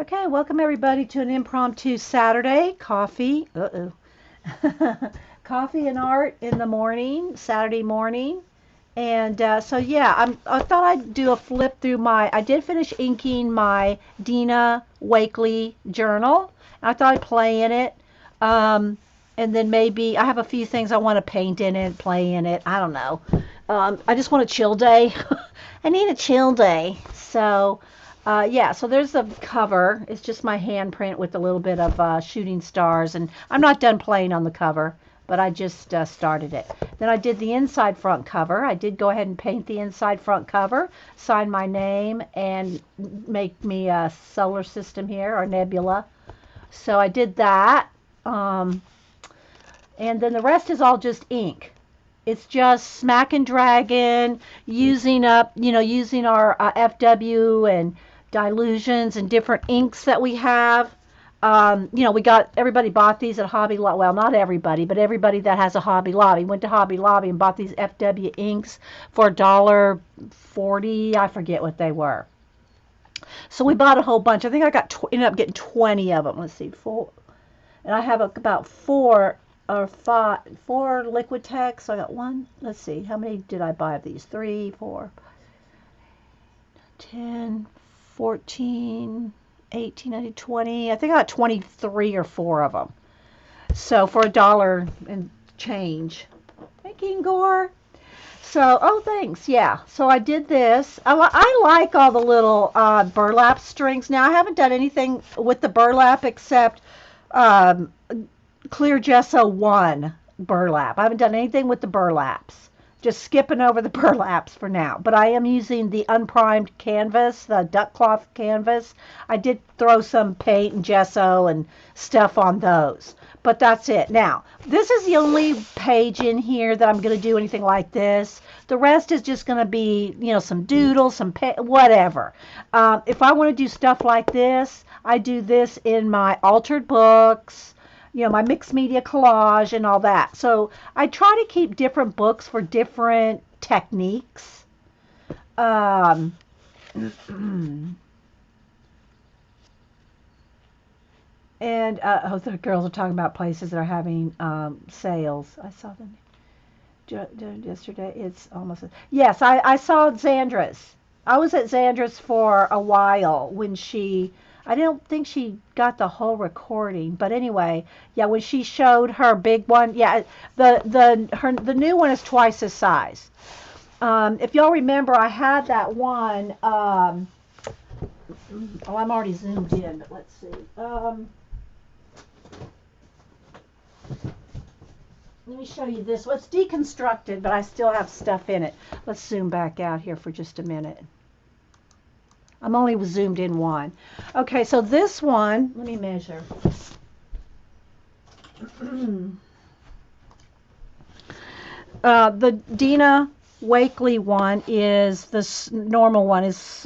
Okay, welcome everybody to an impromptu Saturday coffee. Coffee and art in the morning, Saturday morning. And so yeah, I thought I'd do a flip through I did finish inking my Dina Wakely journal. I thought I'd play in it. Um, and then maybe I have a few things I want to paint in it, play in it. I don't know. I just want a chill day. I need a chill day. So yeah, so there's the cover. It's just my handprint with a little bit of shooting stars. And I'm not done playing on the cover, but I just started it. Then I did the inside front cover. I did go ahead and paint the inside front cover, sign my name, and make me a solar system here, or nebula. So I did that. Um, and then the rest is all just ink. It's just smack and dragon, using our FW and dilutions and different inks that we have. Everybody bought these at Hobby Lobby. Well, not everybody, but everybody that has a Hobby Lobby went to Hobby Lobby and bought these FW inks for $1.40. I forget what they were. So we bought a whole bunch. I think ended up getting 20 of them. Let's see, four, and I have about four liquid techs. So I got one. Let's see, how many did I buy of these? 3, 4, 10, 14, 18, 19, 20. I think I got 23 or 4 of them. So for $1 and change. Thank you, Ingor. So, oh, thanks. Yeah. So I did this. I like all the little burlap strings. Now, I haven't done anything with the burlap except um, Clear Gesso 1 burlap. I haven't done anything with the burlaps. Just skipping over the burlaps for now. But I am using the unprimed canvas, the duck cloth canvas. I did throw some paint and gesso and stuff on those. But that's it. Now, this is the only page in here that I'm going to do anything like this. The rest is just going to be, some doodles, whatever. If I want to do stuff like this, I do this in my altered books, my mixed media collage and all that. So I try to keep different books for different techniques. Um, and the girls are talking about places that are having sales. I saw them yesterday. It's almost. Yes, I saw Xandra's. I was at Xandra's for a while when I don't think she got the whole recording, but anyway, yeah, when she showed her big one, yeah, the new one is twice the size. If y'all remember, I had that one. I'm already zoomed in, but let's see. Let me show you this. Well, it's deconstructed, but I still have stuff in it. Let's zoom back out here for just a minute. I'm only zoomed in one. Okay, so this one, let me measure. The Dina Wakely one is this normal one is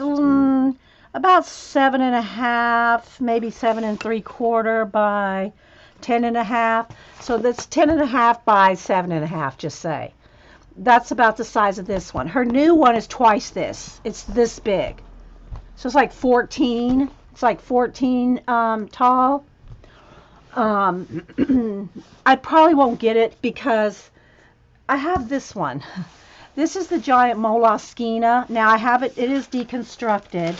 about 7.5, maybe 7.75 by 10.5. So that's 10.5 by 7.5, just say. That's about the size of this one. Her new one is twice this. It's this big. So it's like 14. It's like 14 tall. I probably won't get it because I have this one. This is the giant Moleskine. Now I have it. It is deconstructed.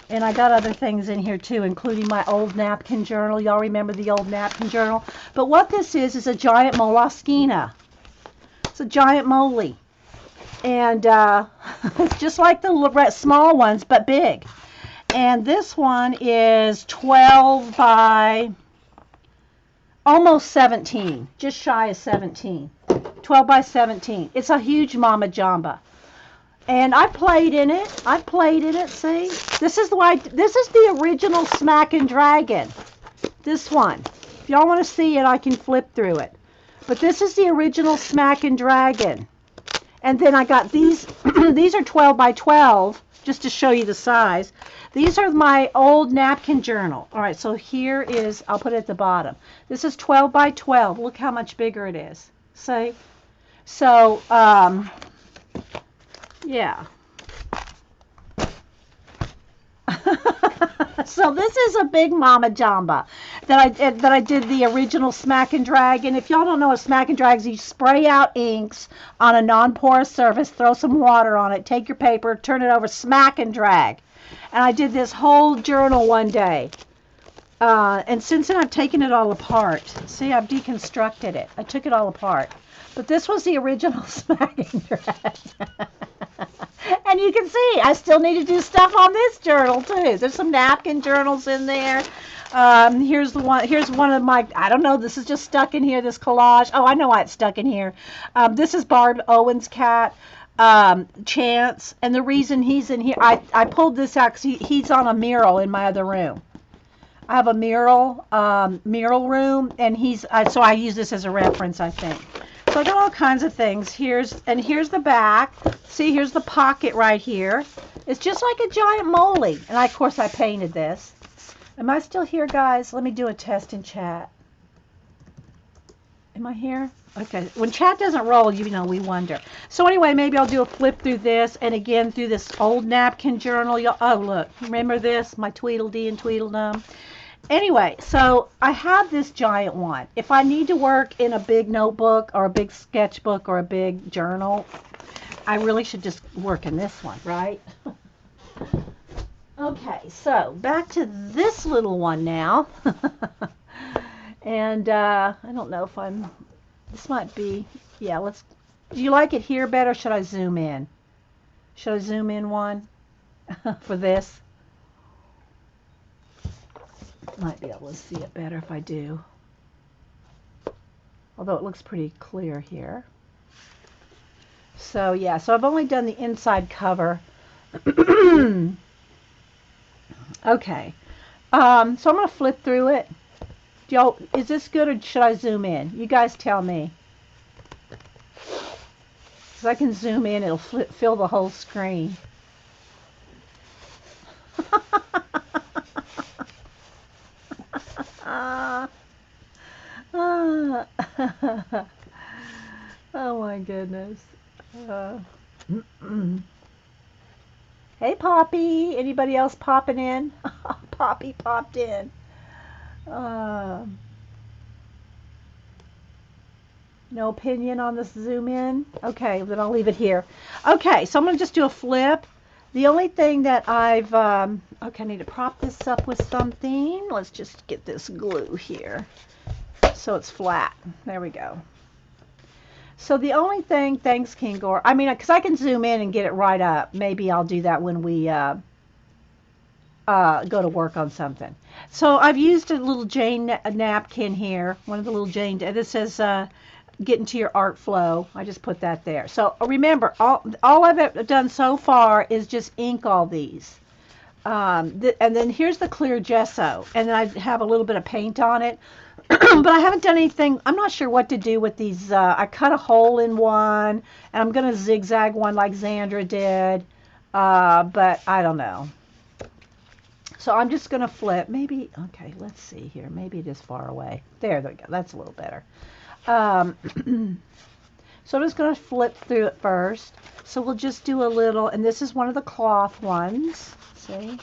And I got other things in here too, including my old napkin journal. Y'all remember the old napkin journal? But what this is a giant Moleskine. It's a giant moly. And it's just like the small ones, but big. And this one is 12 by almost 17, just shy of 17. 12 by 17. It's a huge Mama Jamba. And I played in it. See? This is the original Smack and Dragon. This one. If y'all want to see it, I can flip through it. But this is the original Smack and Dragon. And then I got these. These are 12 by 12, just to show you the size. These are my old napkin journal. All right, so here is, I'll put it at the bottom. This is 12 by 12. Look how much bigger it is. See? So, yeah. So this is a big Mama Jamba that I did the original Smack and Drag. And if y'all don't know what Smack and Drag is, you spray out inks on a non-porous surface, throw some water on it, take your paper, turn it over, smack and drag. And I did this whole journal one day. And since then I've taken it all apart. See, I've deconstructed it. I took it all apart. But this was the original Smack and Drag. And you can see I still need to do stuff on this journal too. There's some napkin journals in there. Here's the one. Here's one of my. I don't know. This is just stuck in here. This collage. Oh, I know why it's stuck in here. This is Barb Owen's cat, Chance, and the reason he's in here. I pulled this out because he's on a mural in my other room. I have a mural room, and so I use this as a reference, I think. So I got all kinds of things. Here's the back. See, here's the pocket right here. It's just like a giant molly. And of course I painted this. Am I still here, guys? Let me do a test in chat. Am I here? Okay. When chat doesn't roll, we wonder. So anyway, maybe I'll do a flip through this, and again through this old napkin journal. Oh, look. Remember this? My Tweedledee and Tweedledum. Anyway, so I have this giant one. If I need to work in a big notebook or a big sketchbook or a big journal, I really should just work in this one, right? Okay, so back to this little one now. And I don't know if this might be, yeah, do you like it here better? Should I zoom in? Should I zoom in one for this? Might be able to see it better if I do. Although it looks pretty clear here. So yeah, so I've only done the inside cover. Okay. So I'm going to flip through it. Is this good or should I zoom in? You guys tell me. Because I can zoom in, it'll fill the whole screen. Oh my goodness. Hey Poppy, anybody else popping in? Poppy popped in. No opinion on this zoom in? Okay, then I'll leave it here. Okay, so I'm going to just do a flip. The only thing that I've, okay, I need to prop this up with something. Let's just get this glue here so it's flat. There we go. So the only thing, thanks Kingor, I mean, because I can zoom in and get it right up. Maybe I'll do that when we go to work on something. So I've used a little Jane napkin here, one of the little Jane, this says, get into your art flow. I just put that there. So remember, all I've done so far is just ink all these. And then here's the clear gesso. And then I have a little bit of paint on it. But I haven't done anything. I'm not sure what to do with these. I cut a hole in one. And I'm going to zigzag one like Xandra did. But I don't know. So I'm just going to flip. Maybe, okay, let's see here. Maybe it is far away. There we go. That's a little better. So I'm just going to flip through it first. So we'll just do a little, and this is one of the cloth ones. See?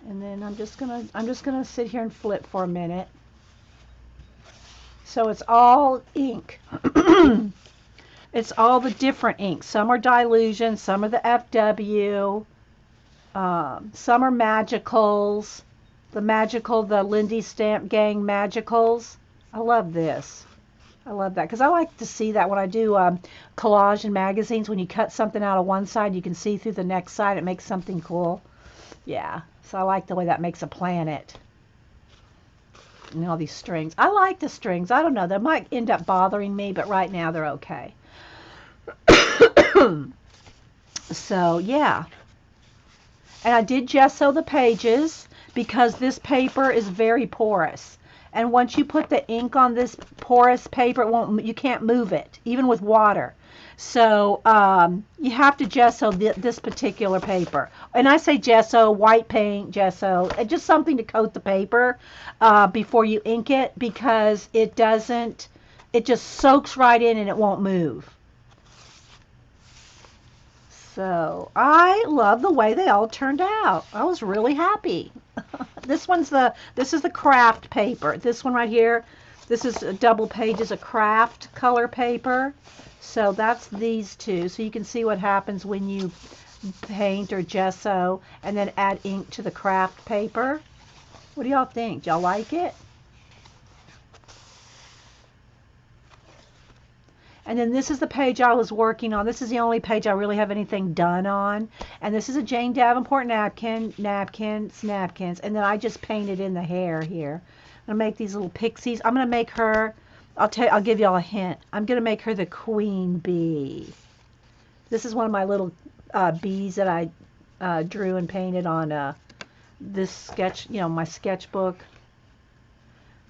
And then I'm just gonna sit here and flip for a minute. So it's all ink. It's all the different inks. Some are Dilution, some are the FW, some are Magicals. The Lindy Stamp Gang Magicals. I love this. I love that because I like to see that when I do collage in magazines. When you cut something out of one side, you can see through the next side. It makes something cool. Yeah, so I like the way that makes a planet. And all these strings. I like the strings. I don't know. They might end up bothering me, but right now they're okay. So, yeah. And I did gesso the pages because this paper is very porous. And once you put the ink on this porous paper, you can't move it, even with water. So you have to gesso this particular paper. And I say gesso, white paint, gesso, just something to coat the paper before you ink it, because it just soaks right in and it won't move. So I love the way they all turned out. I was really happy. this is the craft paper. This one right here, this is a double pages of craft color paper. So that's these two. So you can see what happens when you paint or gesso and then add ink to the craft paper. What do y'all think? Y'all like it? And then this is the page I was working on. This is the only page I really have anything done on. And this is a Jane Davenport napkin, napkins. And then I just painted in the hair here. I'm gonna make these little pixies. I'm gonna make her, I'll give y'all a hint. I'm gonna make her the queen bee. This is one of my little bees that I drew and painted on this sketch, my sketchbook.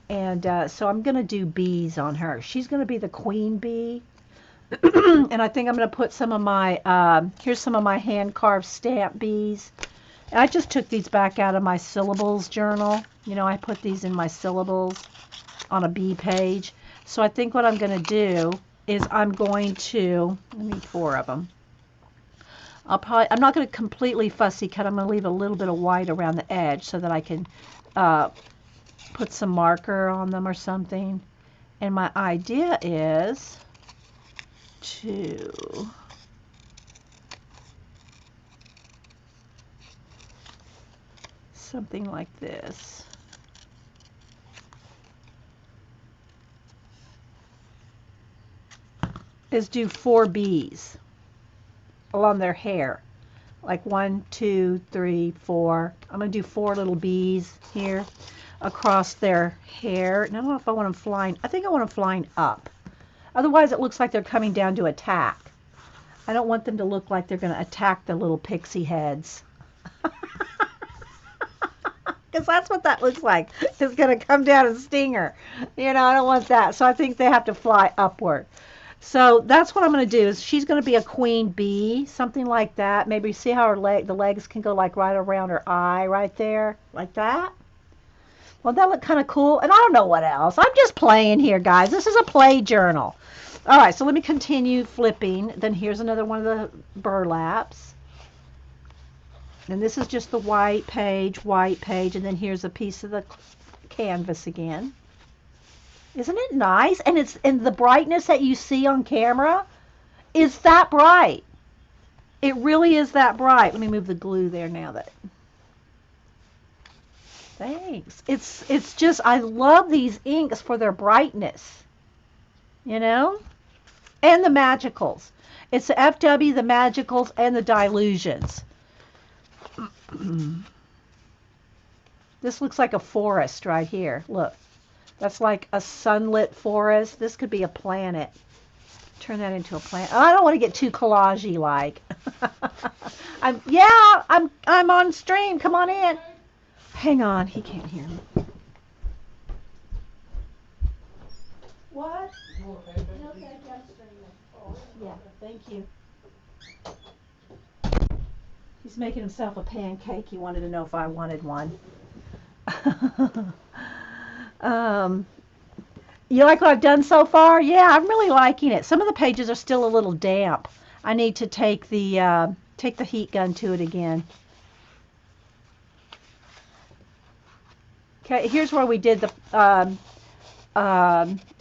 And so I'm going to do bees on her. She's going to be the queen bee. And I think I'm going to put some of my, here's some of my hand-carved stamp bees. And I just took these back out of my syllables journal. I put these in my syllables on a bee page. So I think what I'm going to do is I'm going to, I need 4 of them. I'm not going to completely fussy cut. I'm going to leave a little bit of white around the edge so that I can put some marker on them or something. And my idea is to something like this. Is do 4 bees along their hair. Like 1, 2, 3, 4. I'm going to do 4 little bees here across their hair. And I don't know if I want them flying. I think I want them flying up. Otherwise it looks like they're coming down to attack. I don't want them to look like they're going to attack the little pixie heads. Because that's what that looks like. It's going to come down and sting her. I don't want that. So I think they have to fly upward. So that's what I'm going to do. Is she's going to be a queen bee, something like that. Maybe see how the legs can go like right around her eye right there, like that. Well, that look kind of cool. And I don't know what else. I'm just playing here, guys. This is a play journal. All right, so let me continue flipping. Then here's another one of the burlaps. And this is just the white page, and then here's a piece of the canvas again. Isn't it nice? And the brightness that you see on camera is that bright. It really is that bright. Let me move the glue there now. Thanks. It's just, I love these inks for their brightness. And the magicals. It's the FW, the magicals, and the dilutions. This looks like a forest right here. Look. That's like a sunlit forest. This could be a planet. Turn that into a planet. Oh, I don't want to get too collage-y like. I'm on stream. Come on in. Hang on. He can't hear me. What? Okay, yeah, thank you. He's making himself a pancake. He wanted to know if I wanted one. You like what I've done so far? Yeah, I'm really liking it. Some of the pages are still a little damp. I need to take the heat gun to it again. Okay, here's where we did the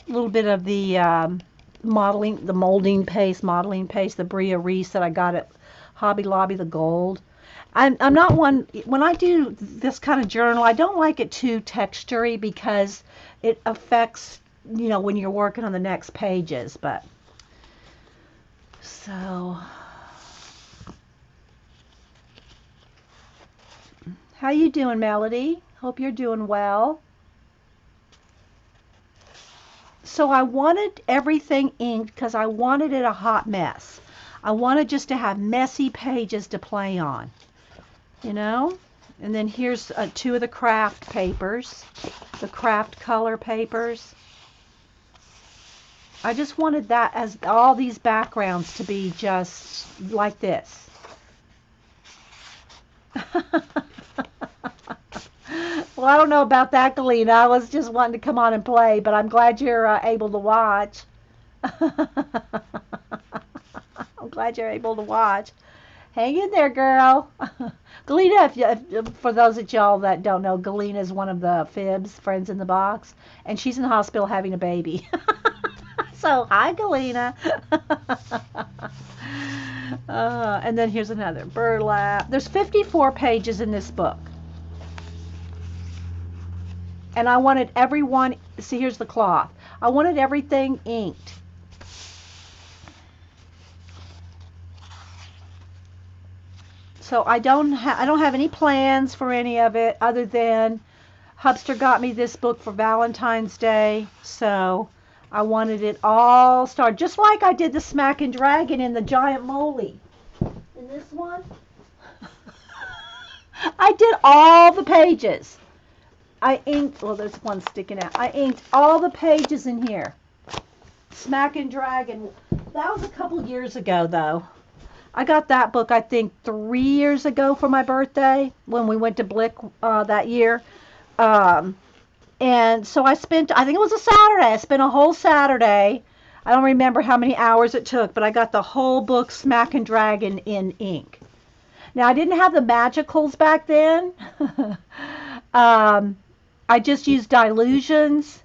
little bit of the molding paste, the Bria Reese that I got at Hobby Lobby, the gold. I'm not one, when I do this kind of journal, I don't like it too textury because it affects, when you're working on the next pages. But, so, how you doing, Melody? Hope you're doing well. So I wanted everything inked because I wanted it a hot mess. I wanted just to have messy pages to play on. And then here's 2 of the craft papers, the craft color papers. I just wanted that as all these backgrounds to be just like this. Well, I don't know about that, Galena. I was just wanting to come on and play, but I'm glad you're able to watch. I'm glad you're able to watch. Hang in there, girl. Galena, for those of y'all that don't know, Galena is one of the Fibs, Friends in the Box, and she's in the hospital having a baby. So, hi, Galena. And then here's another burlap. There's 54 pages in this book. And I wanted everyone, see, here's the cloth. I wanted everything inked. So I don't have any plans for any of it other than Hubster got me this book for Valentine's Day, so I wanted it all started just like I did the Smack and Dragon in the Giant Moly. In this one, I did all the pages. I inked, well, there's one sticking out. I inked all the pages in here. Smack and Dragon. That was a couple years ago, though. I got that book, I think, 3 years ago for my birthday when we went to Blick that year. And so I think it was a Saturday. I spent a whole Saturday. I don't remember how many hours it took, but I got the whole book Smack and Dragon in ink. Now, I didn't have the magicals back then. I just used dilutions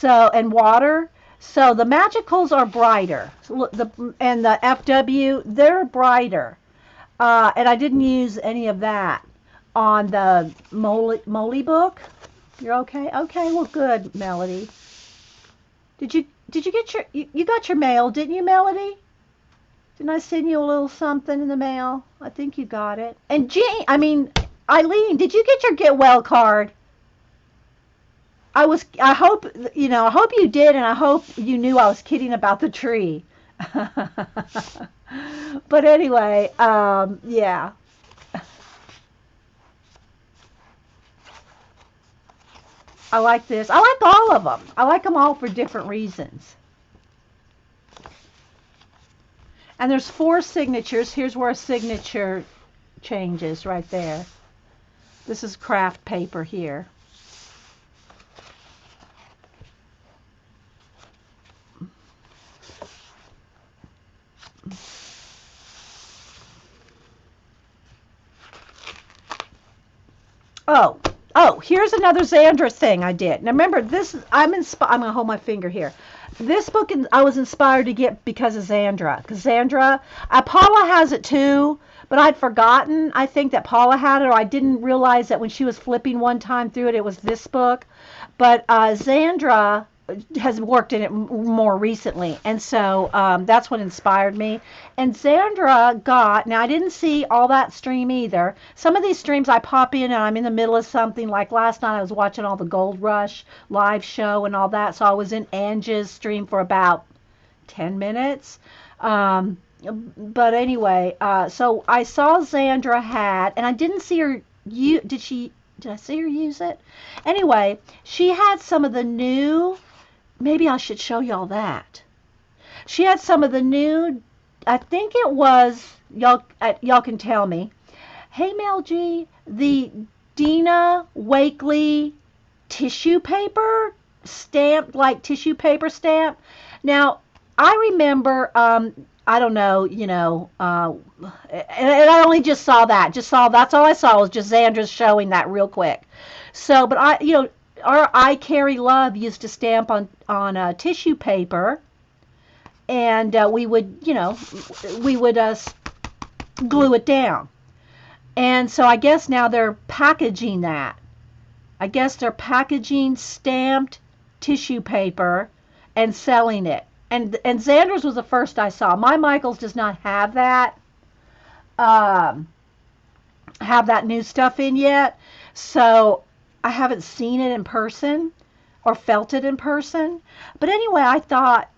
and water. So the magicals are brighter, and the FW, they're brighter. And I didn't use any of that on the Moly book. You're okay? Okay, well, good, Melody. Did you get you got your mail, didn't you, Melody? Didn't I send you a little something in the mail? I think you got it. And Eileen, did you get your get well card? I hope you did, and I hope you knew I was kidding about the tree. But anyway, yeah. I like this. I like all of them. I like them all for different reasons. And there's 4 signatures. Here's where a signature changes right there. This is craft paper here. Oh, here's another Xandra thing I did. Now remember, I'm going to hold my finger here. This book I was inspired to get because of Xandra. Because Paula has it too, but I'd forgotten, I think, that Paula had it, or I didn't realize that when she was flipping one time through it, it was this book. But Xandra has worked in it more recently, and so that's what inspired me. And Xandra now I didn't see all that stream either. Some of these streams I pop in and I'm in the middle of something, like last night I was watching all the Gold Rush live show and all that, so I was in Angie's stream for about 10 minutes. But anyway, so I saw Xandra had, and I didn't see her, did I see her use it? Anyway, she had some of the new, maybe I should show y'all that. She had some of the new, I think it was, y'all can tell me. Hey, Mel G, the Dina Wakley tissue paper, stamped like tissue paper stamp. Now, I remember, I don't know, and I only just saw that. That's all I saw was just Xandra's showing that real quick. So, but I Carry Love used to stamp on tissue paper, and we would glue it down. And so I guess now they're packaging that. I guess they're packaging stamped tissue paper and selling it. And Xandra's was the first I saw. My Michaels does not have that new stuff in yet. So I haven't seen it in person or felt it in person. But anyway, I thought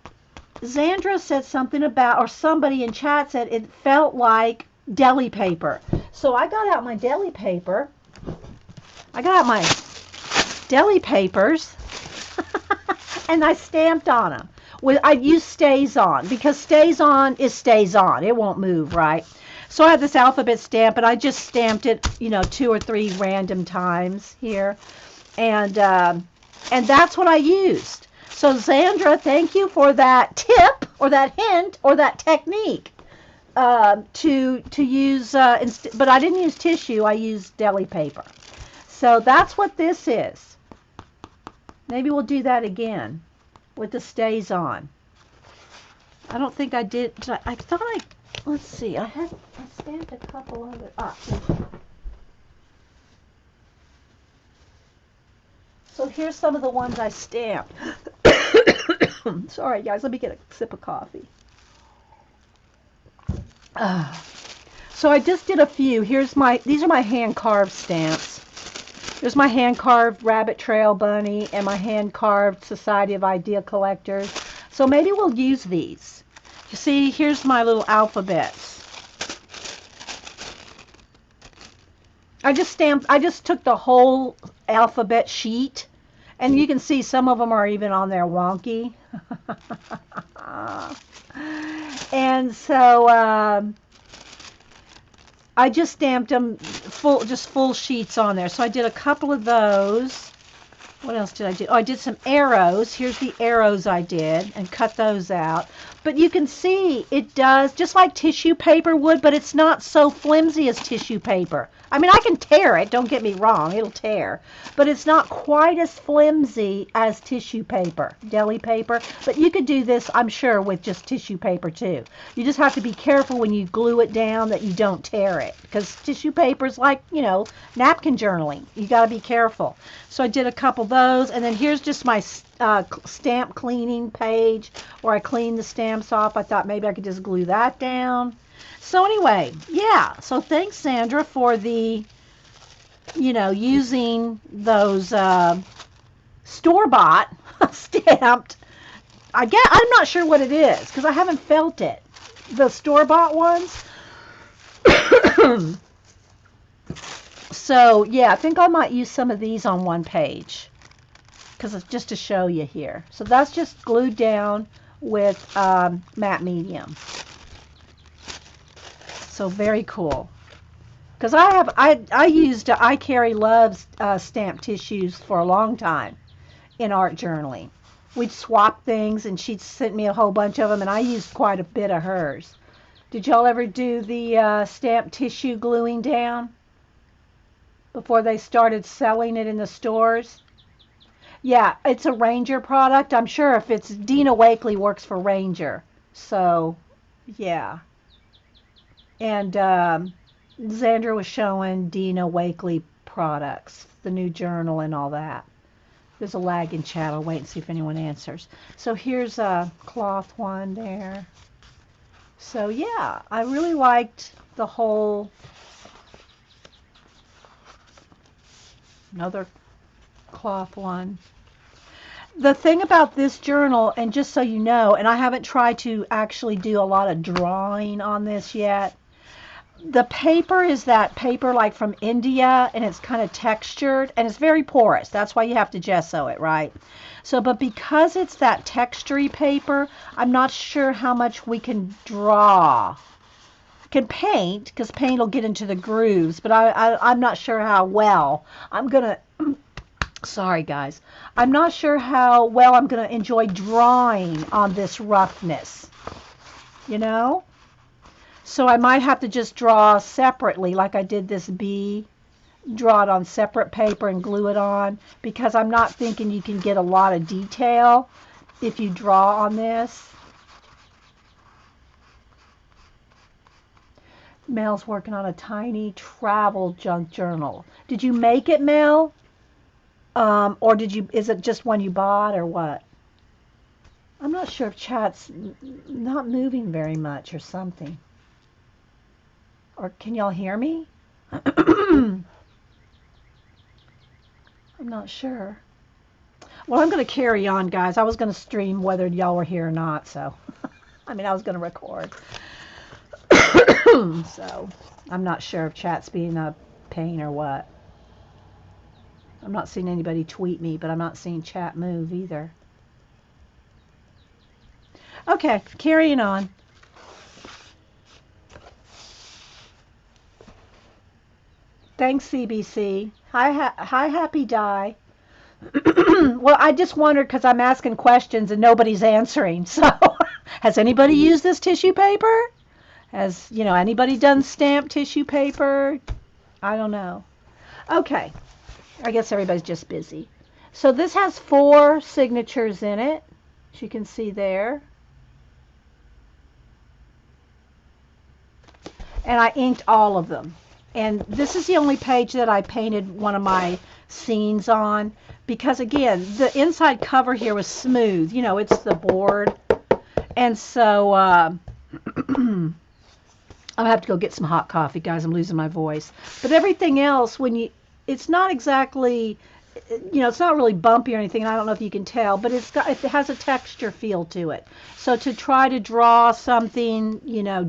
Xandra said something about, or somebody in chat said it felt like deli paper. So I got out my deli paper. I got out my deli papers and I stamped on them. I used Stays On, because Stays On stays on. It won't move, right? So I have this alphabet stamp, and I just stamped it, 2 or 3 random times here. And that's what I used. So Xandra, thank you for that tip, or that hint, or that technique. to use, but I didn't use tissue. I used deli paper. So that's what this is. Maybe we'll do that again with the stays on. I don't think I did. I thought let's see. I stamped a couple of it. So here's some of the ones I stamped. Sorry, guys. Let me get a sip of coffee. So I just did a few. These are my hand-carved stamps. There's my hand-carved Rabbit Trail Bunny and my hand-carved Society of Idea Collectors. So maybe we'll use these. You see, here's my little alphabets. I just took the whole alphabet sheet, and you can see some of them are even on there wonky. And so I just stamped them full sheets on there. So I did a couple of those. What else did I do? Oh, I did some arrows. Here's the arrows I did and cut those out. But you can see it does, just like tissue paper would, but it's not so flimsy as tissue paper. I mean, I can tear it, don't get me wrong, it'll tear. But it's not quite as flimsy as tissue paper, deli paper. But you could do this, I'm sure, with just tissue paper too. You just have to be careful when you glue it down that you don't tear it. Because tissue paper is like, you know, napkin journaling. You got to be careful. So I did a couple of those, and then here's just my stamp cleaning page where I clean the stamps off. I thought maybe I could just glue that down. So anyway, yeah. So thanks, Sandra, for the, using those store-bought stamped. I'm not sure what it is because I haven't felt it. The store-bought ones. So yeah, I think I might use some of these on one page because it's just to show you here. So that's just glued down with matte medium. So very cool. Because I carry Love's stamped tissues for a long time in art journaling. We'd swap things and she'd sent me a whole bunch of them and I used quite a bit of hers. Did y'all ever do the stamped tissue gluing down before they started selling it in the stores? Yeah, it's a Ranger product. I'm sure if it's Dina Wakley works for Ranger. So, yeah. And Xandra was showing Dina Wakley products, the new journal and all that. There's a lag in chat. I'll wait and see if anyone answers. So here's a cloth one there. So yeah, I really liked the whole, another cloth one. The thing about this journal, and just so you know, and I haven't tried to actually do a lot of drawing on this yet, the paper is that paper like from India, and it's kind of textured, and it's very porous. That's why you have to gesso it, right? So, but because it's that textury paper, I'm not sure how much we can draw. Can paint, because paint will get into the grooves, but I'm not sure how well I'm going to... Sorry, guys. I'm not sure how well I'm going to enjoy drawing on this roughness, you know? So I might have to just draw separately, like I did this bee, draw it on separate paper and glue it on, because I'm not thinking you can get a lot of detail if you draw on this. Mel's working on a tiny travel junk journal. Did you make it, Mel? Or is it just one you bought or what? I'm not sure if chat's not moving very much or something. Or can y'all hear me? I'm not sure. Well, I'm going to carry on, guys. I was going to stream whether y'all were here or not, so. I mean, I was going to record. So, I'm not sure if chat's being a pain or what. I'm not seeing anybody tweet me, but I'm not seeing chat move either. Okay, carrying on. Thanks, CBC. Hi, Happy Die. Well, I just wondered because I'm asking questions and nobody's answering. So, has anybody used this tissue paper? Has, anybody done stamped tissue paper? I don't know. Okay. I guess everybody's just busy. So this has 4 signatures in it, as you can see there. And I inked all of them. And this is the only page that I painted one of my scenes on because, again, the inside cover here was smooth. It's the board. And so I'll have to go get some hot coffee, guys. I'm losing my voice. But everything else, it's not exactly, it's not really bumpy or anything. I don't know if you can tell, but it has a texture feel to it. So to try to draw something,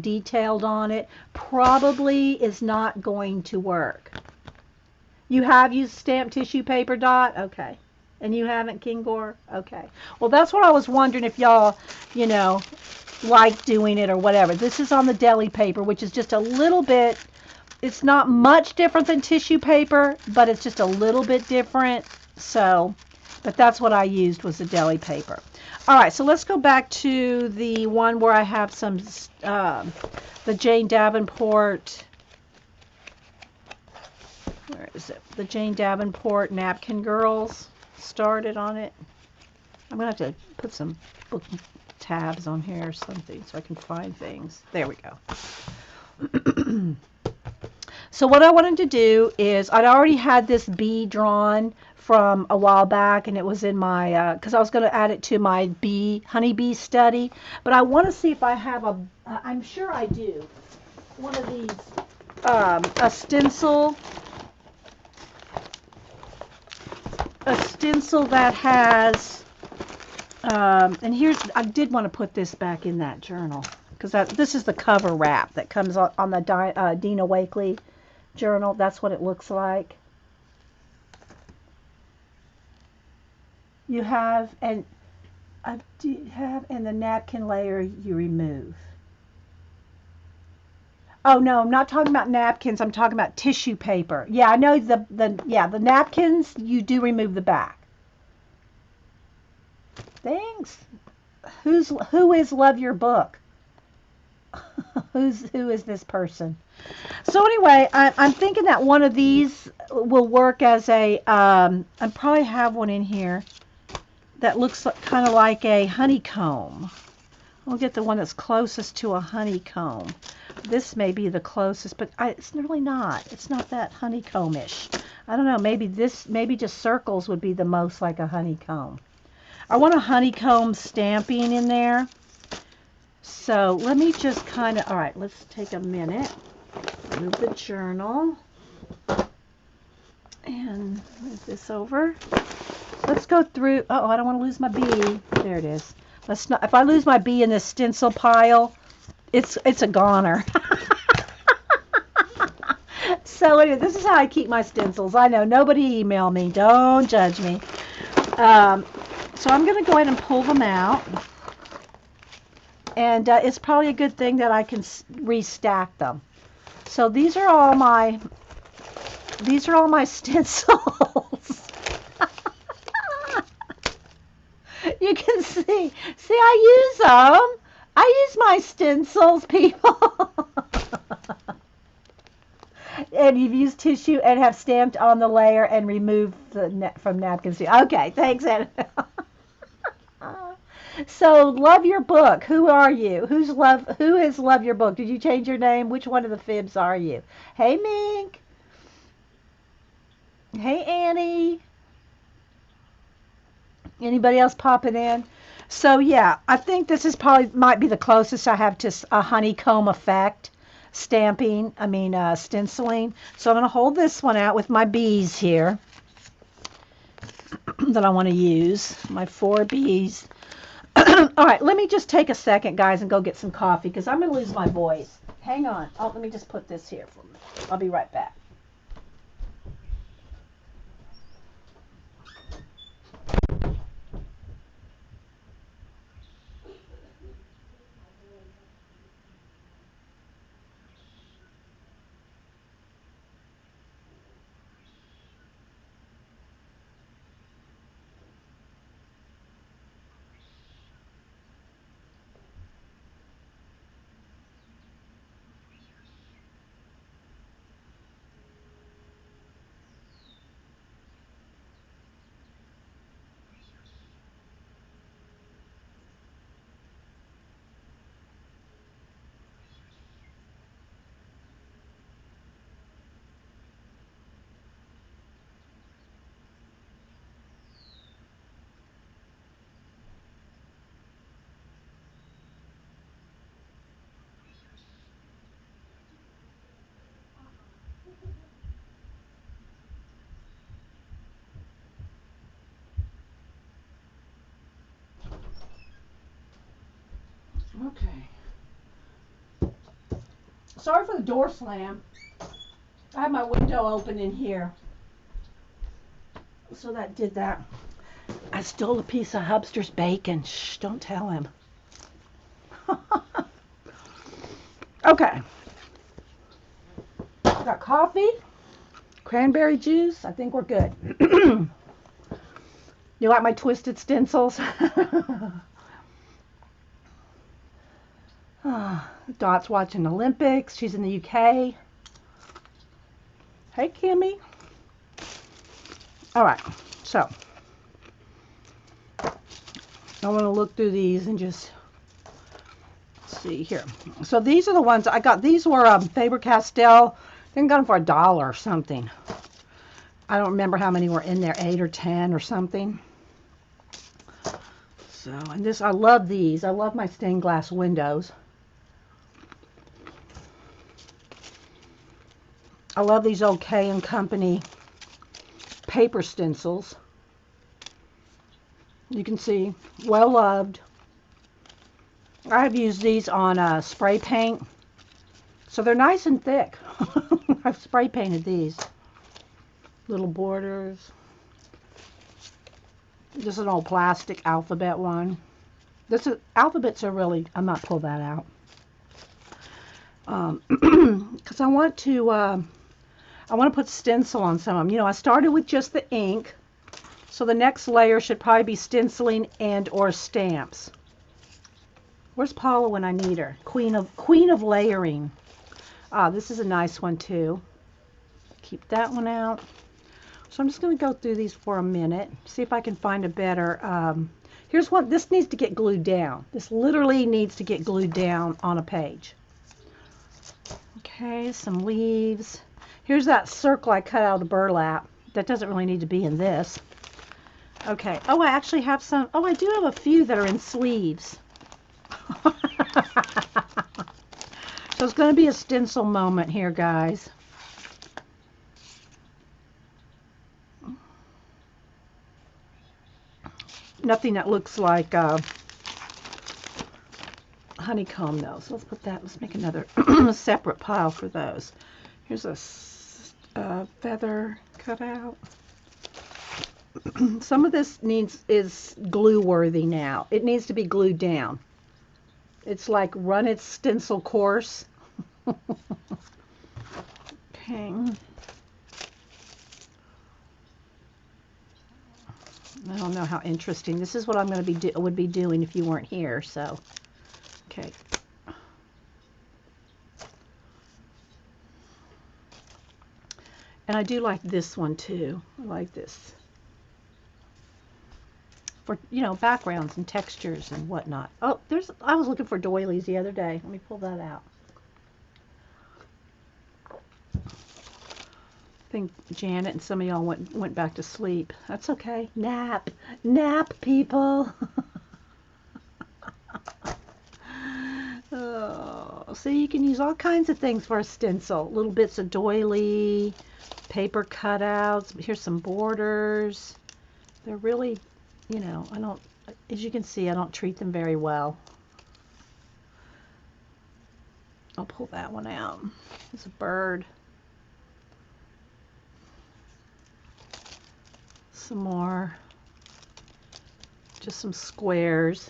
detailed on it probably is not going to work. You have used stamped tissue paper, Dot? Okay. And you haven't, King Gore? Okay. Well, that's what I was wondering if y'all, like doing it or whatever. This is on the deli paper, which is just a little bit, it's not much different than tissue paper, but it's just a little bit different. So, but that's what I used was the deli paper. All right, so let's go back to the one where I have some, the Jane Davenport, where is it? The Jane Davenport Napkin Girls started on it. I'm going to have to put some book tabs on here or something so I can find things. There we go. So what I wanted to do is I'd already had this bee drawn from a while back, and it was in my, because I was going to add it to my honeybee study, but I want to see if I have I'm sure I do, one of these, a stencil that has, and I did want to put this back in that journal, because this is the cover wrap that comes on the Dina Wakley journal. That's what it looks like. You have, and the napkin layer you remove. Oh no, I'm not talking about napkins. I'm talking about tissue paper. Yeah, I know the napkins you do remove the back. Thanks. Who is Love Your Book? Who is this person? So anyway, I'm thinking that one of these will work as a, I probably have one in here that looks kind of like a honeycomb. We'll get the one that's closest to a honeycomb. This may be the closest, but it's really not. It's not that honeycomb-ish. I don't know. Maybe just circles would be the most like a honeycomb. I want a honeycomb stamping in there. So let me just kind of, all right, let's take a minute. Move the journal. And move this over. Let's go through, I don't want to lose my bee. There it is. If I lose my bee in this stencil pile, it's a goner. So anyway, this is how I keep my stencils. I know, nobody email me. Don't judge me. So I'm going to go ahead and pull them out. And it's probably a good thing that I can restack them. So these are all my stencils. You can see I use them. I use my stencils, people. And you've used tissue and have stamped on the layer and removed from napkins. Okay, thanks, Anna. So, Love Your Book. Who are you? Who is Love Your Book? Did you change your name? Which one of the fibs are you? Hey, Mink. Hey, Annie. Anybody else popping in? So, yeah, I think this is might be the closest I have to a honeycomb effect stenciling. So I'm going to hold this one out with my bees here that I want to use. My 4 bees. All right, let me just take a second, guys, and go get some coffee because I'm going to lose my voice. Hang on. Let me just put this here for me. I'll be right back. sorry for the door slam. I have my window open in here. So that did that. I stole a piece of Hubster's bacon. Shh, don't tell him. Okay. Got coffee, cranberry juice. I think we're good. You like my twisted stencils? Dot's watching Olympics. She's in the UK. Hey, Kimmy. All right, so I want to look through these and just see here. So these are the ones I got. These were Faber-Castell. I think I got them for $1 or something. I don't remember how many were in there, 8 or 10 or something. So, and this, I love these. I love my stained glass windows. I love these old K & Company paper stencils. You can see, well loved. I have used these on spray paint. So they're nice and thick. I've spray painted these. Little borders. This is an old plastic alphabet one. Alphabets are really, I might pull that out. Because I want to put stencil on some of them. You know, I started with just the ink. So the next layer should probably be stenciling and or stamps. Where's Paula when I need her? Queen of layering. This is a nice one too. Keep that one out. So I'm just going to go through these for a minute. See if I can find a better. Here's one. This needs to get glued down. This literally needs to get glued down on a page. Okay, some leaves. Here's that circle I cut out of burlap. That doesn't really need to be in this. Okay. Oh, I actually have some. Oh, I do have a few that are in sleeves. So it's going to be a stencil moment here, guys. Nothing that looks like honeycomb, though. So let's put that. Let's make another separate pile for those. Here's a feather cut out. Some of this is glue worthy now. It needs to be glued down. It's like run its stencil course. Okay. I don't know how interesting. This is what I'm going to would be doing if you weren't here. So, okay. And I do like this one too. I like this. For, you know, backgrounds and textures and whatnot. Oh, I was looking for doilies the other day. Let me pull that out. I think Janet and some of y'all went back to sleep. That's okay. Nap, people. Oh, so you can use all kinds of things for a stencil. Little bits of doily, paper cutouts. Here's some borders. They're really, you know, as you can see, I don't treat them very well. I'll pull that one out. It's a bird. Some more. Just some squares.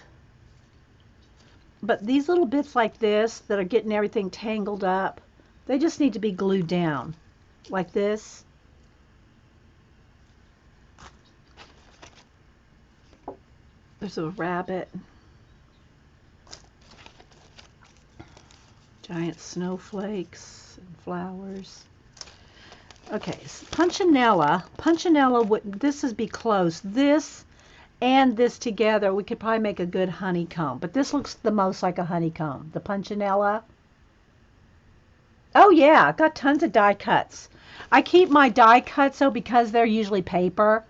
But these little bits like this that are getting everything tangled up, they just need to be glued down. Like this. There's a rabbit. Giant snowflakes and flowers. Okay, so Punchinella this would be close. This and this together, we could probably make a good honeycomb. But this looks the most like a honeycomb. The Punchinella. Oh yeah, I've got tons of die cuts. I keep my die cuts though because they're usually paper.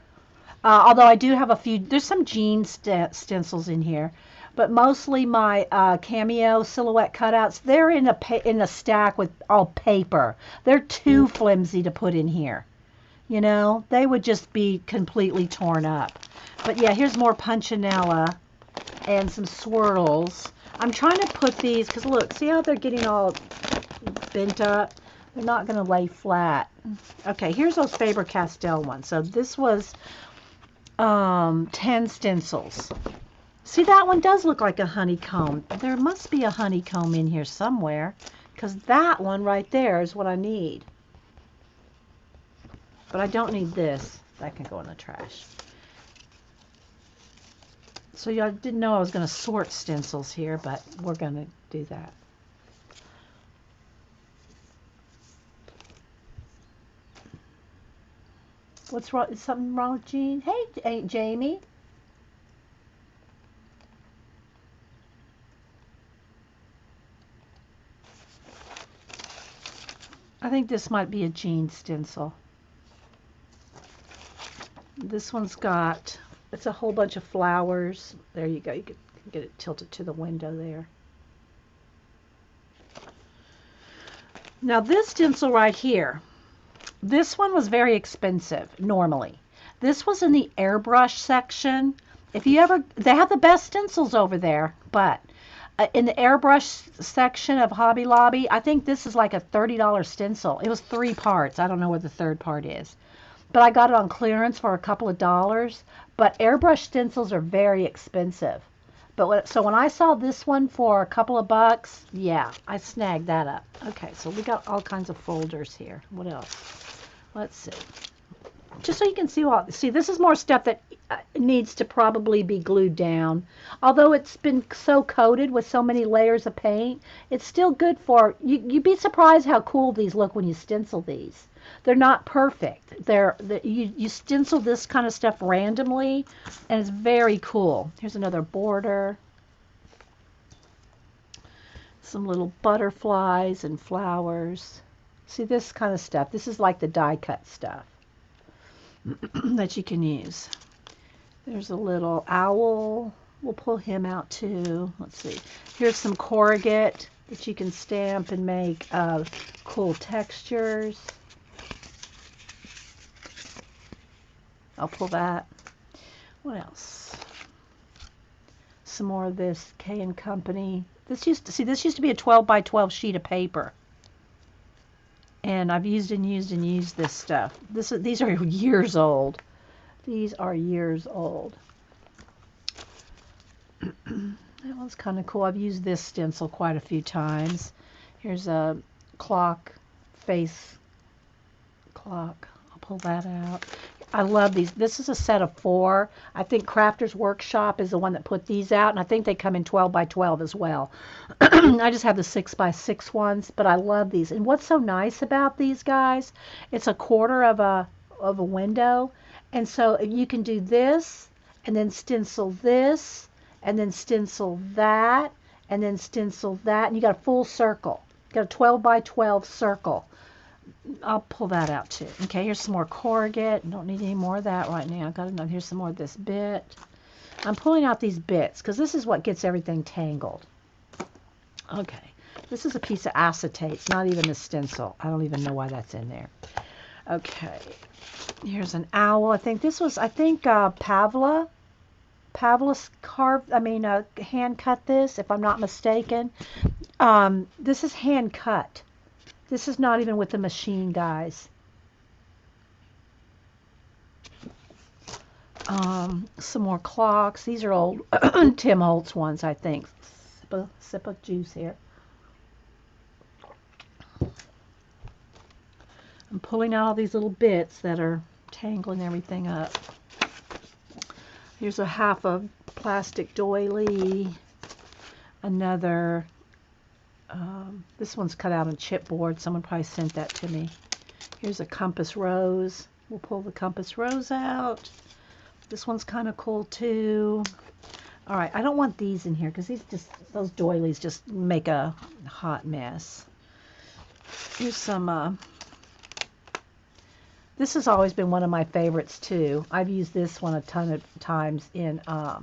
Although I do have a few, there's some jean stencils in here, but mostly my cameo silhouette cutouts, they're in a stack with all paper. They're too flimsy to put in here. You know, they would just be completely torn up. But yeah, here's more Punchinella and some swirls. I'm trying to put these, because look, see how they're getting all bent up. They're not going to lay flat. Okay, here's those Faber-Castell ones. So this was 10 stencils. See, that one does look like a honeycomb. There must be a honeycomb in here somewhere, because that one right there is what I need. But I don't need this. That can go in the trash. So y'all didn't know I was going to sort stencils here, but we're going to do that. What's wrong? Is something wrong with Jean? Hey, Jamie. I think this might be a Jean stencil. This one's got, it's a whole bunch of flowers. There you go. You can get it tilted to the window there. Now this stencil right here, this one was very expensive normally. This was in the airbrush section. If you ever, they have the best stencils over there, but in the airbrush section of Hobby Lobby, I think this is like a $30 stencil. It was 3 parts. I don't know what the third part is. But I got it on clearance for a couple of dollars. But airbrush stencils are very expensive. But so when I saw this one for a couple of bucks, yeah, I snagged that up. Okay, so we got all kinds of folders here. What else? Let's see. Just so you can see what, see, this is more stuff that needs to probably be glued down. Although it's been so coated with so many layers of paint, it's still good for, you'd be surprised how cool these look when you stencil these. They're not perfect. You stencil this kind of stuff randomly, and it's very cool. Here's another border. Some little butterflies and flowers. See this kind of stuff. This is like the die cut stuff that you can use. There's a little owl. We'll pull him out too. Let's see. Here's some corrugate that you can stamp and make cool textures. I'll pull that. What else? Some more of this K & Company. This used to be a 12 by 12 sheet of paper. And I've used this stuff. These are years old. These are years old. That one's kind of cool. I've used this stencil quite a few times. Here's a clock, face clock. I'll pull that out. I love these. This is a set of 4. I think Crafter's Workshop is the one that put these out, and I think they come in 12 by 12 as well. I just have the 6 by 6 ones, but I love these. And what's so nice about these guys, it's a quarter of a window, and so you can do this, and then stencil this, and then stencil that, and then stencil that, and you got a full circle. You got a 12 by 12 circle. I'll pull that out too. Okay, here's some more corrugate. Don't need any more of that right now. Got enough. Here's some more of this bit. I'm pulling out these bits because this is what gets everything tangled. Okay, this is a piece of acetate. It's not even a stencil. I don't even know why that's in there. Okay, here's an owl. I think this was, Pavla carved, hand cut this, if I'm not mistaken. This is hand cut. This is not even with the machine, guys. Some more clocks. These are old Tim Holtz ones, I think. Sip of juice here. I'm pulling out all these little bits that are tangling everything up. Here's a half a plastic doily. Another, this one's cut out on chipboard. Someone probably sent that to me. Here's a compass rose. We'll pull the compass rose out. This one's kind of cool too. All right, I don't want these in here because those doilies just make a hot mess. Here's some, this has always been one of my favorites too. I've used this one a ton of times in, what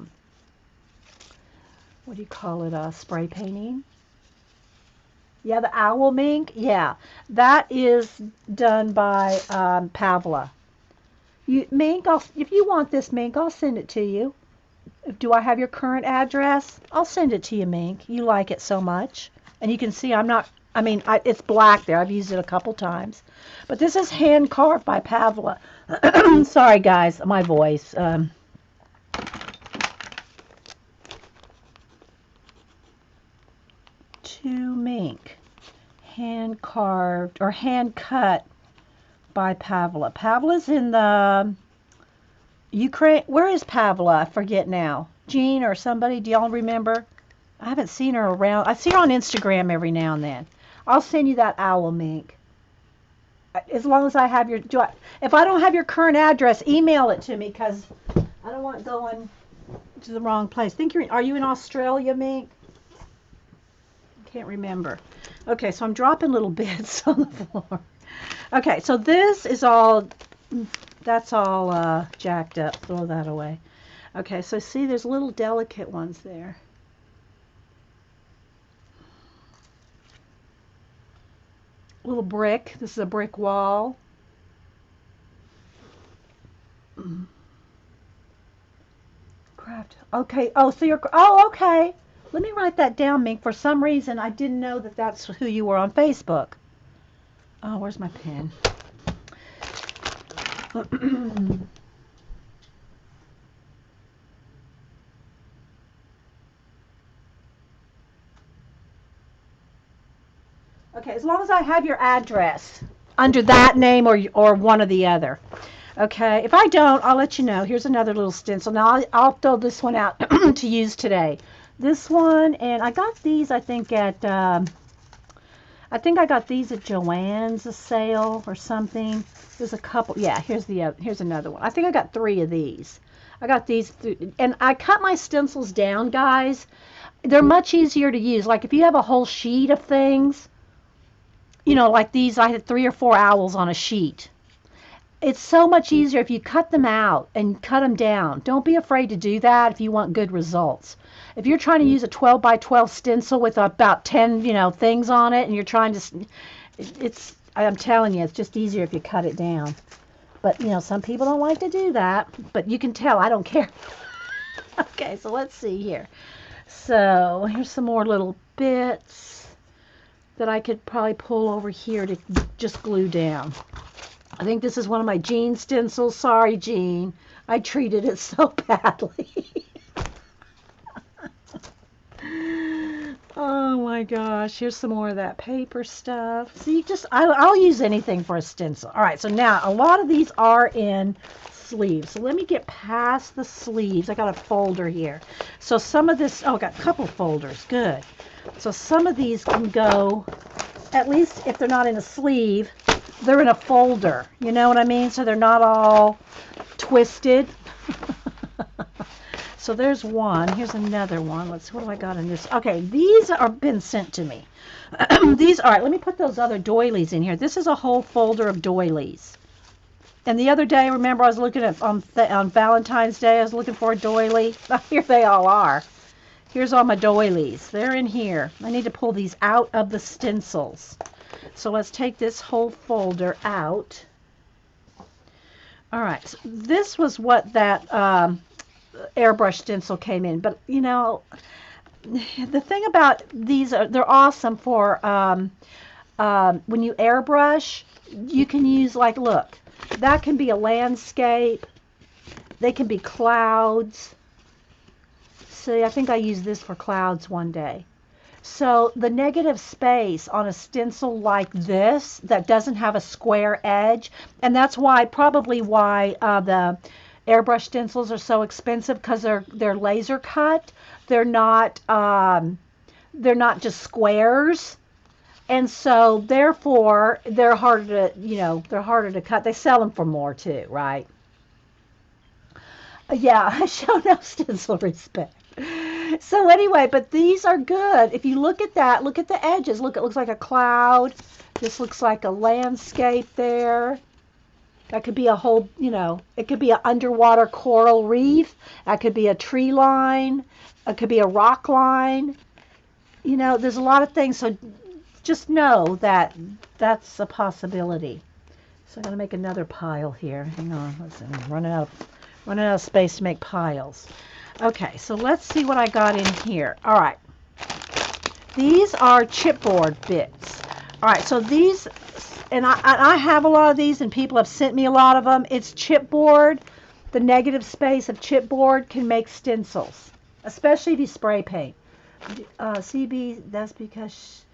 do you call it, spray painting? Yeah, the owl mink. Yeah, that is done by Pavla. Mink, if you want this mink, I'll send it to you. Do I have your current address? I'll send it to you, Mink. You like it so much. And you can see I'm not I mean, it's black there. I've used it a couple times. But this is hand carved by Pavla. Sorry, guys, my voice. To mink. Hand carved or hand cut by Pavla. Pavla's in the Ukraine. Where is Pavla? I forget now. Jean or somebody? Do y'all remember? I haven't seen her around. I see her on Instagram every now and then. I'll send you that owl mink. As long as I have your, if I don't have your current address, email it to me because I don't want going to the wrong place. Are you in Australia, mink? Can't remember. Okay, so I'm dropping little bits on the floor. Okay, so this is all, that's all jacked up. Throw that away. Okay, so see there's little delicate ones there. Little brick. This is a brick wall. Craft. Okay. Oh, so you're. Oh, okay. Let me write that down, Mink. For some reason, I didn't know that that's who you were on Facebook. Oh, where's my pen? Okay, as long as I have your address under that name or one or the other. Okay, if I don't, I'll let you know. Here's another little stencil. Now I'll throw this one out to use today. This one, and I got these, I think I got these at Joann's a sale or something. There's a couple. Yeah, here's another one. I think I got 3 of these. I got these, and I cut my stencils down, guys. They're much easier to use. Like if you have a whole sheet of things, you know, like these, I had 3 or 4 owls on a sheet. It's so much easier if you cut them out and cut them down. Don't be afraid to do that if you want good results. If you're trying to use a 12 by 12 stencil with about 10, things on it, and you're trying to, I'm telling you, it's just easier if you cut it down. But, some people don't like to do that, but you can tell I don't care. Okay, so let's see here. So here's some more little bits that I could probably pull over here to just glue down. I think this is one of my Jean stencils. Sorry, Jean. I treated it so badly. Oh my gosh. Here's some more of that paper stuff. See, I'll use anything for a stencil. All right, so now a lot of these are in sleeves. So let me get past the sleeves. I got a folder here. So some of this, I got a couple folders. Good. So some of these can go, at least if they're not in a sleeve, they're in a folder. You know what I mean? So they're not all twisted. So there's one. Here's another one. Let's see, what do I got in this? Okay, these are been sent to me. These, all right, let me put those other doilies in here. This is a whole folder of doilies. And the other day, remember, I was looking at, on Valentine's Day, I was looking for a doily. Here they all are. Here's all my doilies. They're in here. I need to pull these out of the stencils. So let's take this whole folder out. All right, so this was what that airbrush stencil came in. But, the thing about these, they're awesome for when you airbrush, you can use, like, look, that can be a landscape. They can be clouds. See, I think I used this for clouds one day. So the negative space on a stencil like this that doesn't have a square edge, and that's probably why the airbrush stencils are so expensive, because they're laser cut. They're not just squares, and so therefore they're harder to cut. They sell them for more too, right? Yeah, I show no stencil respect. So anyway, but these are good. If you look at that, look at the edges. Look, it looks like a cloud. This looks like a landscape there. That could be a whole, it could be an underwater coral reef. That could be a tree line. It could be a rock line. There's a lot of things. So just know that that's a possibility. So I'm going to make another pile here. Hang on. I'm running out of space to make piles. Okay, so let's see what I got in here. All right. These are chipboard bits. All right, so these, and I have a lot of these, and people have sent me a lot of them. It's chipboard. The negative space of chipboard can make stencils, especially if you spray paint. CB, that's because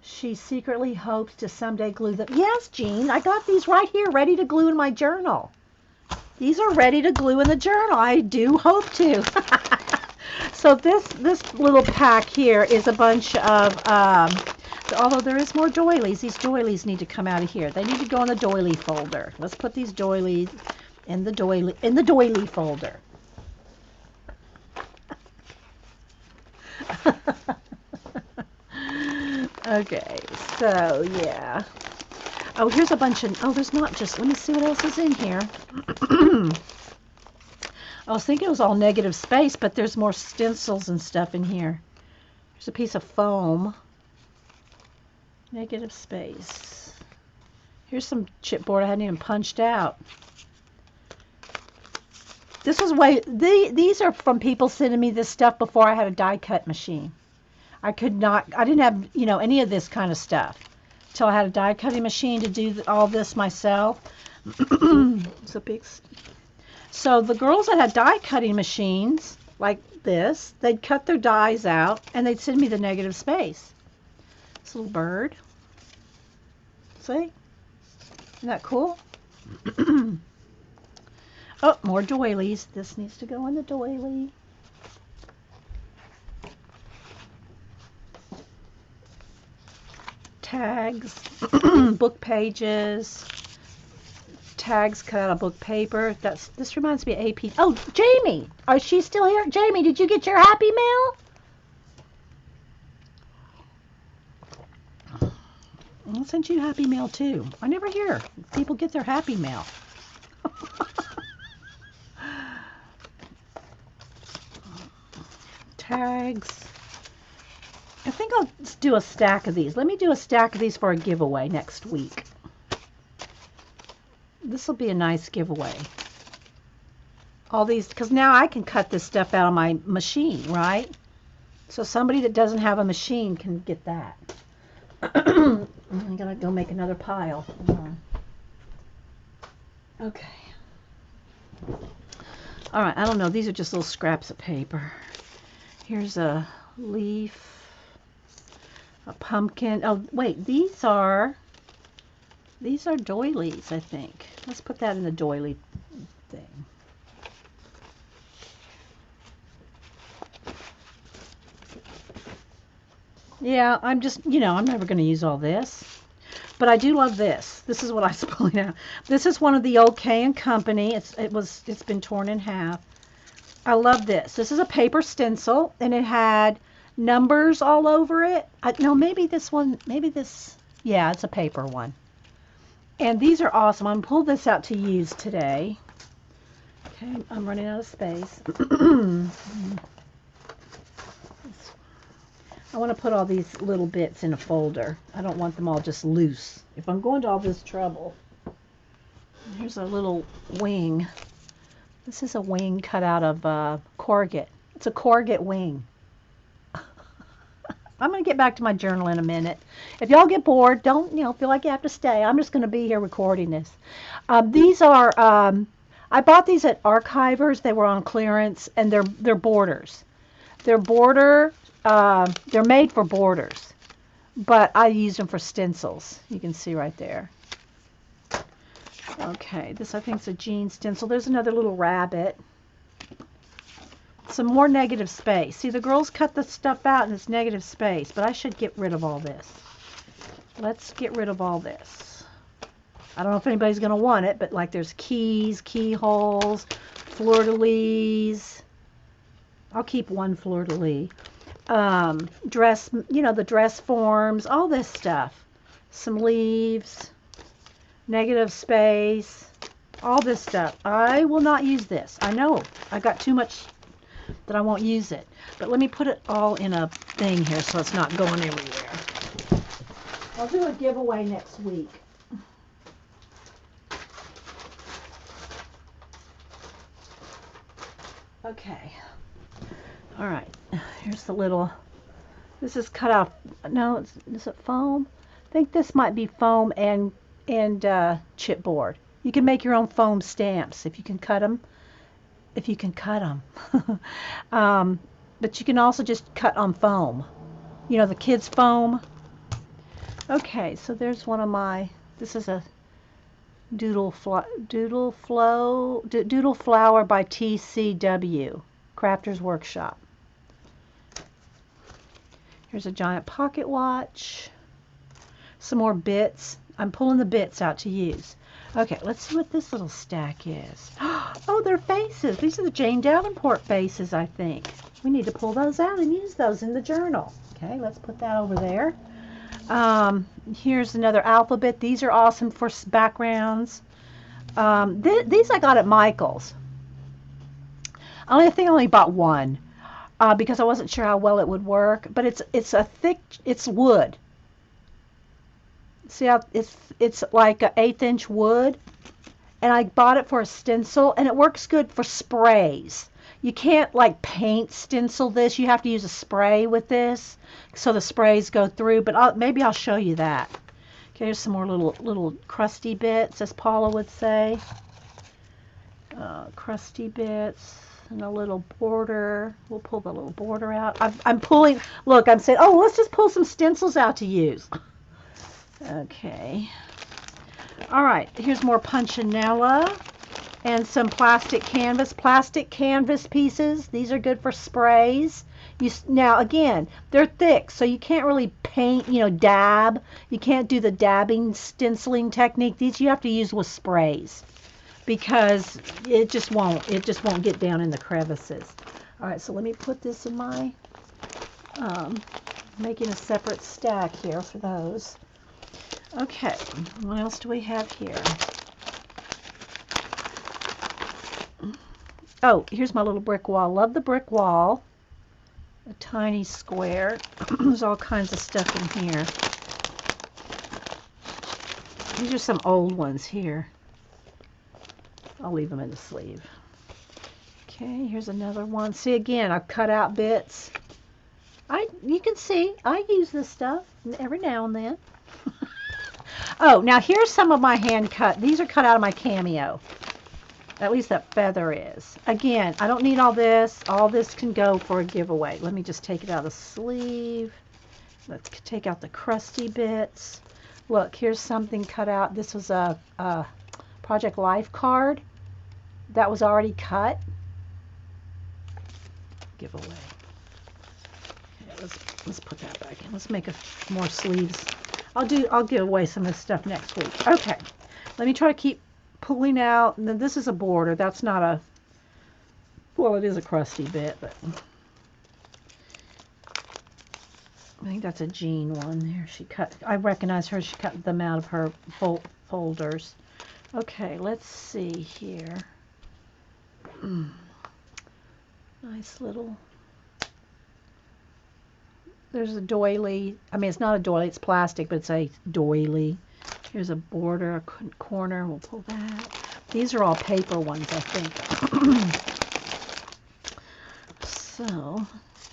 she secretly hopes to someday glue them. Yes, Jean, I got these right here, ready to glue in my journal. These are ready to glue in the journal. I do hope to. So this little pack here is a bunch of, although there is more doilies, these doilies need to come out of here. They need to go in the doily folder. Let's put these doilies in the doily folder. Okay, so yeah. Oh, here's a bunch of, oh, there's not just, let me see what else is in here. I was thinking it was all negative space, but there's more stencils and stuff in here. There's a piece of foam. Negative space. Here's some chipboard I hadn't even punched out. This was these are from people sending me this stuff before I had a die cut machine. I didn't have, any of this kind of stuff till I had a die cutting machine to do all this myself. It's a big. So the girls that had die cutting machines like this, they'd cut their dies out and they'd send me the negative space. This little bird. See? Isn't that cool? Oh, more doilies. This needs to go in the doily. Tags, book pages, tags cut out of book paper. This reminds me of AP. Oh, Jamie, is she still here? Jamie, did you get your Happy Mail? I'll send you Happy Mail too. I never hear people get their Happy Mail. Tags. I think I'll do a stack of these. Let me do a stack of these for a giveaway next week. This will be a nice giveaway. All these, because now I can cut this stuff out of my machine, right? So somebody that doesn't have a machine can get that. I'm gonna go make another pile. Okay. All right, I don't know. These are just little scraps of paper. Here's a leaf. A pumpkin. Oh, wait, these are doilies, I think. Let's put that in the doily thing. Yeah, I'm just, I'm never going to use all this. But I do love this. This is what I was pulling out. This is one of the old K & Company. It's been torn in half. I love this. This is a paper stencil, and it had numbers all over it. No, maybe this one, yeah, it's a paper one. And these are awesome. I'm going to pull this out to use today. Okay, I'm running out of space. I want to put all these little bits in a folder. I don't want them all just loose. If I'm going to all this trouble. Here's a little wing. This is a wing cut out of corrugate. It's a corrugate wing. I'm going to get back to my journal in a minute. If y'all get bored, don't feel like you have to stay. I'm just going to be here recording this. These are, I bought these at Archivers. They were on clearance, and they're borders. They're made for borders, but I used them for stencils. You can see right there. Okay, this I think is a jean stencil. There's another little rabbit. Some more negative space. See, the girls cut the stuff out and it's negative space, but I should get rid of all this. Let's get rid of all this. I don't know if anybody's going to want it, but like there's keys, keyholes, fleur-de-lis. I'll keep one fleur-de-lis. Dress, the dress forms, all this stuff. Some leaves, negative space, all this stuff. I will not use this. I know I got too much that I won't use it. But let me put it all in a thing here so it's not going everywhere. I'll do a giveaway next week. Okay. All right. Here's the little, this is cut out. No, is it foam? think this might be foam and chipboard. You can make your own foam stamps if you can cut them. If you can cut them. But you can also just cut on foam. You know, the kids' foam. Okay, so there's one of my, this is a Doodle Flower by TCW, Crafter's Workshop. Here's a giant pocket watch. Some more bits. I'm pulling the bits out to use. Okay, let's see what this little stack is. Oh, they're faces. These are the Jane Davenport faces, I think. We need to pull those out and use those in the journal. Okay, let's put that over there. Here's another alphabet. These are awesome for backgrounds. These I got at Michael's. I think I only bought one because I wasn't sure how well it would work. But it's a thick, it's wood. See how it's like an 1/8 inch wood, and I bought it for a stencil, and it works good for sprays. You can't like paint stencil this. You have to use a spray with this, so the sprays go through. But maybe I'll show you that. Okay, here's some more little crusty bits, as Paula would say. Crusty bits and a little border. We'll pull the little border out. I'm pulling. Look, I'm saying, oh, let's just pull some stencils out to use. Okay. All right. Here's more punchinella. And some plastic canvas pieces. These are good for sprays. Now again, they're thick, so you can't really paint, dab. You can't do the dabbing stenciling technique. These you have to use with sprays because it just won't get down in the crevices. All right, so let me put this in my making a separate stack here for those. Okay, what else do we have here? Oh, here's my little brick wall. Love the brick wall. A tiny square. There's all kinds of stuff in here. These are some old ones here. I'll leave them in the sleeve. Okay, here's another one. See, again, I've cut out bits. You can see, I use this stuff every now and then. Oh, now here's some of my hand cut. These are cut out of my Cameo. At least that feather is. Again, I don't need all this. All this can go for a giveaway. Let me just take it out of the sleeve. Let's take out the crusty bits. Look, here's something cut out. This was a Project Life card that was already cut. Giveaway. Okay, let's put that back in. Let's make more sleeves. I'll give away some of this stuff next week. Okay, let me try to keep pulling out. And then this is a border. That's not a, well, it is a crusty bit, but I think that's a Jean one there. She cut, I recognize her. She cut them out of her folders. Okay, let's see here. Nice little, there's a doily. I mean, it's not a doily, it's plastic, but it's a doily. Here's a border, a corner. We'll pull that. These are all paper ones, I think. So,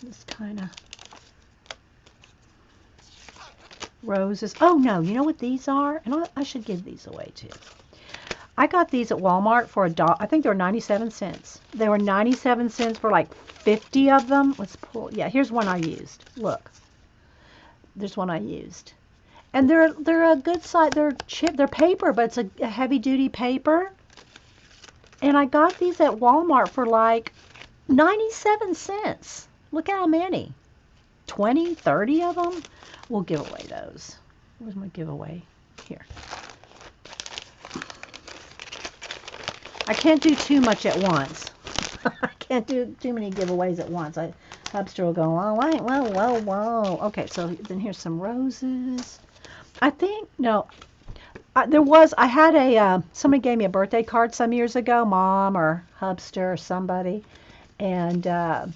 just kind of roses. Oh, no. You know what these are? And I should give these away, too. I got these at Walmart for $1. I think they were 97 cents. They were 97 cents for like 50 of them. Let's pull. Yeah, here's one I used. Look. There's one I used. And they're a good size. They're paper, but it's a heavy duty paper. And I got these at Walmart for like 97 cents. Look how many. 20, 30 of them. We'll give away those. Where's my giveaway? Here. I can't do too much at once. I can't do too many giveaways at once. Hubster will go, oh, wait, whoa. Okay, so then here's some roses. I think, no, I had somebody gave me a birthday card some years ago, Mom or Hubster or somebody, and I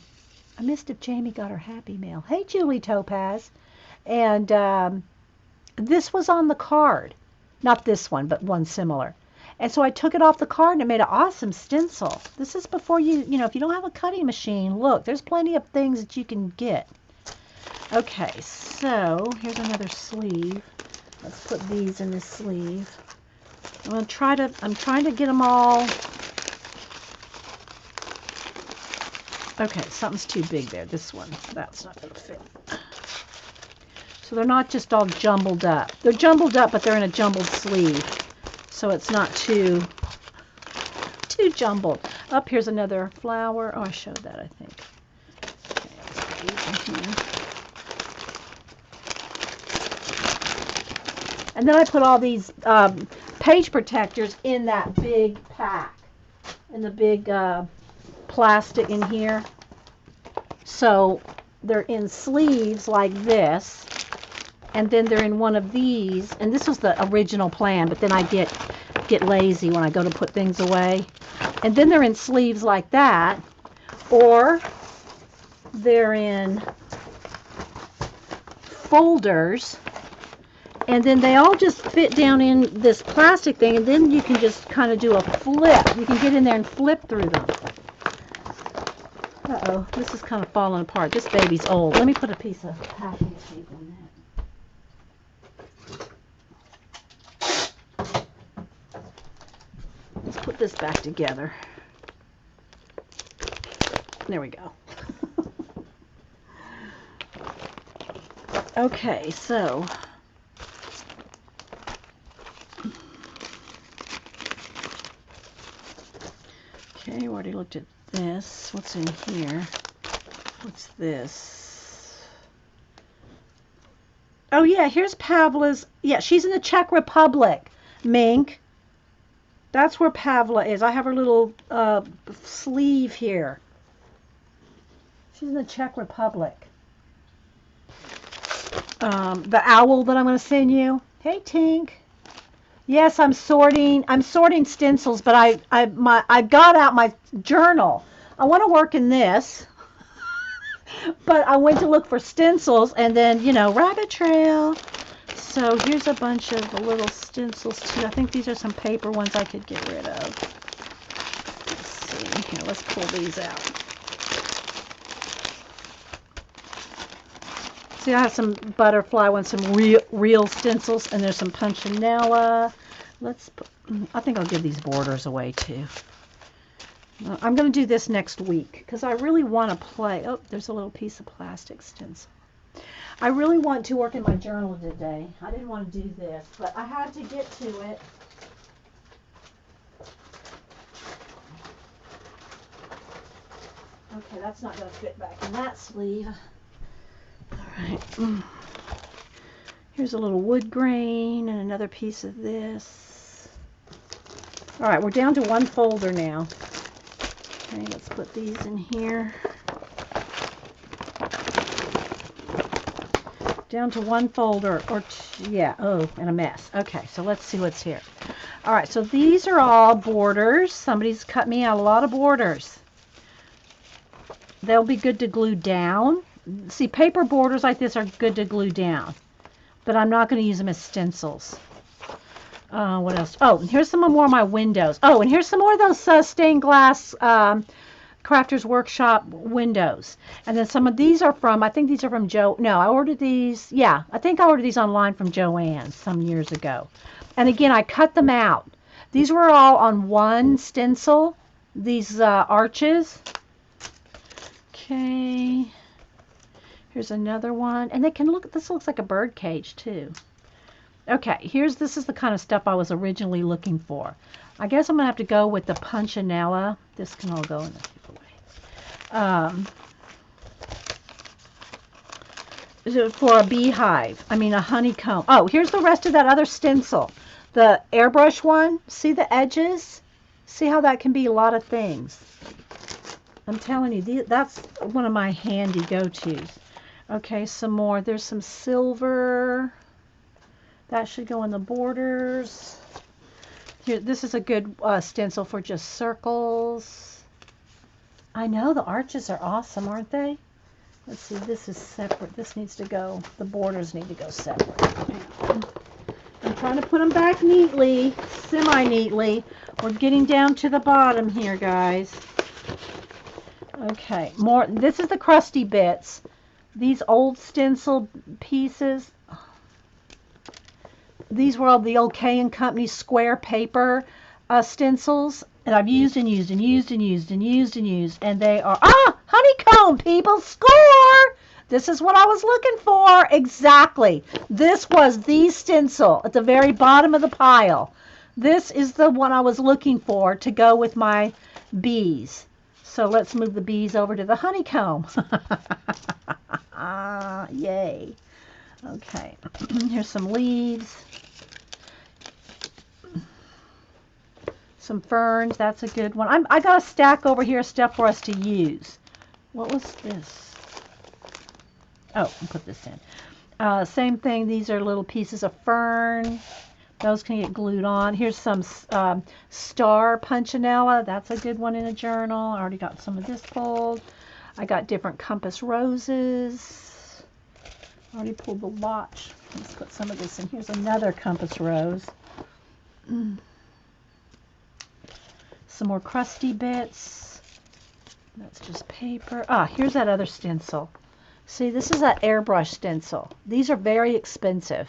missed if Jamie got her Happy Mail. Hey, Julie Topaz. And this was on the card. Not this one, but one similar. And so I took it off the card and it made an awesome stencil. This is before if you don't have a cutting machine, look, there's plenty of things that you can get. Okay, so here's another sleeve. Let's put these in this sleeve. I'm trying to get them all. Okay, something's too big there. This one, that's not going to fit. So they're not just all jumbled up. They're jumbled up, but they're in a jumbled sleeve. So it's not too jumbled. Up here's another flower. Oh, I showed that, I think. Okay, let's put these in here. And then I put all these page protectors in that big pack, in the big plastic in here. So they're in sleeves like this, and then they're in one of these. And this was the original plan, but then I get lazy when I go to put things away. And then they're in sleeves like that, or they're in folders. And then they all just fit down in this plastic thing, and then you can just kind of do a flip. You can get in there and flip through them. Uh-oh, this is kind of falling apart. This baby's old. Let me put a piece of packing tape on that. Let's put this back together. There we go. Okay, so... Okay, we already looked at this. What's in here? What's this? Oh, yeah, here's Pavla's. Yeah, she's in the Czech Republic, Mink. That's where Pavla is. I have her little sleeve here. She's in the Czech Republic. The owl that I'm going to send you. Hey, Tink. Yes, I'm sorting stencils, but I got out my journal. I want to work in this, but I went to look for stencils, and then, you know, rabbit trail. So here's a bunch of little stencils too. I think these are some paper ones I could get rid of. Let's see. Here, let's pull these out. See, I have some butterfly ones, some real stencils, and there's some punchinella. I think I'll give these borders away too. I'm going to do this next week because I really want to play. Oh, there's a little piece of plastic stencil. I really want to work in my journal today. I didn't want to do this, but I had to get to it. Okay, that's not going to fit back in that sleeve. All right. Here's a little wood grain and another piece of this. All right, we're down to one folder now. Okay, let's put these in here. Down to one folder, or yeah, oh, and a mess. Okay, so let's see what's here. All right, so these are all borders. Somebody's cut me out a lot of borders. They'll be good to glue down. See, paper borders like this are good to glue down, but I'm not going to use them as stencils. What else? Oh, here's some more of my windows. Oh, and here's some more of those stained glass Crafter's Workshop windows. And then some of these are from, I think these are from I ordered these, yeah, I think I ordered these online from Joann's some years ago. And again, I cut them out. These were all on one stencil, these arches. Okay. Here's another one. And they can look, this looks like a bird cage too. Okay, this is the kind of stuff I was originally looking for. I guess I'm going to have to go with the punchinella. This can all go in the giveaway. For a beehive. I mean a honeycomb. Oh, here's the rest of that other stencil. The airbrush one. See the edges? See how that can be a lot of things. I'm telling you, that's one of my handy go-tos. Okay, some more. There's some silver. That should go in the borders. Here, this is a good stencil for just circles. I know, the arches are awesome, aren't they? Let's see, this is separate. This needs to go, the borders need to go separate. I'm trying to put them back neatly, semi-neatly. We're getting down to the bottom here, guys. Okay, more. This is the crusty bits. These old stencil pieces. These were all the old K and Company square paper stencils. And I've used and used and used and used and used and used. And they are, honeycomb, people, score! This is what I was looking for. Exactly. This was the stencil at the very bottom of the pile. This is the one I was looking for to go with my bees. So let's move the bees over to the honeycomb. Yay. Okay. Here's some leaves. Some ferns. That's a good one. I got a stack over here of stuff for us to use. What was this? Oh, I'll put this in. Same thing. These are little pieces of fern. Those can get glued on. Here's some star punchinella. That's a good one in a journal. I already got some of this pulled. I got different compass roses. I already pulled the watch. Let's put some of this in. Here's another compass rose. Some more crusty bits. That's just paper. Here's that other stencil. See, this is that airbrush stencil. These are very expensive.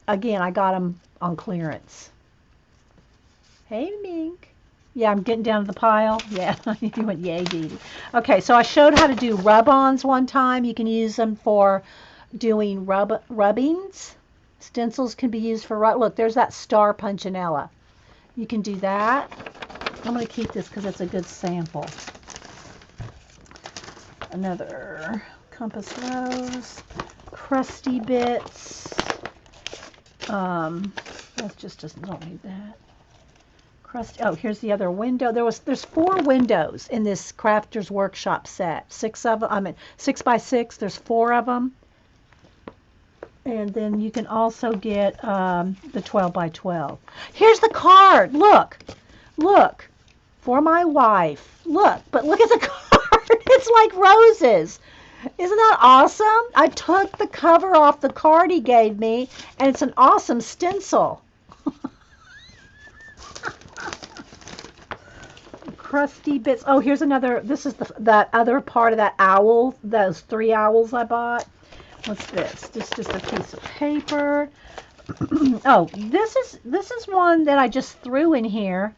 Again, I got them on clearance. Hey, Mink. Yeah, I'm getting down to the pile. Yeah, you went yay, Dee Dee. Okay, so I showed how to do rub-ons one time. You can use them for doing rubbings. Stencils can be used for look, there's that star punchinella. You can do that. I'm going to keep this because it's a good sample. Another compass rose, crusty bits. That's just don't need that. Crusty. Oh, here's the other window. There's 4 windows in this Crafter's Workshop set. 6 of them. I mean 6 by 6. There's 4 of them. And then you can also get the 12 by 12. Here's the card. Look. For my wife. Look. But look at the card. It's like roses. Isn't that awesome? I took the cover off the card he gave me, and it's an awesome stencil. Crusty bits. Oh, here's another. This is that other part of that owl. Those 3 owls I bought. What's this? This is just a piece of paper. Oh, this is one that I just threw in here.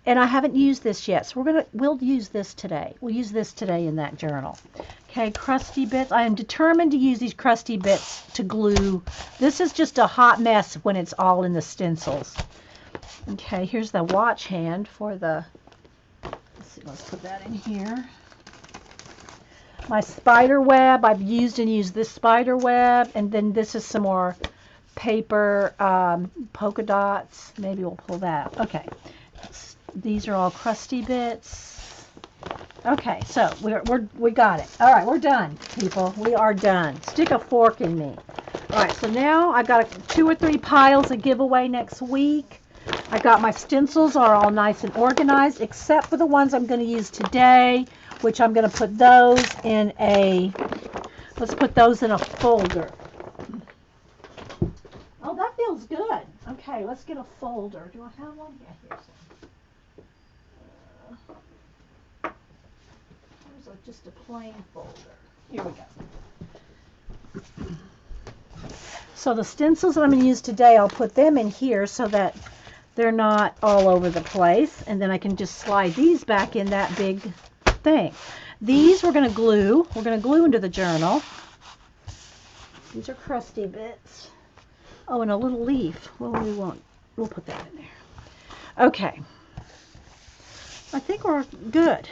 And I haven't used this yet, so we'll use this today. We'll use this today in that journal. Okay, crusty bits. I am determined to use these crusty bits to glue. This is just a hot mess when it's all in the stencils. Okay, here's the watch hand for the, let's put that in here. My spider web, I've used this spider web, and then this is some more paper polka dots. Maybe we'll pull that. Okay. These are all crusty bits. Okay, so we got it. All right, we're done, people. We are done. Stick a fork in me. All right, so now I got 2 or 3 piles of giveaway next week. I got my stencils are all nice and organized, except for the ones I'm going to use today, which I'm going to put those in let's put those in a folder. Oh, that feels good. Okay, let's get a folder. Do I have one? Yeah, here's one. Just a plain folder. Here we go. So the stencils that I'm going to use today, I'll put them in here so that they're not all over the place. And then I can just slide these back in that big thing. These we're going to glue. We're going to glue into the journal. These are crusty bits. Oh, and a little leaf. Well, we'll put that in there. Okay. I think we're good.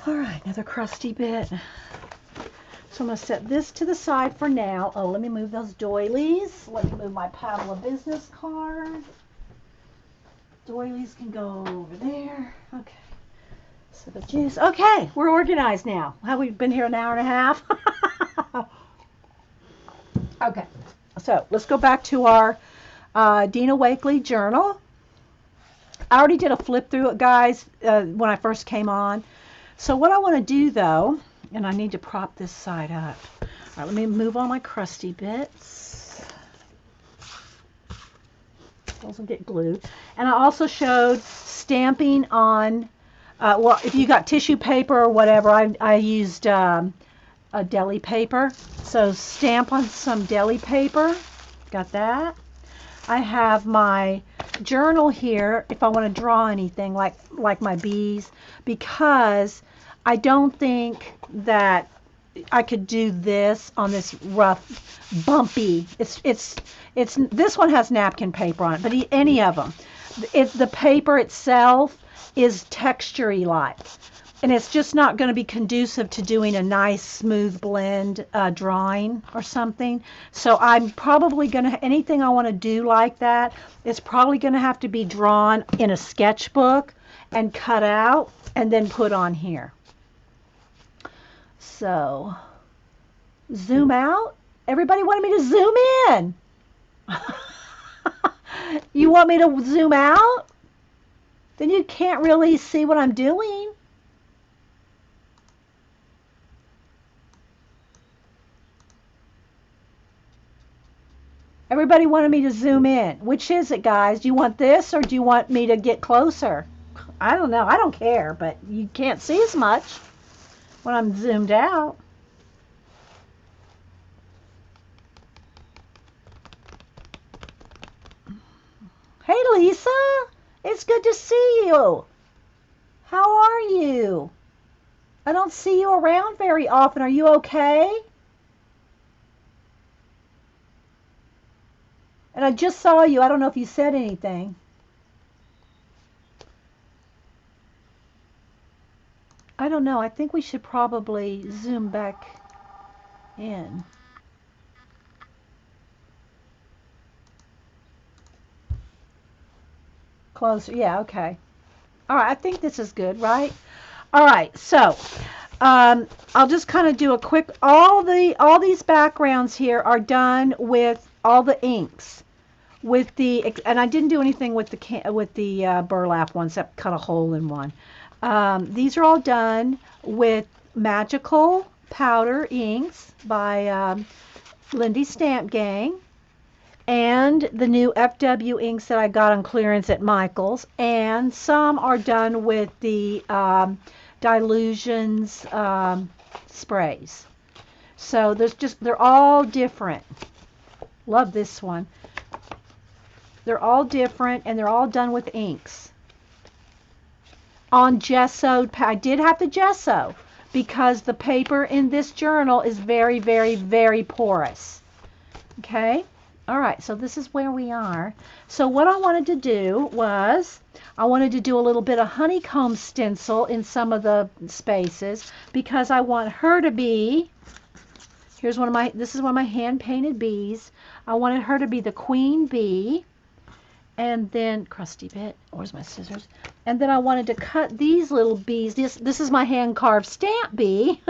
All right, another crusty bit. So I'm going to set this to the side for now. Oh, let me move those doilies. Let me move my pile of business card. Doilies can go over there. Okay. So the juice. Okay, we're organized now. Have we been here an hour and a half? Okay. So let's go back to our Dina Wakley journal. I already did a flip through it, guys, when I first came on. So what I want to do, though, and I need to prop this side up. All right, let me move all my crusty bits. Those will get glued. And I also showed stamping on, well, if you got tissue paper or whatever, I used a deli paper. So stamp on some deli paper. Got that. I have my journal here if I want to draw anything like my bees, because I don't think that I could do this on this rough, bumpy. It's this one has napkin paper on it, but any of them, the paper itself is textury like, and it's just not going to be conducive to doing a nice smooth blend drawing or something. So I'm probably going to, anything I want to do like that, it's probably going to have to be drawn in a sketchbook and cut out and then put on here. So zoom out. Everybody wanted me to zoom in. You want me to zoom out? Then you can't really see what I'm doing. Everybody wanted me to zoom in. Which is it, guys? Do you want this or do you want me to get closer? I don't know. I don't care, but you can't see as much when I'm zoomed out. Hey, Lisa. It's good to see you. How are you? I don't see you around very often. Are you okay? And I just saw you. I don't know if you said anything. I don't know. I think we should probably zoom back in. Closer. Yeah, okay. All right. I think this is good, right? All right. So I'll just kind of do a quick. All these backgrounds here are done with all the inks. And I didn't do anything with the burlap ones, except cut a hole in one. These are all done with Magical Powder inks by Lindy Stamp Gang, and the new FW inks that I got on clearance at Michael's, and some are done with the Dilutions sprays. So they're all different. Love this one. They're all different, and they're all done with inks. On gessoed, I did have to gesso because the paper in this journal is very, very, very porous. Okay? All right, so this is where we are. So what I wanted to do was, I wanted to do a little bit of honeycomb stencil in some of the spaces because I want her to be, this is one of my hand-painted bees. I wanted her to be the queen bee. And then, crusty bit, where's my scissors? And then I wanted to cut these little bees. This is my hand-carved stamp bee.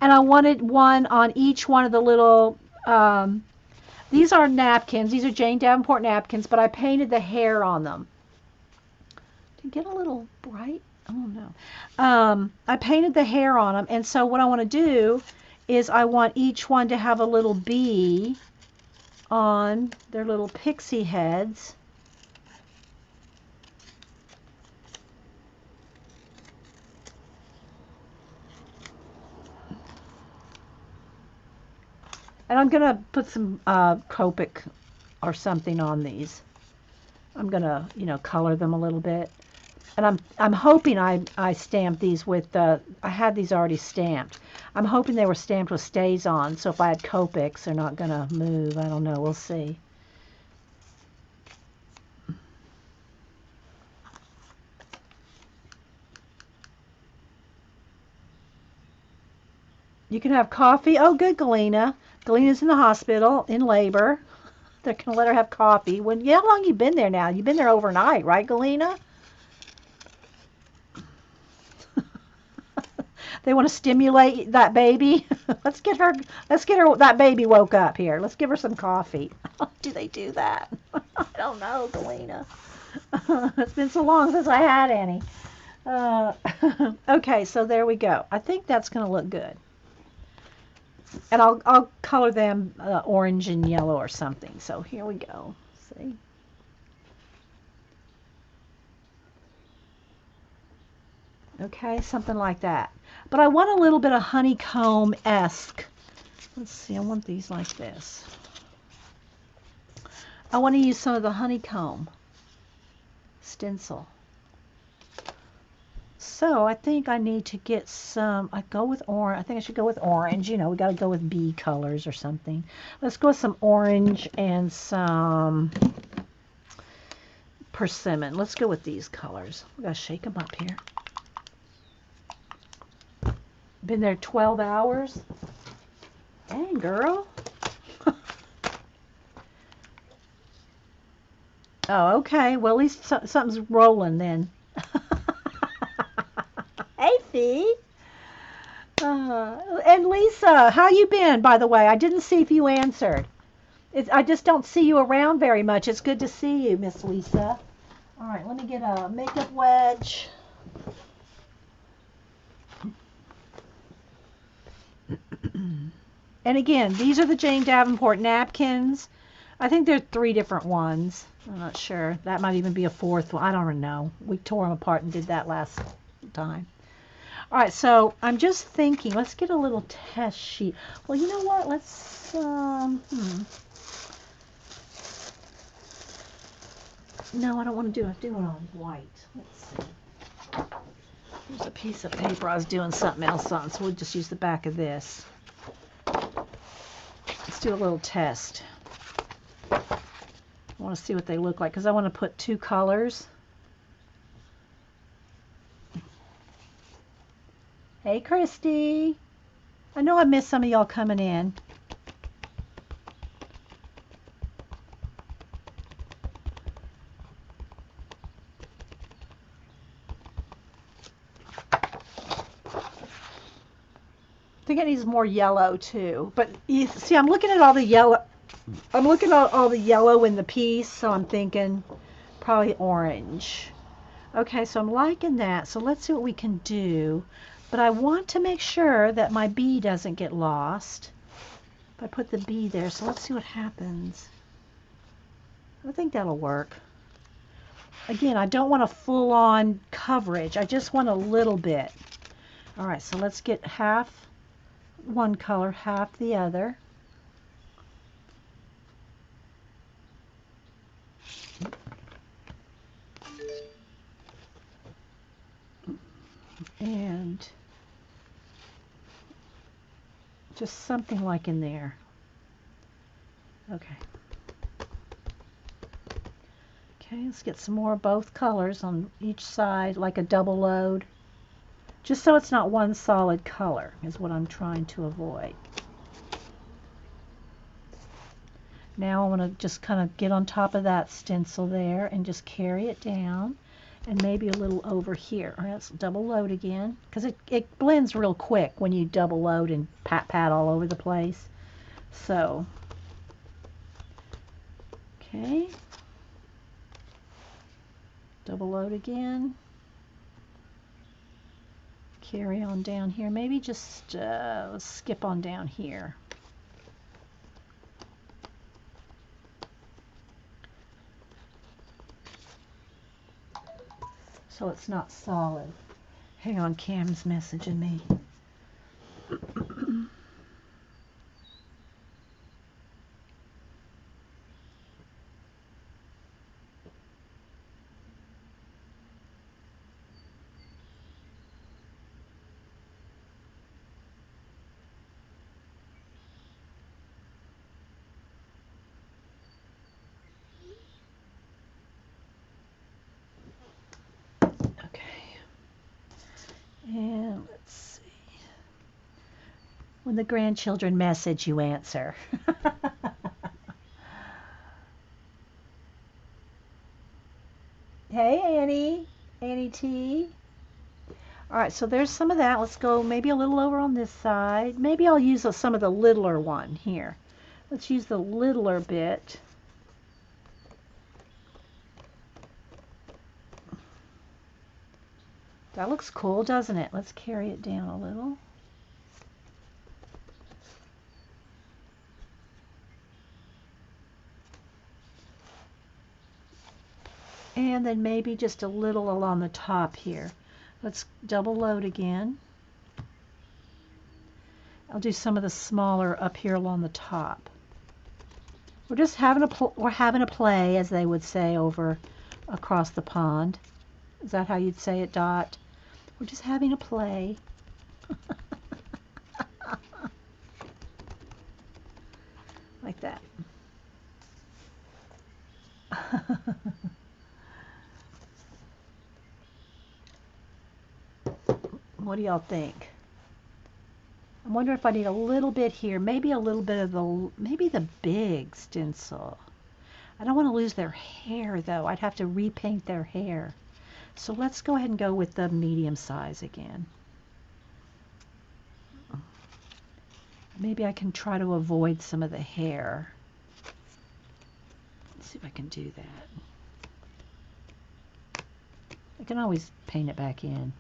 And I wanted one on each one of the little, these are napkins. These are Jane Davenport napkins, but I painted the hair on them. Did it get a little bright? I don't know. I painted the hair on them, and so what I want to do is I want each one to have a little bee on their little pixie heads. And I'm going to put some Copic or something on these. I'm going to, color them a little bit. And I'm hoping I stamped these with, I had these already stamped. I'm hoping they were stamped with stays on, so if I had Copics, they're not going to move. I don't know. We'll see. You can have coffee. Oh, good, Galena. Galena's in the hospital in labor. They're going to let her have coffee. How long you been there now? You've been there overnight, right, Galena? They want to stimulate that baby. Let's get her that baby woke up here. Let's give her some coffee. Do they do that? I don't know, Galena. It's been so long since I had any. Okay, so there we go. I think that's going to look good. And I'll color them orange and yellow or something. So here we go. See? Okay, something like that. But I want a little bit of honeycomb-esque. Let's see, I want these like this. I want to use some of the honeycomb stencil. So I think I need to get some, I go with orange. I think I should go with orange. You know, we got to go with bee colors or something. Let's go with some orange and some persimmon. Let's go with these colors. We got to shake them up here. Been there 12 hours. Dang, girl. Oh, okay. Well, at least something's rolling then. Hey, Fee. And Lisa, how you been, by the way? I didn't see if you answered. I just don't see you around very much. It's good to see you, Miss Lisa. All right, let me get a makeup wedge. And again, these are the Jane Davenport napkins. I think there are 3 different ones. I'm not sure. That might even be a 4th one. I don't know. We tore them apart and did that last time. All right, so I'm just thinking, let's get a little test sheet. Well, you know what? Let's, No, I don't want to do it. Do it on white. Let's see. Here's a piece of paper I was doing something else on, so we'll just use the back of this. Let's do a little test. I want to see what they look like because I want to put 2 colors. Hey, Christy. I know I missed some of y'all coming in. I think it needs more yellow too. But you see, I'm looking at all the yellow. I'm looking at all the yellow in the piece, so I'm thinking probably orange. Okay, so I'm liking that. So let's see what we can do. But I want to make sure that my bee doesn't get lost. If I put the bee there, so let's see what happens. I think that'll work. Again, I don't want a full-on coverage. I just want a little bit. All right, so let's get half one color, half the other. And just something like in there. Okay. Okay, let's get some more of both colors on each side, like a double load. Just so it's not one solid color is what I'm trying to avoid. Now I want to just kind of get on top of that stencil there and just carry it down. And maybe a little over here. All right, let's double load again, because it blends real quick when you double load and pat all over the place. So, okay. Double load again. Carry on down here. Maybe just let's skip on down here. So it's not solid. Hang on, Cam's messaging me. And let's see. When the grandchildren message, you answer. Hey, Annie. Annie T. All right, so there's some of that. Let's go maybe a little over on this side. Maybe I'll use some of the littler one here. Let's use the littler bit. That looks cool, doesn't it? Let's carry it down a little. And then maybe just a little along the top here. Let's double load again. I'll do some of the smaller up here along the top. We're just having a play, as they would say over across the pond. Is that how you'd say it, Dot? We're just having a play. Like that. What do y'all think? I wonder if I need a little bit here, maybe a little bit of maybe the big stencil. I don't want to lose their hair though. I'd have to repaint their hair. So let's go ahead and go with the medium size again. Maybe I can try to avoid some of the hair. Let's see if I can do that. I can always paint it back in.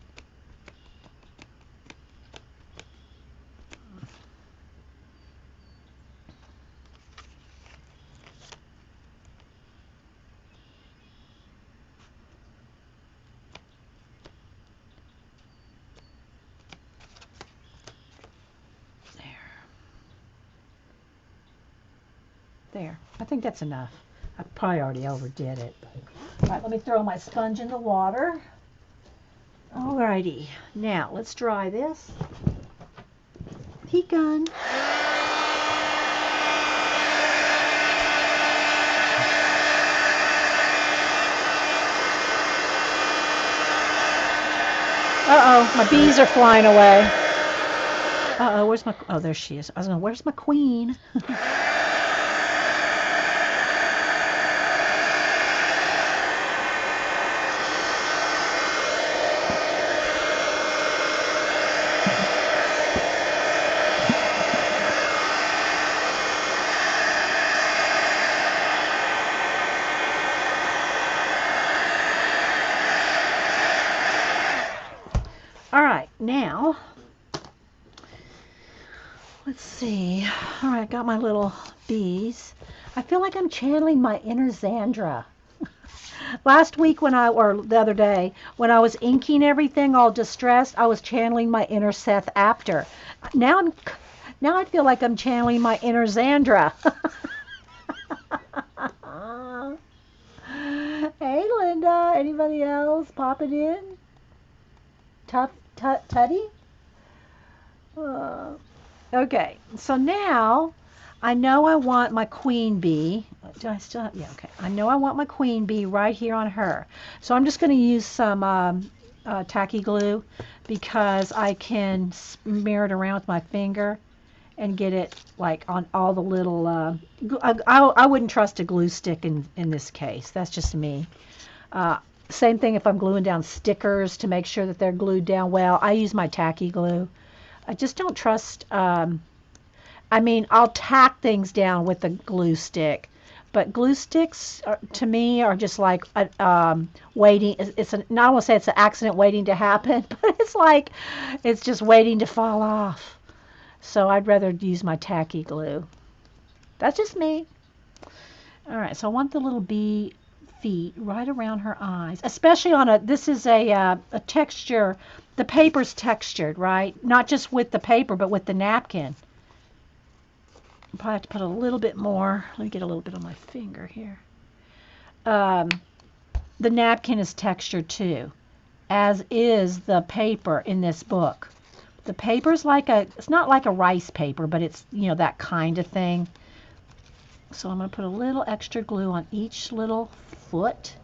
There. I think that's enough. I probably already overdid it. But. All right, let me throw my sponge in the water. Alrighty. Now, let's dry this. Heat gun. Uh-oh, my bees are flying away. Uh-oh, where's my... Oh, there she is. I was going, where's my queen? All right, now, let's see. All right, got my little bees. I feel like I'm channeling my inner Xandra. Last week or the other day, when I was inking everything all distressed, I was channeling my inner Seth Apter. Now I feel like I'm channeling my inner Xandra. Hey, Linda. Anybody else popping in? Tutty? Okay, so now I know I want my queen bee. Do I still have? Yeah, okay. I know I want my queen bee right here on her. So I'm just going to use some tacky glue because I can smear it around with my finger and get it like on all the little... I wouldn't trust a glue stick in this case. That's just me. Same thing if I'm gluing down stickers to make sure that they're glued down well. I use my tacky glue. I just don't trust... I mean, I'll tack things down with a glue stick, but glue sticks to me are just like waiting. Not I want to say it's an accident waiting to happen, but it's like it's just waiting to fall off. So I'd rather use my tacky glue. That's just me. All right, so I want the little bee feet right around her eyes, especially on a. This is a texture. The paper's textured, right? Not just with the paper, but with the napkin. Probably have to put a little bit more. Let me get a little bit on my finger here. The napkin is textured too, as is the paper in this book. The paper's like it's not like a rice paper, but it's, you know, that kind of thing. So I'm going to put a little extra glue on each little foot.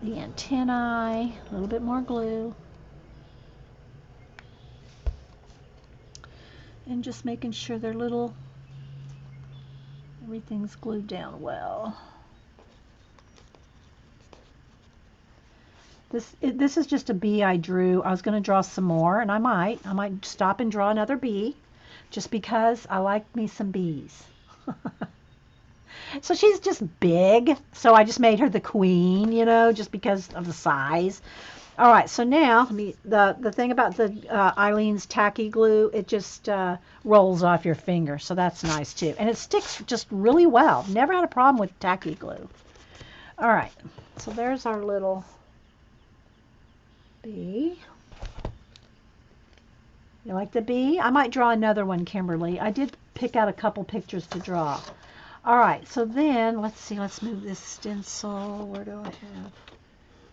The antennae, a little bit more glue. And just making sure they're little... Everything's glued down well. This is just a bee I drew. I was going to draw some more, and I might stop and draw another bee, just because I like me some bees. So she's just big, so I just made her the queen, you know, just because of the size. All right, so now the thing about the Eileen's tacky glue, it just rolls off your finger, so that's nice too, and it sticks just really well. Never had a problem with tacky glue. All right, so there's our little bee. You like the bee? I might draw another one, Kimberly. I did pick out a couple pictures to draw. All right, so then, let's see, let's move this stencil. Where do I have?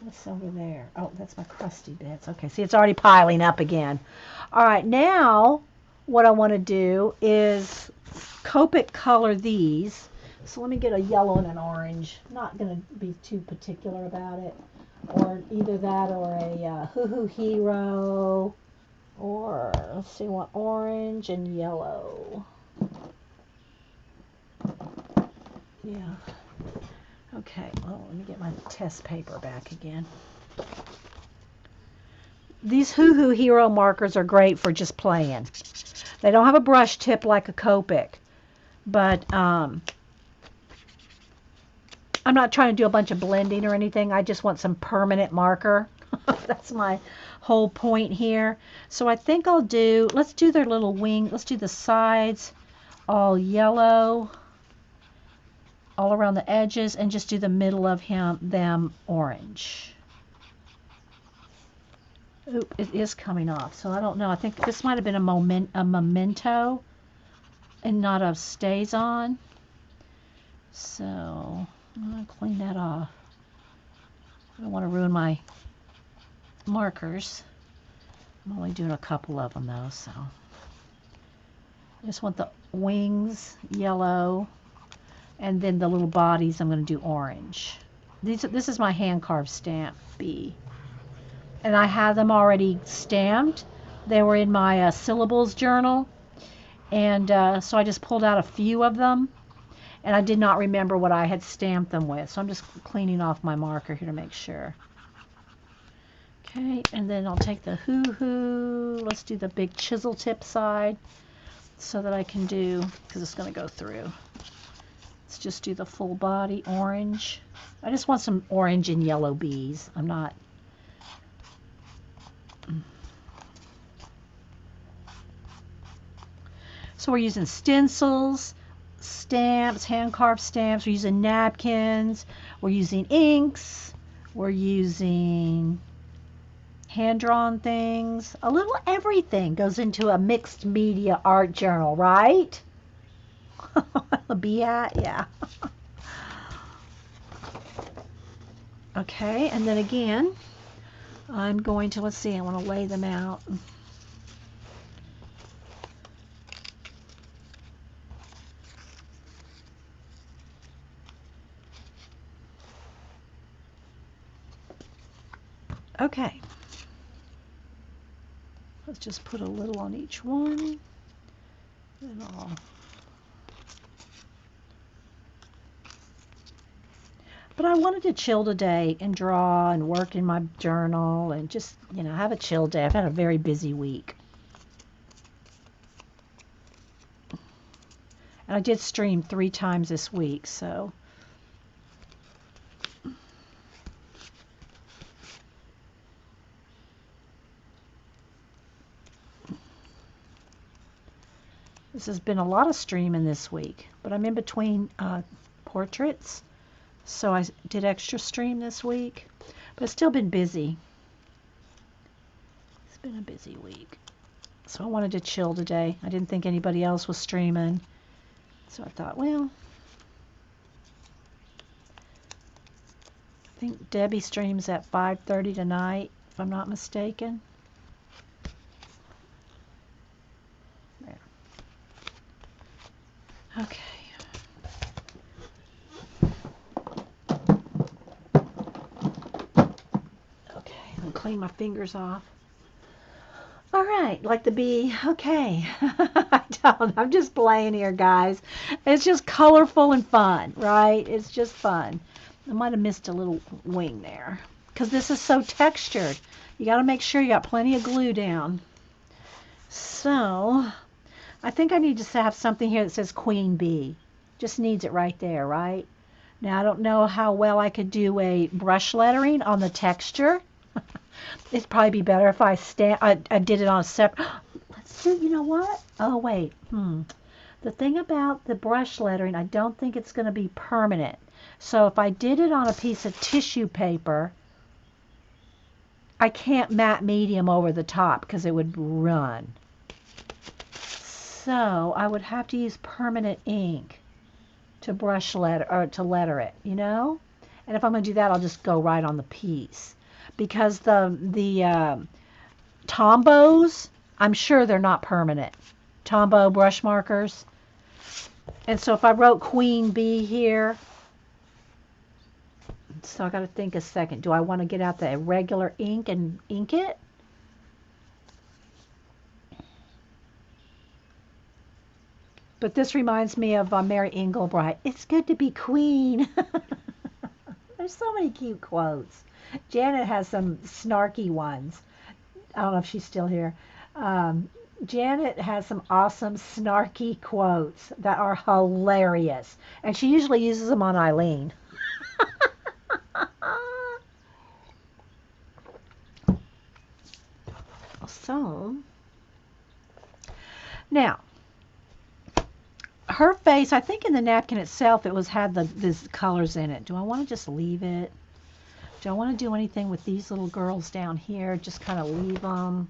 What's over there? Oh, that's my crusty bits. Okay, see, it's already piling up again. All right, now what I want to do is Copic color these. So let me get a yellow and an orange. Not going to be too particular about it. Or either that or a Hoo Hoo Hero. Or, let's see, what, orange and yellow. Yeah. Okay, well, let me get my test paper back again. These Hoo Hoo Hero markers are great for just playing. They don't have a brush tip like a Copic, but I'm not trying to do a bunch of blending or anything. I just want some permanent marker. That's my whole point here. So I think I'll do, let's do their little wing. Let's do the sides all yellow, all around the edges, and just do the middle of them orange. Oop, it is coming off, so I don't know. I think this might have been a memento and not a stays on. So I'm going to clean that off. I don't want to ruin my markers. I'm only doing a couple of them though, so I just want the wings yellow, and then the little bodies I'm going to do orange. This is my hand carved stamp bee, and I have them already stamped. They were in my syllables journal, and so I just pulled out a few of them, and I did not remember what I had stamped them with, so I'm just cleaning off my marker here to make sure. Okay, and then I'll take the Hoo Hoo. Let's do the big chisel tip side so that I can do, because it's going to go through. Let's just do the full body orange. I just want some orange and yellow bees. I'm not... So we're using stencils, stamps, hand-carved stamps. We're using napkins. We're using inks. We're using hand-drawn things. A little everything goes into a mixed media art journal, right? A bee hat, yeah. Okay, and then again, I'm going to, let's see, I want to lay them out. Okay. Let's just put a little on each one. And I'll... But I wanted to chill today and draw and work in my journal and just, you know, have a chill day. I've had a very busy week. And I did stream 3 times this week, so... This has been a lot of streaming this week, but I'm in between portraits, so I did extra stream this week, but it's still been busy. It's been a busy week, so I wanted to chill today. I didn't think anybody else was streaming, so I thought, well, I think Debbie streams at 5:30 tonight, if I'm not mistaken. Okay. Okay, I'll clean my fingers off. All right, like the bee. Okay. I'm just playing here, guys. It's just colorful and fun, right? It's just fun. I might have missed a little wing there because this is so textured. You got to make sure you got plenty of glue down. So... I think I need to have something here that says Queen Bee. Just needs it right there, right? Now, I don't know how well I could do a brush lettering on the texture. It'd probably be better if I did it on a separate... Let's do, you know what? Oh, wait. The thing about the brush lettering, I don't think it's going to be permanent. So if I did it on a piece of tissue paper, I can't matte medium over the top because it would run. So I would have to use permanent ink to brush letter or to letter it, you know? And if I'm going to do that, I'll just go right on the piece. Because the Tombos, I'm sure they're not permanent. Tombow brush markers. And so if I wrote Queen Bee here, so I got to think a second. Do I want to get out the regular ink and ink it? But this reminds me of Mary Englebright. It's good to be queen. There's so many cute quotes. Janet has some snarky ones. I don't know if she's still here. Janet has some awesome snarky quotes that are hilarious. And she usually uses them on Eileen. So, now, her face, I think in the napkin itself, it had these colors in it. Do I want to just leave it? Do I want to do anything with these little girls down here? Just kind of leave them.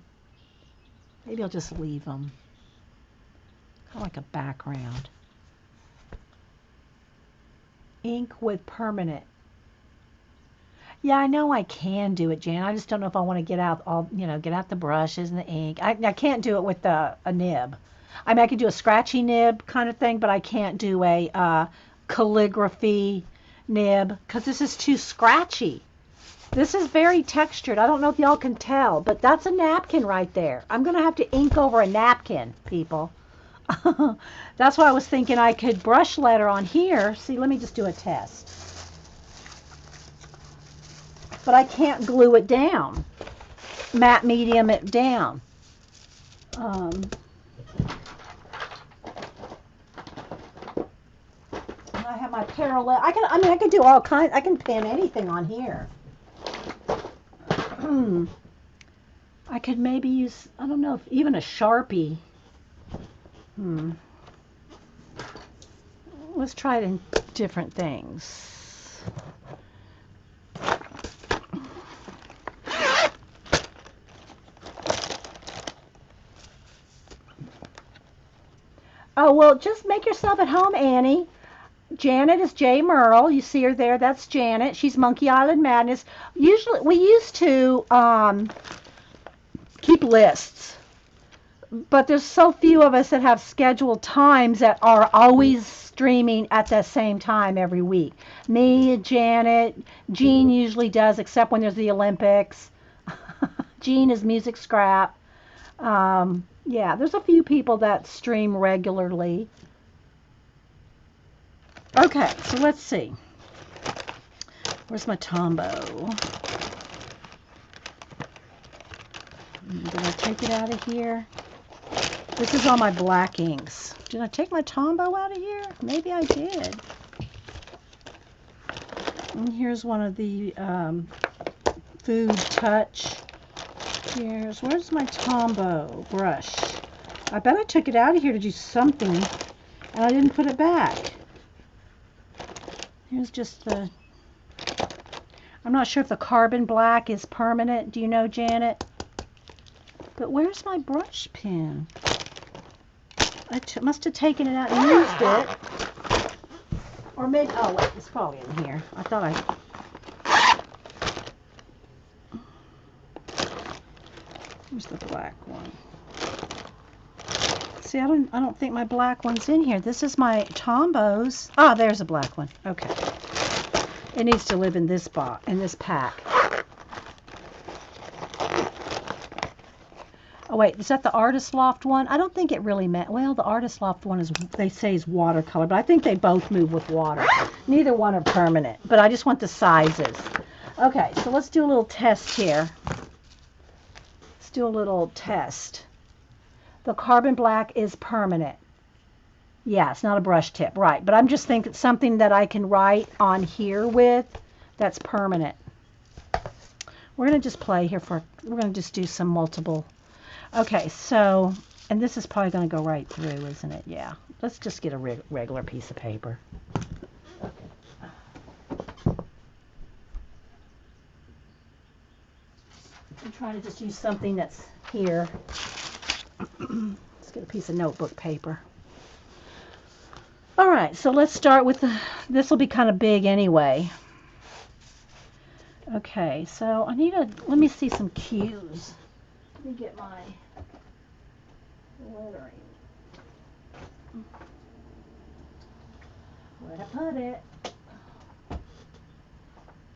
Maybe I'll just leave them. Kind of like a background. Ink with permanent. Yeah, I know I can do it, Jan. I just don't know if I want to get out get out the brushes and the ink. I can't do it with a nib. I mean, I could do a scratchy nib kind of thing, but I can't do a calligraphy nib because this is too scratchy. This is very textured. I don't know if y'all can tell, but that's a napkin right there. I'm going to have to ink over a napkin, people. That's why I was thinking I could brush letter on here. See, let me just do a test. But I can't glue it down. Matte medium it down. I have my parallel. I can do all kinds. I can pin anything on here. I could maybe use, I don't know, even a Sharpie. Let's try it in different things. Oh, well, just make yourself at home, Annie. Janet is J. Merle. You see her there. That's Janet. She's Monkey Island Madness. Usually, we used to keep lists, but there's so few of us that have scheduled times that are always streaming at the same time every week. Me, Janet, Jean usually does, except when there's the Olympics. Jean is Music Scrap. Yeah, there's a few people that stream regularly. Okay, so let's see. Where's my Tombow? Did I take it out of here? This is all my black inks. Did I take my Tombow out of here? Maybe I did. And here's one of the Food Touch. Where's my Tombow brush? I bet I took it out of here to do something, and I didn't put it back. Here's just the... I'm not sure if the carbon black is permanent. Do you know, Janet? But where's my brush pen? I must have taken it out and used it. Or maybe... Oh, wait. It's probably in here. I thought I... Where's the black one? See, I don't think my black one's in here. This is my Tombows. Ah, there's a black one. Okay. It needs to live in this box, in this pack. Oh wait, is that the Artist Loft one? I don't think it really meant. Well, the Artist Loft one is, they say, is watercolor, but I think they both move with water. Neither one are permanent, but I just want the sizes. Okay, so let's do a little test here. Let's do a little test. The carbon black is permanent. Yeah, it's not a brush tip, right. But I'm just thinking something that I can write on here with that's permanent. We're going to just play here we're going to just do some multiple. Okay, so, and this is probably going to go right through, isn't it? Yeah. Let's just get a regular piece of paper. I'm trying to just use something that's here. Let's get a piece of notebook paper. All right, so let's start with this will be kind of big anyway. Okay, so let me see some cues. Let me get my lettering. Where'd I put it?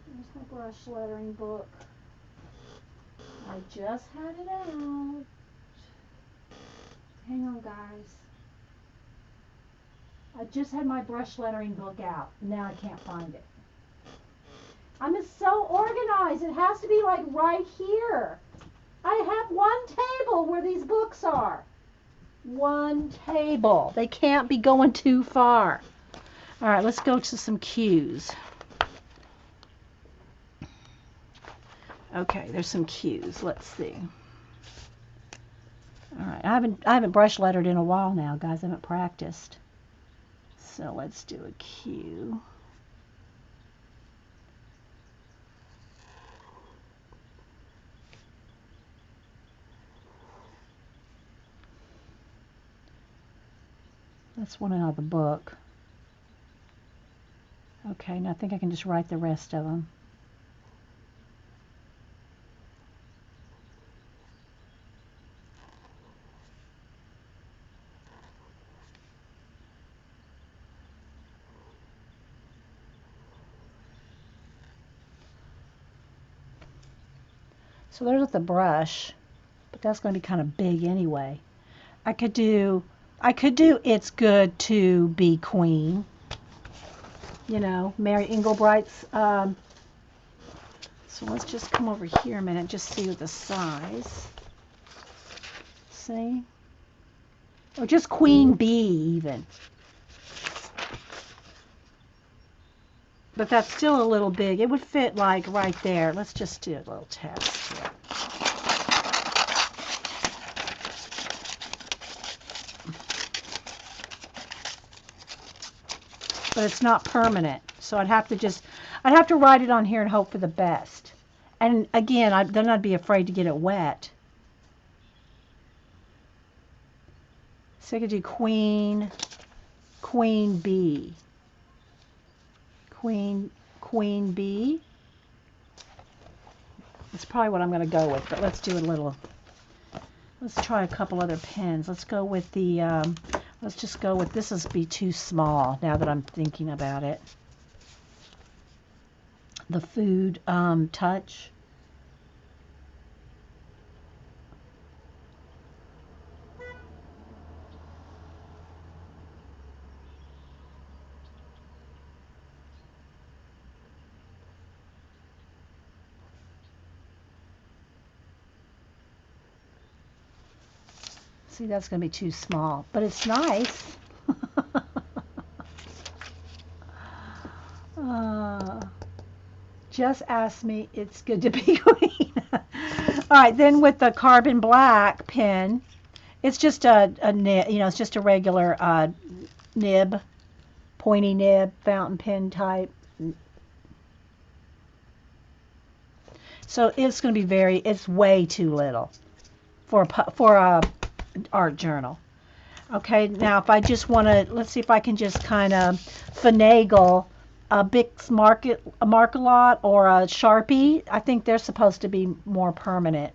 Here's my brush lettering book. I just had it out. Hang on, guys. I just had my brush lettering book out. Now I can't find it. I'm just so organized. It has to be like right here. I have one table where these books are. One table. They can't be going too far. All right, let's go to some cues. Okay, there's some cues. Let's see. All right, I haven't brush lettered in a while now, guys. I haven't practiced. So let's do a cue. That's one out of the book. Okay, now I think I can just write the rest of them. So there's the brush, but that's going to be kind of big anyway. I could do It's Good to Be Queen. You know, Mary Englebright's. So let's just come over here a minute, just see the size. See? Or just Queen Bee even. But that's still a little big. It would fit like right there. Let's just do a little test here. But it's not permanent. So I'd have to write it on here and hope for the best. And again, then I'd be afraid to get it wet. So I could do Queen Bee. Queen Bee. That's probably what I'm going to go with, but let's do a little. Let's try a couple other pens. Let's go with the, let's just go with, this is be too small now that I'm thinking about it. The Food Touch. See, that's going to be too small, but it's nice. Just ask me, it's good to be queen. All right, then with the carbon black pen, it's just a nib, it's just a regular nib, pointy nib, fountain pen type. So it's going to be it's way too little for a art journal. Okay, now if I just want to, let's see if I can just kind of finagle a Bic Mark-a-Lot or a Sharpie. I think they're supposed to be more permanent.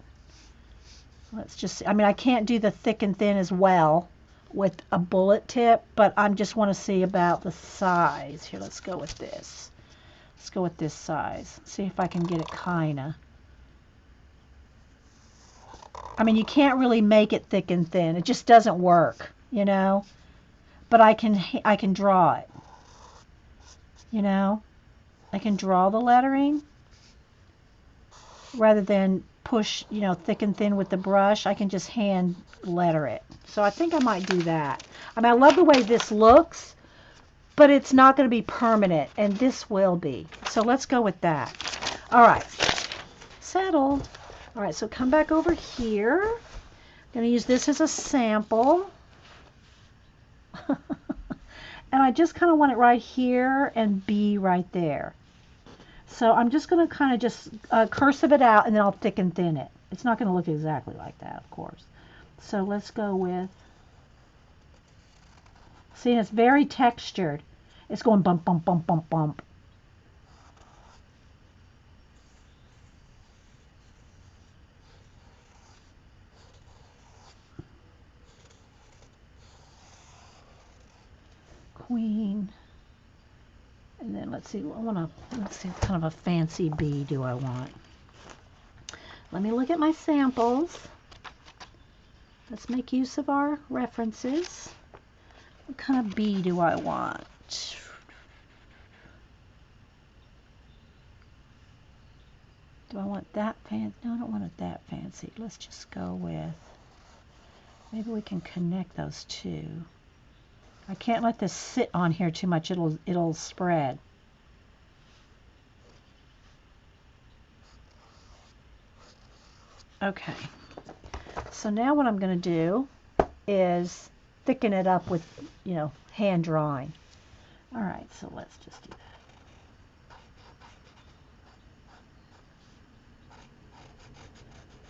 Let's just, I can't do the thick and thin as well with a bullet tip, but I just want to see about the size. Here, let's go with this. Let's go with this size. See if I can get it kinda. You can't really make it thick and thin. It just doesn't work, But I can draw it. I can draw the lettering rather than push, thick and thin with the brush. I can just hand letter it. So I think I might do that. I love the way this looks, but it's not going to be permanent, and this will be. So let's go with that. All right. Settled. All right, so come back over here. I'm going to use this as a sample. And I just kind of want it right here and B right there. So I'm just going to kind of just cursive it out, and then I'll thick and thin it. It's not going to look exactly like that, of course. So let's go with, see, it's very textured. It's going bump, bump, bump, bump, bump. Queen. And then let's see, let's see what kind of a fancy bee do I want. Let me look at my samples. Let's make use of our references. What kind of bee do I want? Do I want that fancy? No, I don't want it that fancy. Let's just go with, maybe we can connect those two. I can't let this sit on here too much. It'll spread. Okay. So now what I'm going to do is thicken it up with, hand drawing. All right, so let's just do that.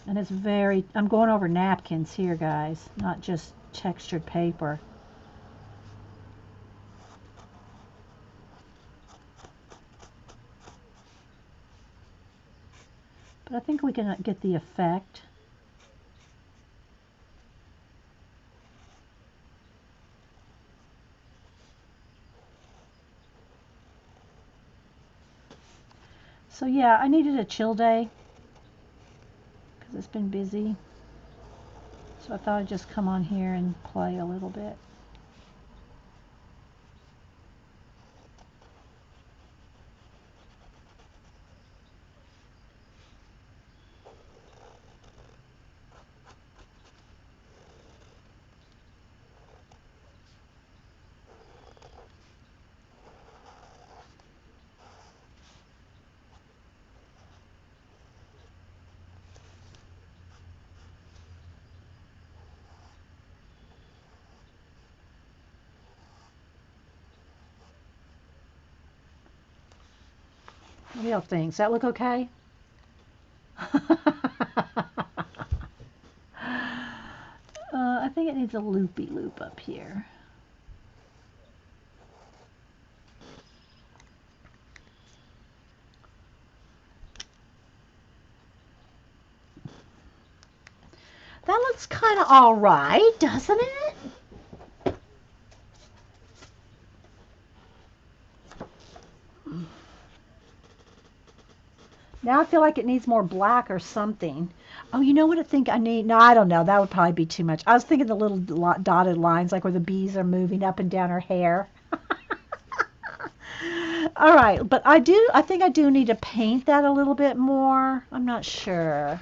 And it's I'm going over napkins here, guys, not just textured paper. But I think we can get the effect. So yeah, I needed a chill day because it's been busy. So I thought I'd just come on here and play a little bit. What do y'all think? Does that look okay? I think it needs a loopy loop up here. That looks kind of all right, doesn't it? Now I feel like it needs more black or something. Oh, you know what I think I need? No, I don't know. That would probably be too much. I was thinking the little dotted lines, like where the bees are moving up and down her hair. All right, but I think I do need to paint that a little bit more. I'm not sure.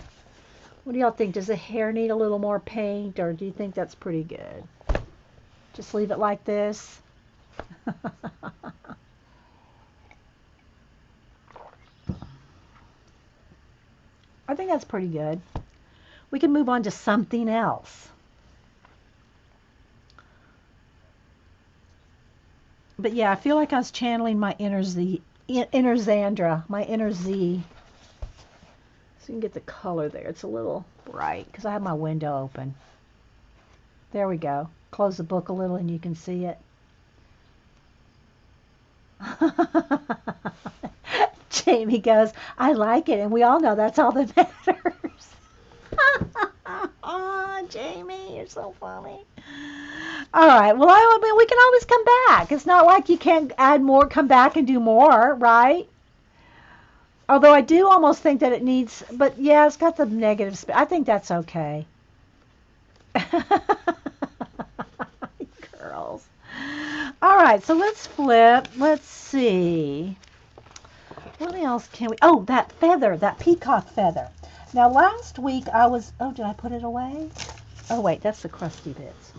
What do y'all think? Does the hair need a little more paint, or do you think that's pretty good? Just leave it like this. I think that's pretty good. We can move on to something else. But yeah, I feel like I was channeling my inner Xandra, my inner Z. So you can get the color there. It's a little bright because I have my window open. There we go. Close the book a little and you can see it. Jamie goes, I like it, and we all know that's all that matters. Oh, Jamie, you're so funny. All right, well, I mean, we can always come back. It's not like you can't add more, come back and do more, right? Although I do almost think that it needs, but yeah, it's got the negative spin. I think that's okay. Girls. All right, so let's flip. Let's see. What else can we? Oh, that feather, that peacock feather. Now, last week I was, oh, did I put it away? Oh, wait, that's the crusty bits.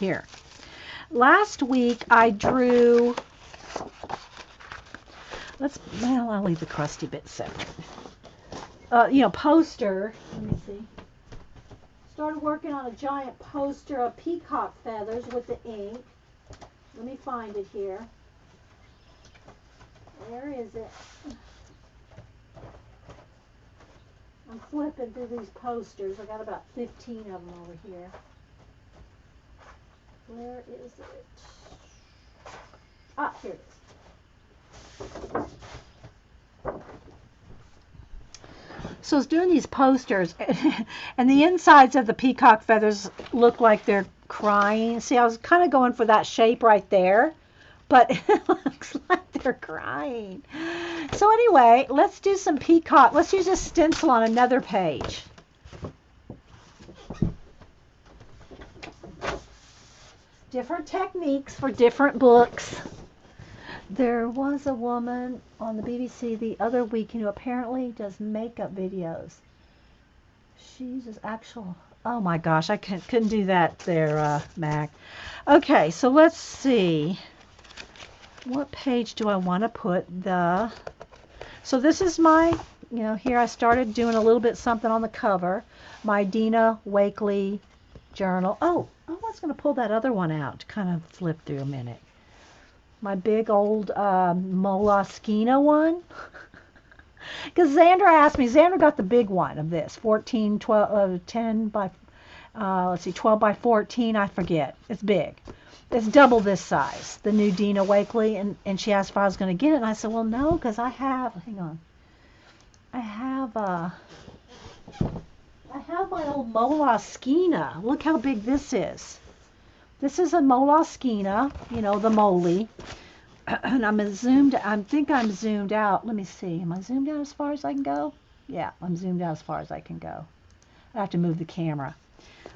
Here. Last week I drew, well, I'll leave the crusty bits separate. Poster. Let me see. Started working on a giant poster of peacock feathers with the ink. Let me find it here. Where is it? I'm flipping through these posters. I got about 15 of them over here. Where is it? Ah, here it is. So I was doing these posters, and the insides of the peacock feathers look like they're crying. See, I was kind of going for that shape right there, but it looks like they're crying. So anyway, let's do some peacock. Let's use a stencil on another page. Different techniques for different books. There was a woman on the BBC the other week who apparently does makeup videos. She uses actual... Oh my gosh, I couldn't do that there, Mac. Okay, so let's see. What page do I want to put the... So this is my, here I started doing a little bit something on the cover. My Dina Wakley journal. Oh, I was going to pull that other one out to kind of flip through a minute. My big old Moleskine one. Because Xandra asked me, Xandra got the big one of this, 14, 12, 10 by, let's see, 12 by 14, I forget. It's big. It's double this size, the new Dina Wakley, and she asked if I was going to get it, and I said, well, no, because I have, hang on, I have my old Moleskine. Look how big this is. This is a Moleskine, the moly. And I think I'm zoomed out. Let me see. Am I zoomed out as far as I can go? Yeah, I'm zoomed out as far as I can go. I have to move the camera.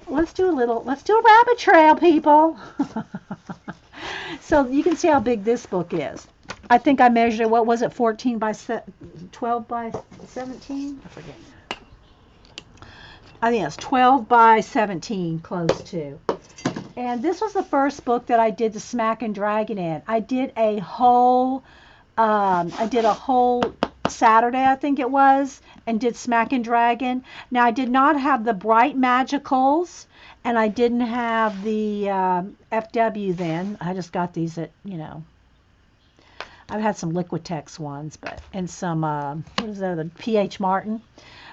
Let's do a rabbit trail, people. So you can see how big this book is. I think I measured it, what was it, 14 by 12 by 17? I forget. I think it's 12 by 17, close to. And this was the first book that I did the Smack and Dragon in. I did a whole Saturday, I think it was, and did Smack and Dragon. Now, I did not have the bright magicals, and I didn't have the FW then. I just got these at, I've had some Liquitex ones, and some, what is that, the P.H. Martin.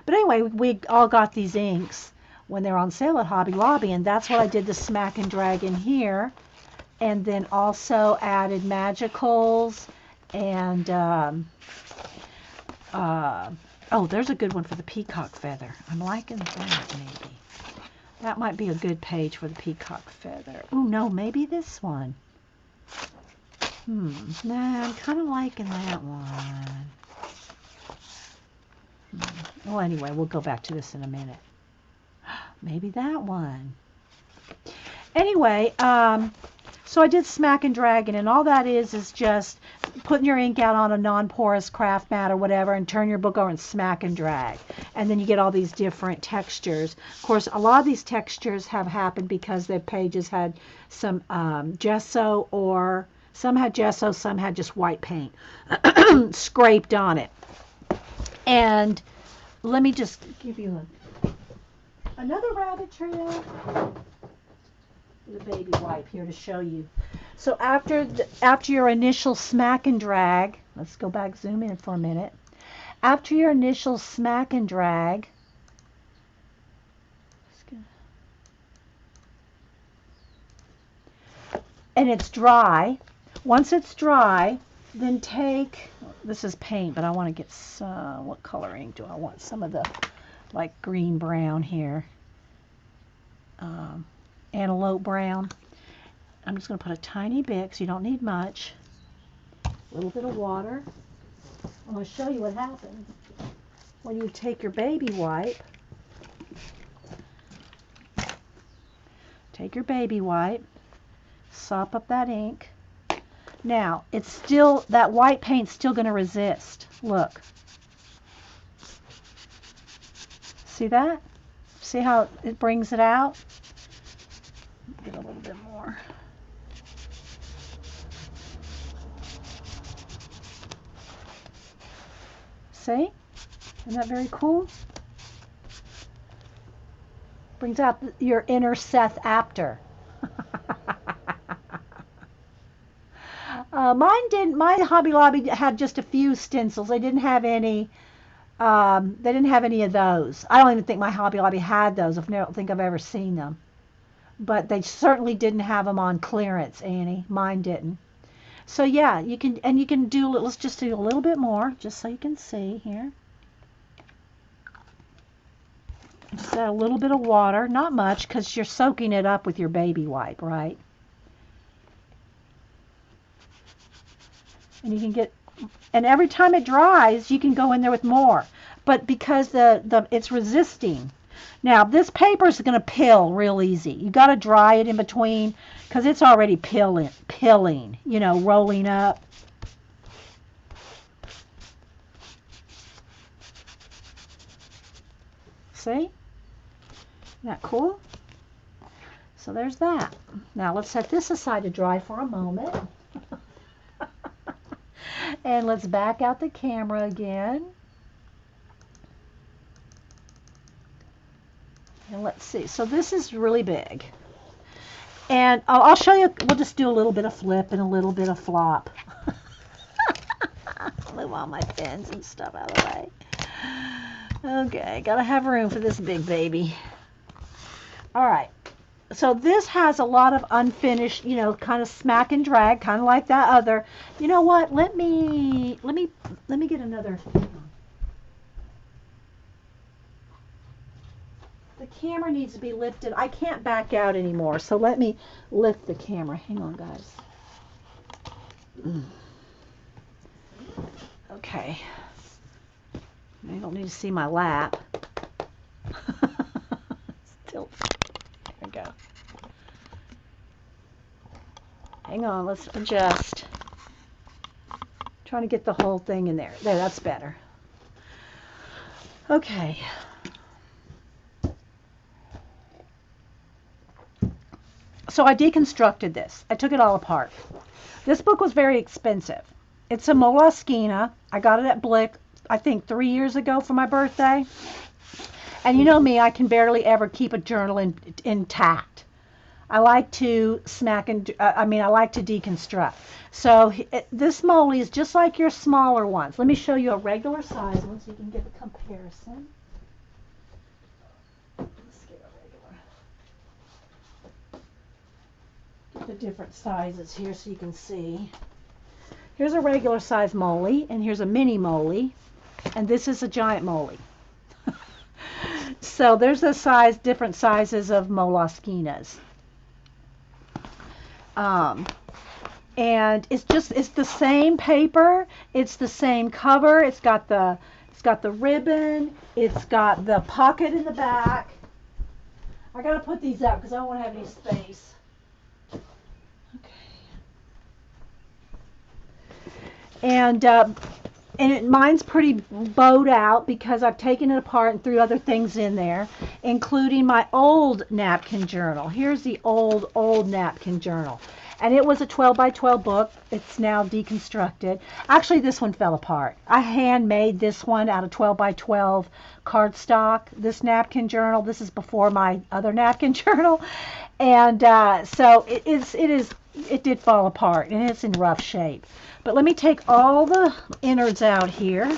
But anyway, we all got these inks when they're on sale at Hobby Lobby, and that's what I did the Smack and Dragon here, and then also added magicals, and oh, there's a good one for the peacock feather. I'm liking that. Maybe that might be a good page for the peacock feather. Oh no, maybe this one. Nah, I'm kind of liking that one. Well, anyway, we'll go back to this in a minute. Maybe that one. Anyway, so I did Smack and Dragon, and all that is just putting your ink out on a non-porous craft mat or whatever, and turn your book over and smack and drag. And then you get all these different textures. Of course, a lot of these textures have happened because the pages had some gesso, or some had gesso, some had just white paint scraped on it. And let me just give you another rabbit trail. The baby wipe here to show you. So after your initial smack and drag, let's go back, zoom in for a minute. After your initial smack and drag, and it's dry, once it's dry, then take, this is paint, but I want to get some, what color ink do I want? Some of the like green brown here. Antelope brown. I'm just going to put a tiny bit, because you don't need much. A little bit of water. I'm going to show you what happens when you take your baby wipe. Take your baby wipe, sop up that ink. Now, it's still, that white paint's still going to resist. Look. See that? See how it brings it out? Get a little bit more. See? Isn't that very cool? Brings out your inner Seth Apter. Mine didn't. My Hobby Lobby had just a few stencils. They didn't have any. They didn't have any of those. I don't even think my Hobby Lobby had those. I don't think I've ever seen them. But they certainly didn't have them on clearance, Annie. Mine didn't. So yeah, you can do. Let's just do a little bit more, just so you can see here. Just add a little bit of water, not much, because you're soaking it up with your baby wipe, right? And you can get, and every time it dries, you can go in there with more. But because it's resisting. Now, this paper is going to pill real easy. You got to dry it in between because it's already pilling, you know, rolling up. See? Isn't that cool? So there's that. Now let's set this aside to dry for a moment. And let's back out the camera again. And let's see. So this is really big. And I'll show you. We'll just do a little bit of flip and a little bit of flop. Move all my pens and stuff out of the way. Okay, gotta have room for this big baby. All right. So this has a lot of unfinished, you know, kind of smack and drag, kind of like that other. You know what? Let me get another. The camera needs to be lifted. I can't back out anymore, so let me lift the camera. Hang on, guys. Okay. I don't need to see my lap. Still. There we go. Hang on, let's adjust. Trying to get the whole thing in there. There, that's better. Okay. So I deconstructed this. I took it all apart. This book was very expensive. It's a Moleskine. I got it at Blick, I think 3 years ago for my birthday. And you know me, I can barely ever keep a journal intact. I like to I like to deconstruct. So this Moly is just like your smaller ones. Let me show you a regular size one so you can get the comparison. The different sizes here so you can see. Here's a regular size Moly, and here's a mini Moly, and this is a giant Moly. So there's the different sizes of Moleskines. And it's the same paper, it's the same cover, it's got the ribbon, it's got the pocket in the back. I gotta put these up because I don't want to have any space. And mine's pretty bowed out because I've taken it apart and threw other things in there, including my old napkin journal. Here's the old napkin journal. And it was a 12 by 12 book. It's now deconstructed. Actually, this one fell apart. I handmade this one out of 12 by 12 cardstock. This napkin journal, this is before my other napkin journal. And so it did fall apart, and it's in rough shape. But let me take all the innards out here.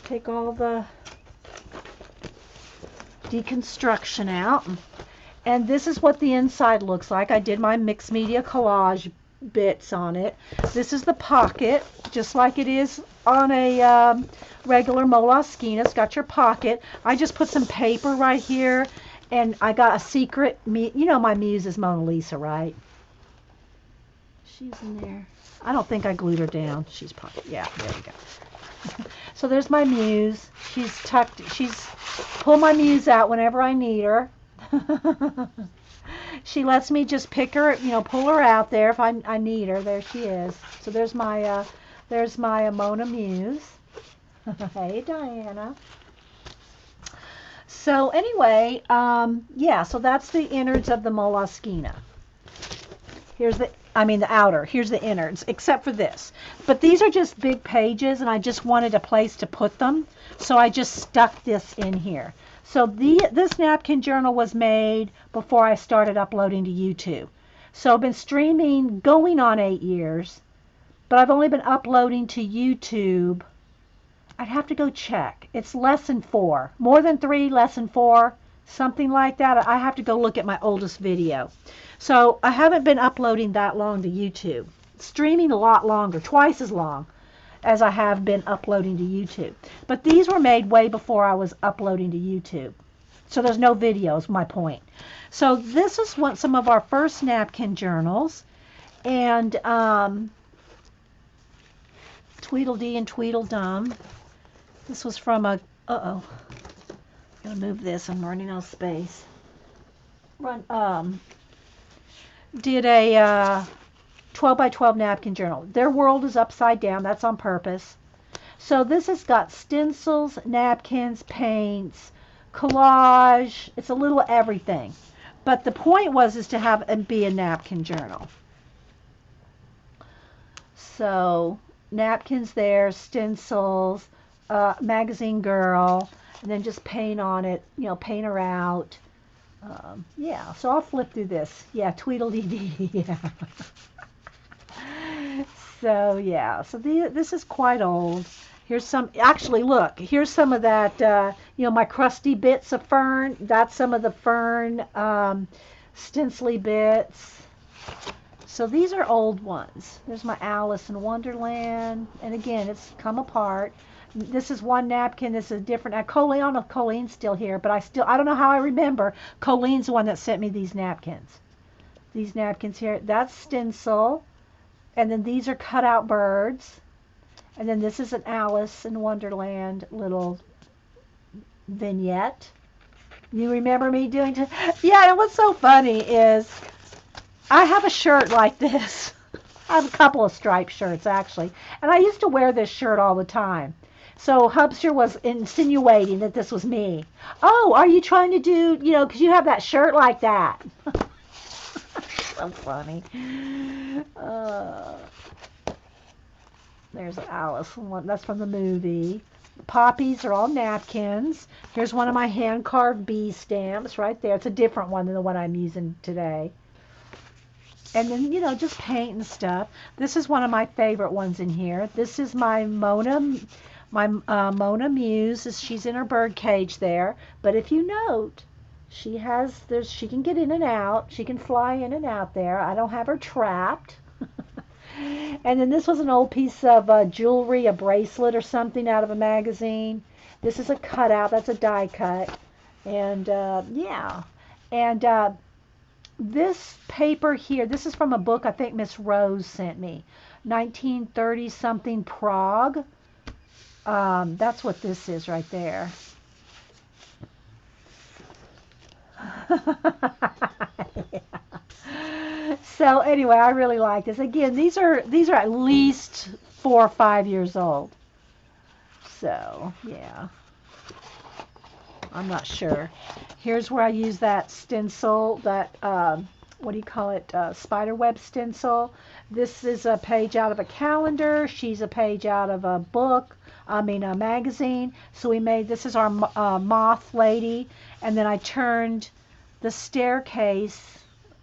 Take all the deconstruction out. And this is what the inside looks like. I did my mixed media collage bits on it. This is the pocket, just like it is on a regular Moleskine. It's got your pocket. I just put some paper right here, and I got a secret. You know my muse is Mona Lisa, right? She's in there. I don't think I glued her down. She's probably, yeah, there we go. So there's my muse. She's pulled my muse out whenever I need her. She lets me just pick her, pull her out there if I need her. There she is. So there's my Mona Muse. Hey, Diana. So anyway, yeah, so that's the innards of the Moleskine. Here's the outer. Here's the innards, except for this. But these are just big pages, and I just wanted a place to put them, so I just stuck this in here. So this napkin journal was made before I started uploading to YouTube. So I've been streaming going on 8 years, but I've only been uploading to YouTube. I'd have to go check. It's less than 4. More than 3, less than 4, something like that. I have to go look at my oldest video. So I haven't been uploading that long to YouTube. Streaming a lot longer, twice as long as I have been uploading to YouTube. But these were made way before I was uploading to YouTube. So there's no videos, my point. So this is some of our first napkin journals. And Tweedledee and Tweedledum. This was from a, I'm gonna move this, I'm running out of space. Did a 12 by 12 napkin journal. Their world is upside down, that's on purpose. So this has got stencils, napkins, paints, collage, it's a little everything. But the point is to have and be a napkin journal. So napkins there, stencils, magazine girl, and then just paint on it, paint her out. Yeah, so I'll flip through this. Yeah, Tweedledee. Yeah. So yeah, so this is quite old. Here's some, actually look, here's some of that, my crusty bits of fern. That's some of the fern stencily bits. So these are old ones. There's my Alice in Wonderland. And again, it's come apart. This is one napkin. This is a different. Colleen, I don't know if Colleen's still here, but I don't know how I remember. Colleen's the one that sent me these napkins. These napkins here. That's stencil. And then these are cut out birds. And then this is an Alice in Wonderland little vignette. You remember me doing it? Yeah, and what's so funny is I have a shirt like this. I have a couple of striped shirts, actually. And I used to wear this shirt all the time. So Hubster was insinuating that this was me. Oh, are you trying to do, because you have that shirt like that. So funny. There's Alice. That's from the movie. The poppies are all napkins. Here's one of my hand-carved bee stamps right there. It's a different one than the one I'm using today. And then, just paint and stuff. This is one of my favorite ones in here. This is my Mona Muse. She's in her bird cage there. But if you note, she can get in and out. She can fly in and out there. I don't have her trapped. And then this was an old piece of jewelry, a bracelet or something out of a magazine. This is a cutout. That's a die cut. And, yeah. And, this paper here, this is from a book I think Miss Rose sent me. 1930-something Prague. That's what this is right there. Yeah. So anyway, I really like this. Again, these are at least 4 or 5 years old. So, yeah. I'm not sure. Here's where I use that stencil, that, what do you call it, spiderweb stencil. This is a page out of a calendar. She's a page out of a book, a magazine. So this is our moth lady, and then I turned the staircase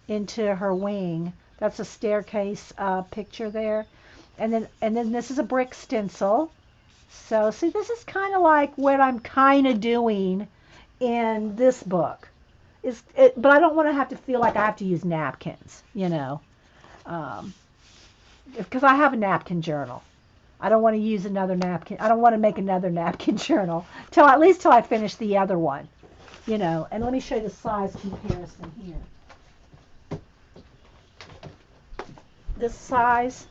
into her wing. That's a staircase picture there. And then this is a brick stencil. So, see, this is kind of like what I'm kind of doing in this book. But I don't want to have to feel like I have to use napkins, because I have a napkin journal. I don't want to use another napkin. I don't want to make another napkin journal at least till I finish the other one, And let me show you the size comparison here. This size,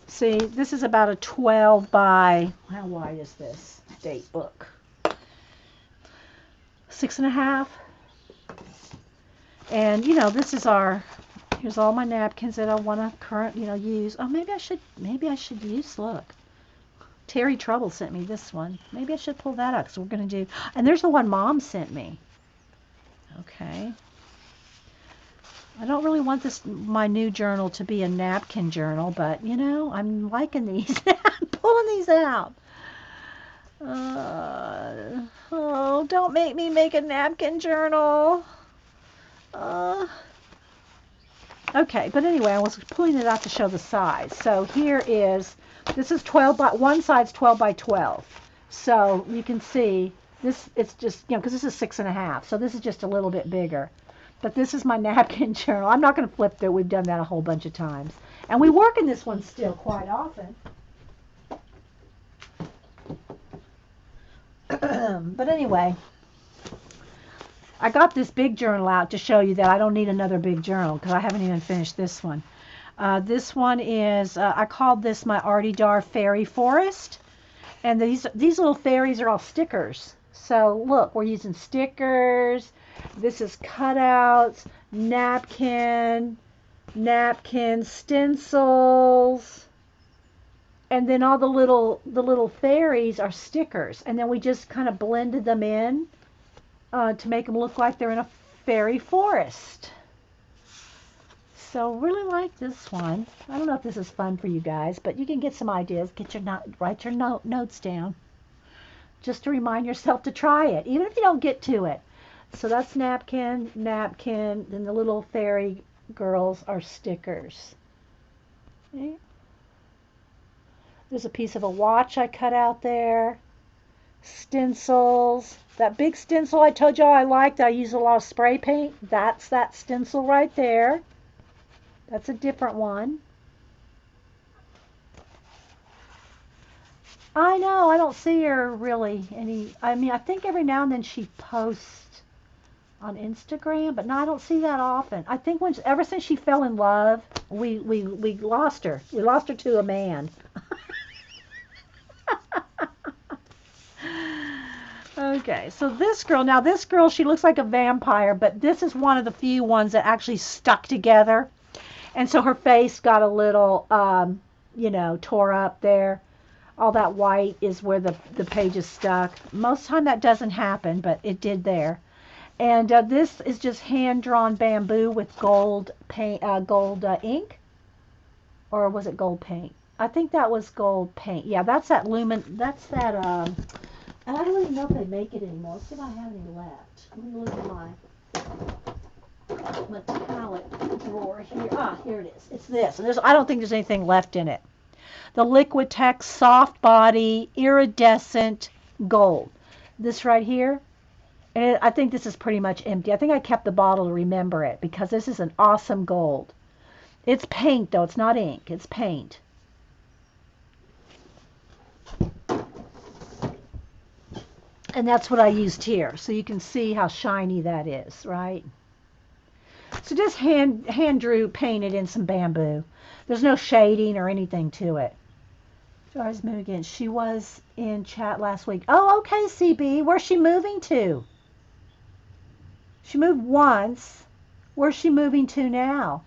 see, this is about a 12 by, how wide is this date book? 6.5. And this is here's all my napkins that I want to use. Oh, maybe I should use, look, Terry Trouble sent me this one. Maybe I should pull that up, because we're going to do, and there's the one Mom sent me. Okay. I don't really want my new journal to be a napkin journal, but I'm liking these. I'm pulling these out. Oh, don't make me make a napkin journal. Okay, but anyway, I was pulling it out to show the size. So here is, this is 12 by, one side's 12 by 12. So you can see this, it's just, because this is 6.5. So this is just a little bit bigger. But this is my napkin journal. I'm not going to flip through. We've done that a whole bunch of times. And we work in this one still quite often. But anyway, I got this big journal out to show you that I don't need another big journal because I haven't even finished this one. This one is, I called this my Artie Dar Fairy Forest. And these little fairies are all stickers. So look, we're using stickers. This is cutouts, napkin, stencils. And then all the little fairies are stickers. And then we just kind of blended them in to make them look like they're in a fairy forest. So really like this one. I don't know if this is fun for you guys, but you can get some ideas. Write your notes down, just to remind yourself to try it, even if you don't get to it. So that's napkin. Then the little fairy girls are stickers. Okay. There's a piece of a watch I cut out there. Stencils. That big stencil I told y'all I liked, I used a lot of spray paint. That's that stencil right there. That's a different one. I know, I don't see her really any. I mean, I think every now and then she posts on Instagram, but no, I don't see that often. I think ever since she fell in love, we lost her. We lost her to a man. Okay, so this girl, she looks like a vampire, but this is one of the few ones that actually stuck together. And so her face got a little, tore up there. All that white is where the page is stuck. Most of the time that doesn't happen, but it did there. And this is just hand-drawn bamboo with gold paint, gold ink. Or was it gold paint? I think that was gold paint. Yeah, that's that and I don't even know if they make it anymore. Let's see if I have any left. Let me look at my palette drawer here. Ah, here it is. It's this. And I don't think there's anything left in it. The Liquitex Soft Body Iridescent Gold. This right here. And I think this is pretty much empty. I think I kept the bottle to remember it because this is an awesome gold. It's paint though. It's not ink. It's paint. And that's what I used here. So you can see how shiny that is, right? So just hand drew painted in some bamboo. There's no shading or anything to it. Joy's moving again. She was in chat last week. Oh, okay, CB. Where's she moving to? She moved once. Where's she moving to now?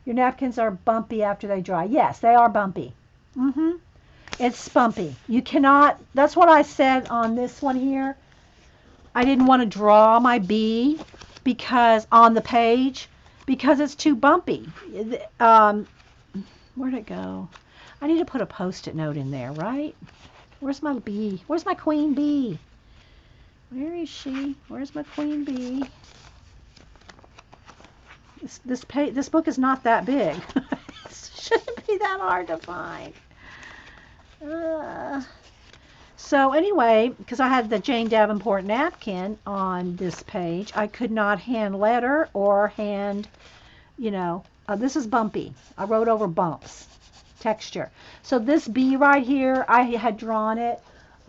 Your napkins are bumpy after they dry. Yes, they are bumpy. It's bumpy. You cannot, that's what I said on this one here. I didn't want to draw my bee because on the page because it's too bumpy. Where'd it go? I need to put a post-it note in there, right? Where's my bee? Where's my queen bee? Where is she? Where's my queen bee? This book is not that big. It shouldn't be that hard to find. So anyway, because I had the Jane Davenport napkin on this page, I could not hand letter or hand, this is bumpy. I wrote over bumps, texture. So this bee right here, I had drawn it.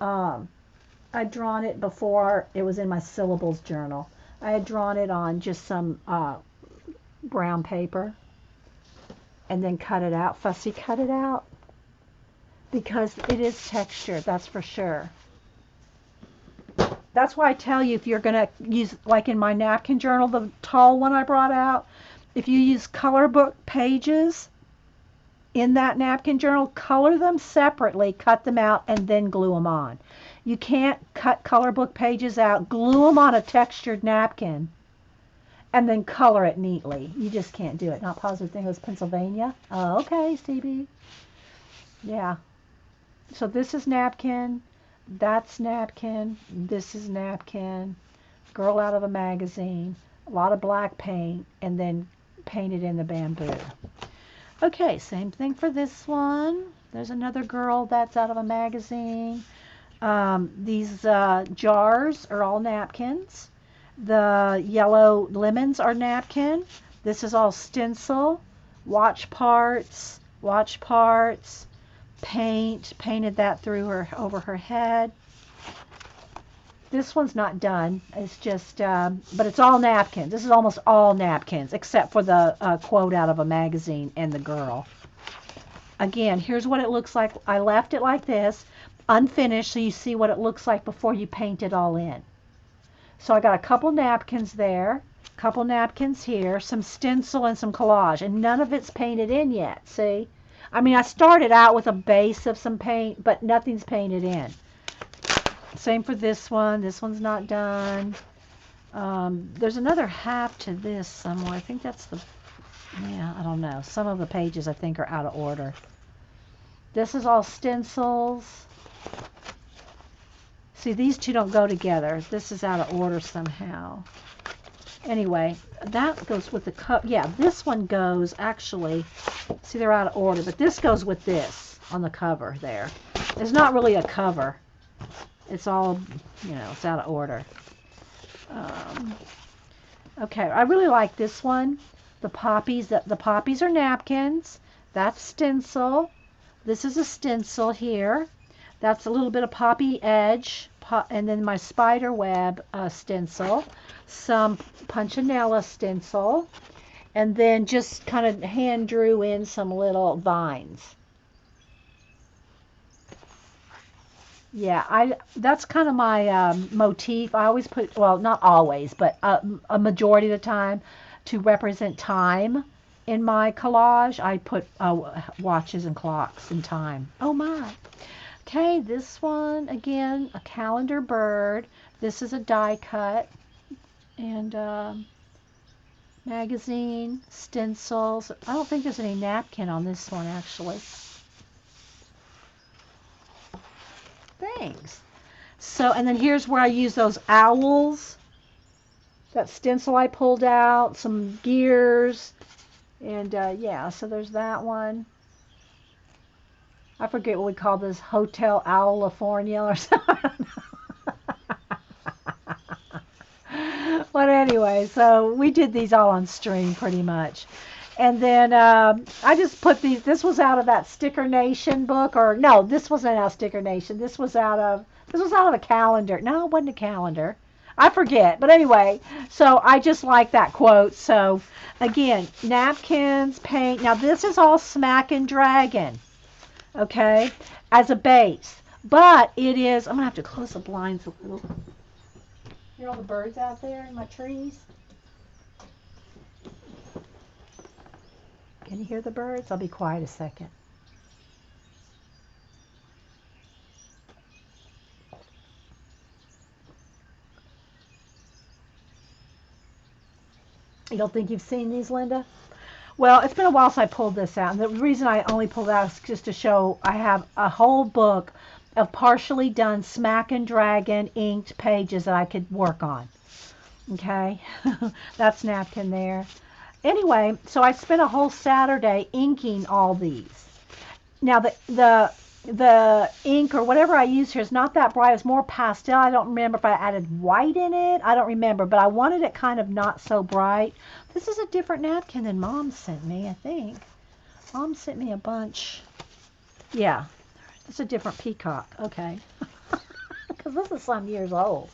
I'd drawn it before it was in my syllables journal. I had drawn it on just some brown paper and then cut it out, fussy cut it out. Because it is texture, that's for sure. That's why I tell you if you're going to use, like in my napkin journal, the tall one I brought out, if you use color book pages in that napkin journal, color them separately, cut them out, and then glue them on. You can't cut color book pages out, glue them on a textured napkin, and then color it neatly. You just can't do it. Not positive thing, it was Pennsylvania. Oh, okay, Stevie. Yeah. So this is napkin, that's napkin, this is napkin, girl out of a magazine, a lot of black paint, and then painted in the bamboo. Okay, same thing for this one. There's another girl that's out of a magazine. These jars are all napkins. The yellow lemons are napkin. This is all stencil, watch parts, paint, painted that through her, over her head. This one's not done. It's just, but it's all napkins. This is almost all napkins, except for the quote out of a magazine and the girl. Again, here's what it looks like. I left it like this, unfinished, so you see what it looks like before you paint it all in. So I got a couple napkins there, a couple napkins here, some stencil and some collage, and none of it's painted in yet, see? I mean, I started out with a base of some paint, but nothing's painted in. Same for this one. This one's not done. There's another half to this somewhere. I think that's the, yeah, I don't know. Some of the pages I think are out of order. This is all stencils. See, these two don't go together. This is out of order somehow. Anyway, that goes with the cup. Yeah, this one goes, actually, see, they're out of order, but this goes with this on the cover there. It's not really a cover. It's all, you know, it's out of order. Okay, I really like this one. The poppies are napkins. That's stencil. This is a stencil here. That's a little bit of poppy edge, and then my spider web stencil, some punchinella stencil, and then just kind of hand drew in some little vines. Yeah, that's kind of my motif. I always put, well, not always, but a majority of the time, to represent time in my collage, I put watches and clocks and time. Oh my. Okay, this one, again, a calendar bird. This is a die cut. And magazine, stencils. I don't think there's any napkin on this one, actually. Thanks. So, and then here's where I use those owls. That stencil I pulled out, some gears, and yeah, so there's that one. I forget what we call this, Hotel Owlifornia or something. But anyway, so we did these all on stream pretty much. And then I just put these, this was out of that Sticker Nation book, or no, this wasn't out of Sticker Nation. This was out of a calendar. No, it wasn't a calendar. I forget. But anyway, so I just like that quote. So again, napkins, paint. Now this is all Smackin' Dragon, okay, as a base. But it is, I'm going to have to close the blinds a little. Hear all the birds out there in my trees? Can you hear the birds? I'll be quiet a second. You don't think you've seen these, Linda? Well, it's been a while since I pulled this out. And the reason I only pulled it out is just to show I have a whole book of partially done Smackin' Dragon inked pages that I could work on. Okay? That's napkin there. Anyway, so I spent a whole Saturday inking all these. Now the ink or whatever I use here is not that bright. It's more pastel. I don't remember if I added white in it. I don't remember, but I wanted it kind of not so bright. This is a different napkin than Mom sent me, I think. Mom sent me a bunch. Yeah, it's a different peacock. Okay. Because this is some years old.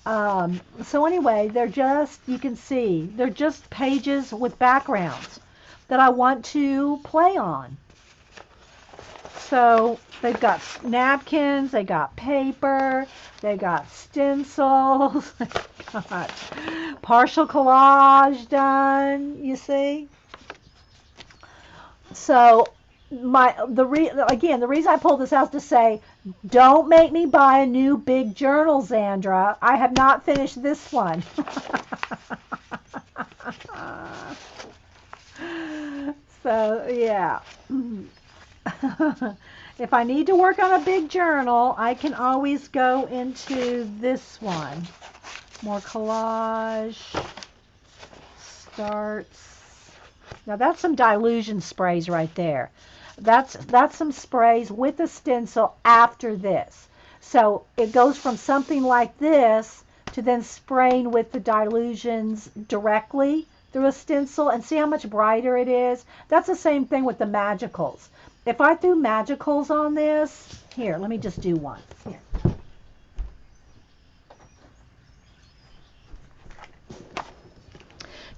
So anyway, they're just, you can see, they're just pages with backgrounds that I want to play on. So they've got napkins, they got paper, they got stencils, they got partial collage done, you see. So the reason I pulled this out is to say, don't make me buy a new big journal, Zandra. I have not finished this one. So, yeah. If I need to work on a big journal, I can always go into this one. More collage. Starts. Now that's some dilution sprays right there. That's some sprays with a stencil after this. So it goes from something like this to then spraying with the dilutions directly through a stencil, and see how much brighter it is. That's the same thing with the magicals. If I threw magicals on this, here, let me just do one. Here.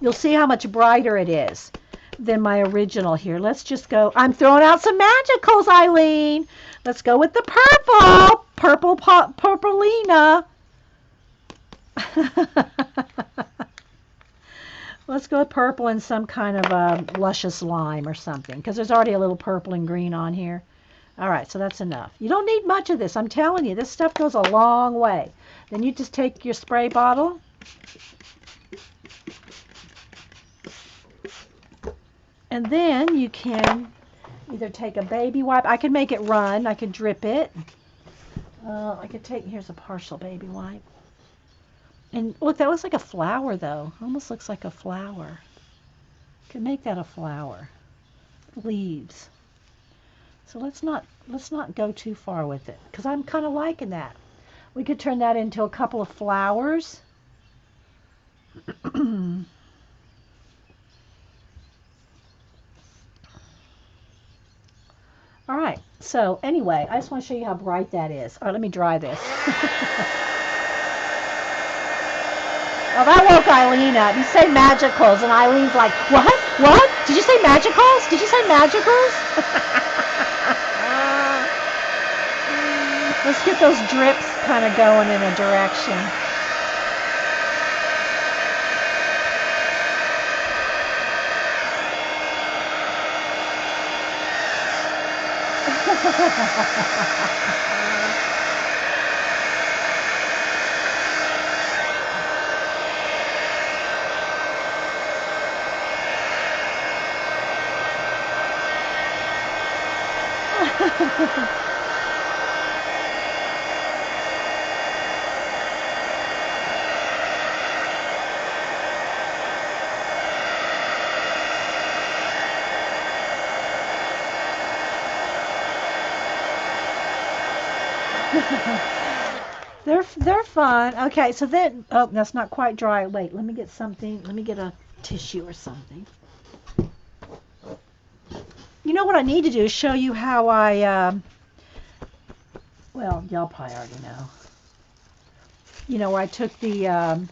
You'll see how much brighter it is than my original here. Let's just go. I'm throwing out some magicals, Eileen. Let's go with the purple. Purplina. Let's go with purple and some kind of a luscious lime or something, because there's already a little purple and green on here. All right, so that's enough. You don't need much of this. I'm telling you, this stuff goes a long way. Then you just take your spray bottle. And then you can either take a baby wipe. I could make it run. I could drip it. I could take, here's a partial baby wipe. And look, that looks like a flower, though. Almost looks like a flower. Could make that a flower. Leaves. So let's not go too far with it, because I'm kind of liking that. We could turn that into a couple of flowers. All right, so anyway, I just want to show you how bright that is. All right, let me dry this. Oh, that woke Eileen up. You say magicals, and Eileen's like, what? What? Did you say magicals? Did you say magicals? Let's get those drips kind of going in a direction. They're fun. Okay, so then, oh, that's not quite dry. Wait, let me get something. Let me get a tissue or something. You know what I need to do is show you how I, well, y'all probably already know. You know, where I took the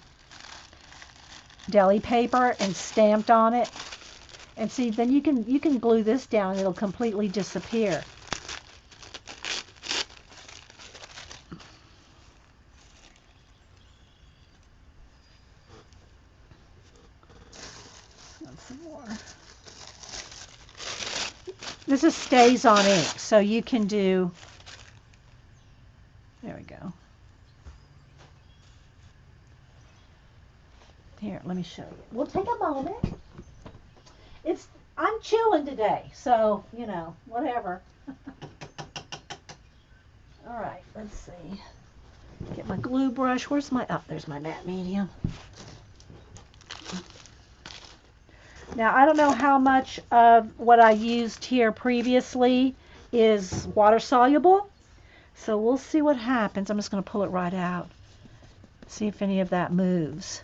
deli paper and stamped on it. And see, then you can glue this down and it'll completely disappear. Some more. This is stays on ink, so you can do, there we go. Here, let me show you. We'll take a moment. I'm chilling today, so, you know, whatever. All right, let's see. Get my glue brush. Where's my, oh, there's my matte medium. Now, I don't know how much of what I used here previously is water soluble, so we'll see what happens. I'm just going to pull it right out, see if any of that moves.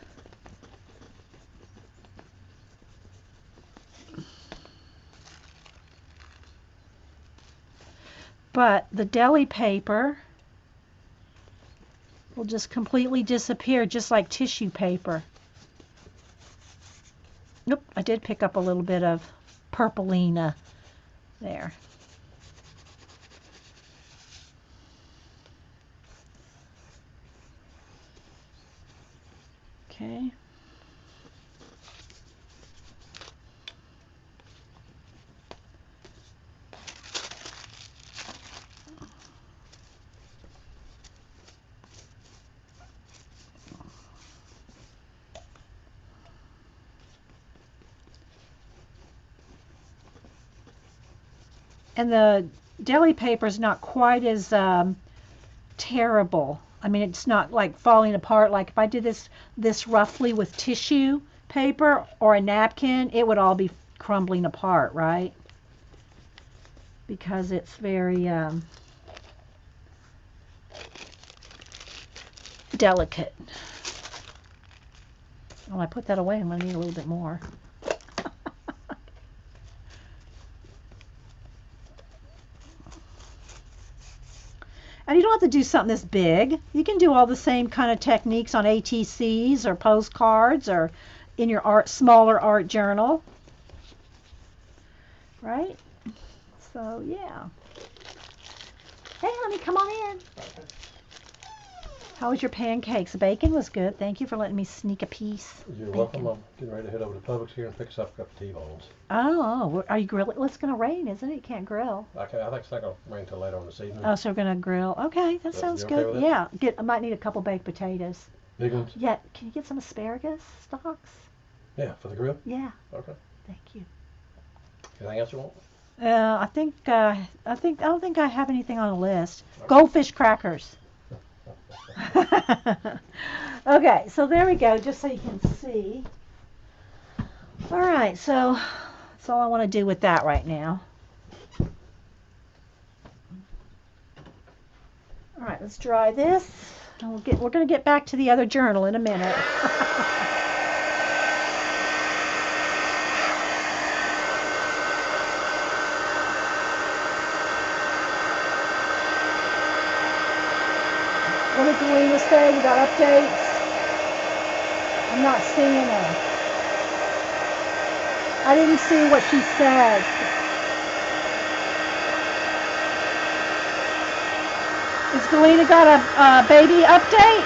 But the deli paper will just completely disappear, just like tissue paper. Nope, I did pick up a little bit of purplina there. Okay. And the deli paper is not quite as terrible. I mean, it's not like falling apart. Like if I did this roughly with tissue paper or a napkin, it would all be crumbling apart, right? Because it's very delicate. Oh, I put that away. I'm going to need a little bit more. And you don't have to do something this big. You can do all the same kind of techniques on ATCs or postcards or in your smaller art journal. Right? So, yeah. Hey, honey, come on in. How was your pancakes? Bacon was good. Thank you for letting me sneak a piece. You're welcome. I'm getting ready to head over to Publix here and pick us up a couple of T-bones. Oh, are you grilling? Well, it's going to rain, isn't it? You can't grill. I think it's not going to rain until later on this evening. Oh, so we're going to grill. Okay, that sounds good. Okay, yeah, I might need a couple baked potatoes. Big ones? Yeah, can you get some asparagus stalks? Yeah, for the grill? Yeah. Okay. Thank you. Anything else you want? I don't think I have anything on the list. Okay. Goldfish crackers. Okay, so there we go, just so you can see. All right, so that's all I want to do with that right now. All right, let's dry this. And we're going to get back to the other journal in a minute. What did Galena say? We got updates? I'm not seeing them. I didn't see what she said. Has Galena got a baby update?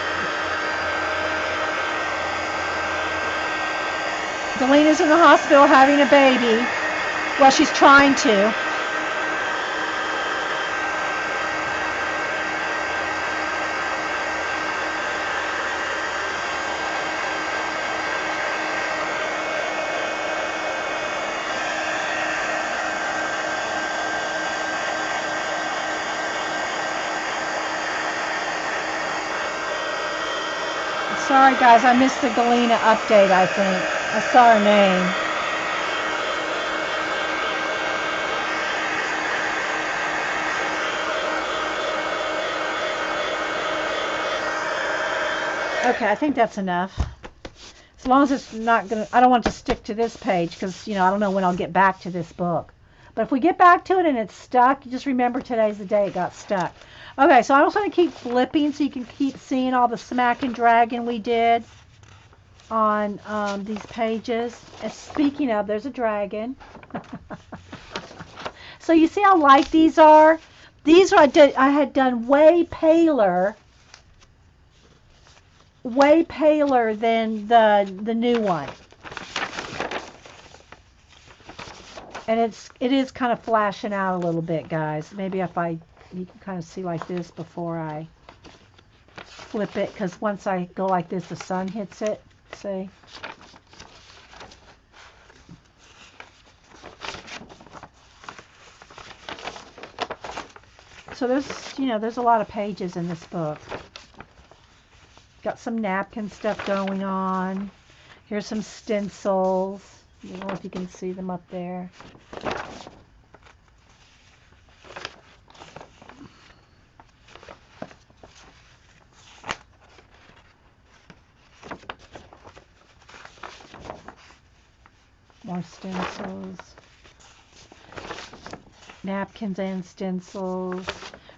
Galena's in the hospital having a baby. Well, she's trying to. Sorry guys, I missed the Galena update, I think. I saw her name. Okay, I think that's enough. As long as it's not going to, I don't want it to stick to this page because, I don't know when I'll get back to this book. But if we get back to it and it's stuck, you just remember today's the day it got stuck. Okay, so I'm also going to keep flipping so you can keep seeing all the smack and dragging we did on these pages. And speaking of, there's a dragon. So you see how light these are? These are I had done way paler than the new one. And it is kind of flashing out a little bit, guys. Maybe you can kind of see like this before I flip it, because once I go like this, the sun hits it. See? So there's a lot of pages in this book. Got some napkin stuff going on. Here's some stencils. I don't know if you can see them up there. More stencils. Napkins and stencils.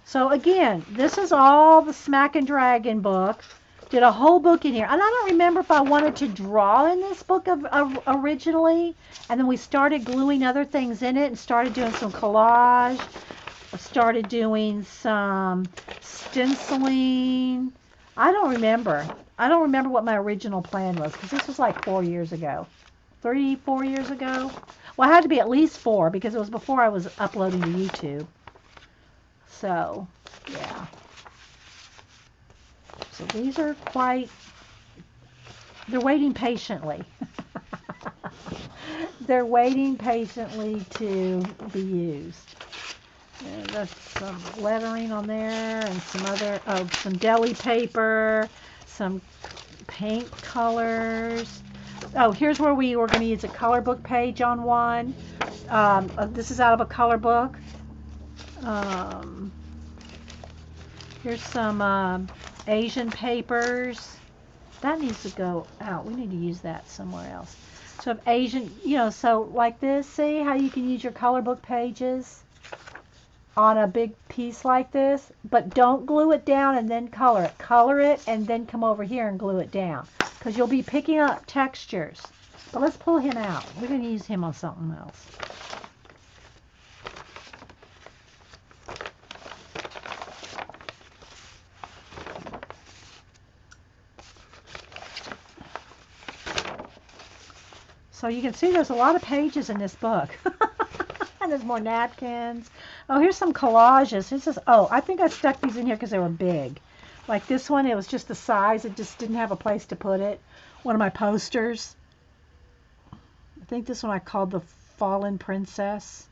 So again, this is all the Smack and Dragon book. Did a whole book in here. And I don't remember if I wanted to draw in this book originally. And then we started gluing other things in it and started doing some collage. I started doing some stenciling. I don't remember. I don't remember what my original plan was, because this was like 4 years ago. 4 years ago. Well, it had to be at least 4 because it was before I was uploading to YouTube. So, yeah. So these are they're waiting patiently. They're waiting patiently to be used. And there's some lettering on there and some deli paper, some paint colors. Oh, here's where we were going to use a color book page on one. This is out of a color book. Um, Here's some Asian papers. That needs to go out. We need to use that somewhere else. So if Asian, so like this, see how you can use your color book pages on a big piece like this, but don't glue it down and then color it. Color it and then come over here and glue it down because you'll be picking up textures. But let's pull him out. We're going to use him on something else. So you can see there's a lot of pages in this book. And there's more napkins. Oh, here's some collages. This is, oh, I think I stuck these in here because they were big. Like this one, it was just the size. It just didn't have a place to put it. One of my posters. I think this one I called the Fallen Princess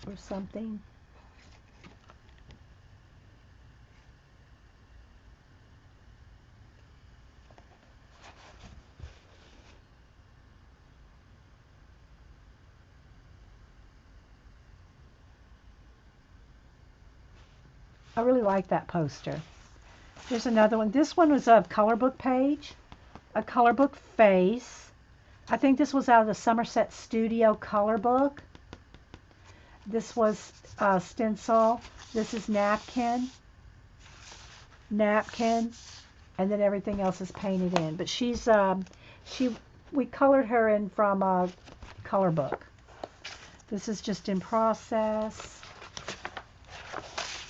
or something. I really like that poster. Here's another one. This one was a color book page, a color book face. I think this was out of the Somerset Studio color book. This was stencil. This is napkin, and then everything else is painted in. But we colored her in from a color book. This is just in process.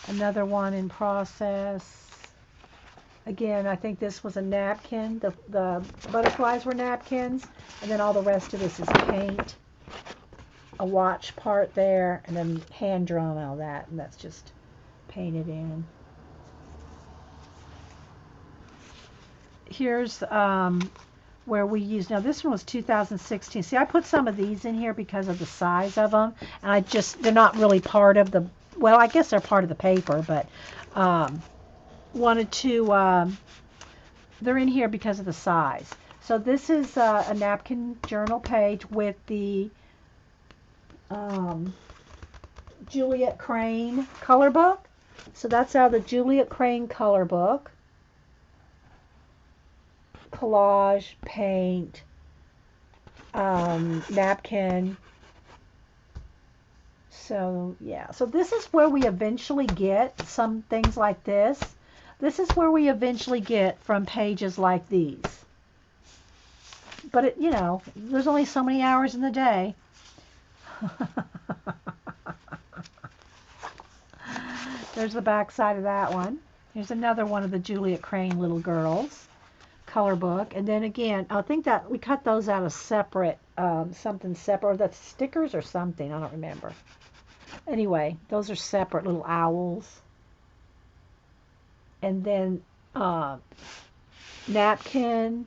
Another one in process. Again, I think this was a napkin. The butterflies were napkins, and then all the rest of this is paint. A watch part there, and then hand drawn all that, and that's just painted in. Here's where we use, now this one was 2016. See, I put some of these in here because of the size of them, and they're not really part of the, well, I guess they're part of the paper, but wanted to, they're in here because of the size. So this is a napkin journal page with the Juliet Crane color book. So that's out of the Juliet Crane color book. Collage, paint, napkin. So yeah, so this is where we eventually get some things like this. This is where we eventually get from pages like these. But there's only so many hours in the day. There's the back side of that one. Here's another one of the Juliet Crane little girls color book. And then again, I think that we cut those out of separate, something separate, or that's stickers or something, I don't remember. Anyway, those are separate little owls. And then napkin,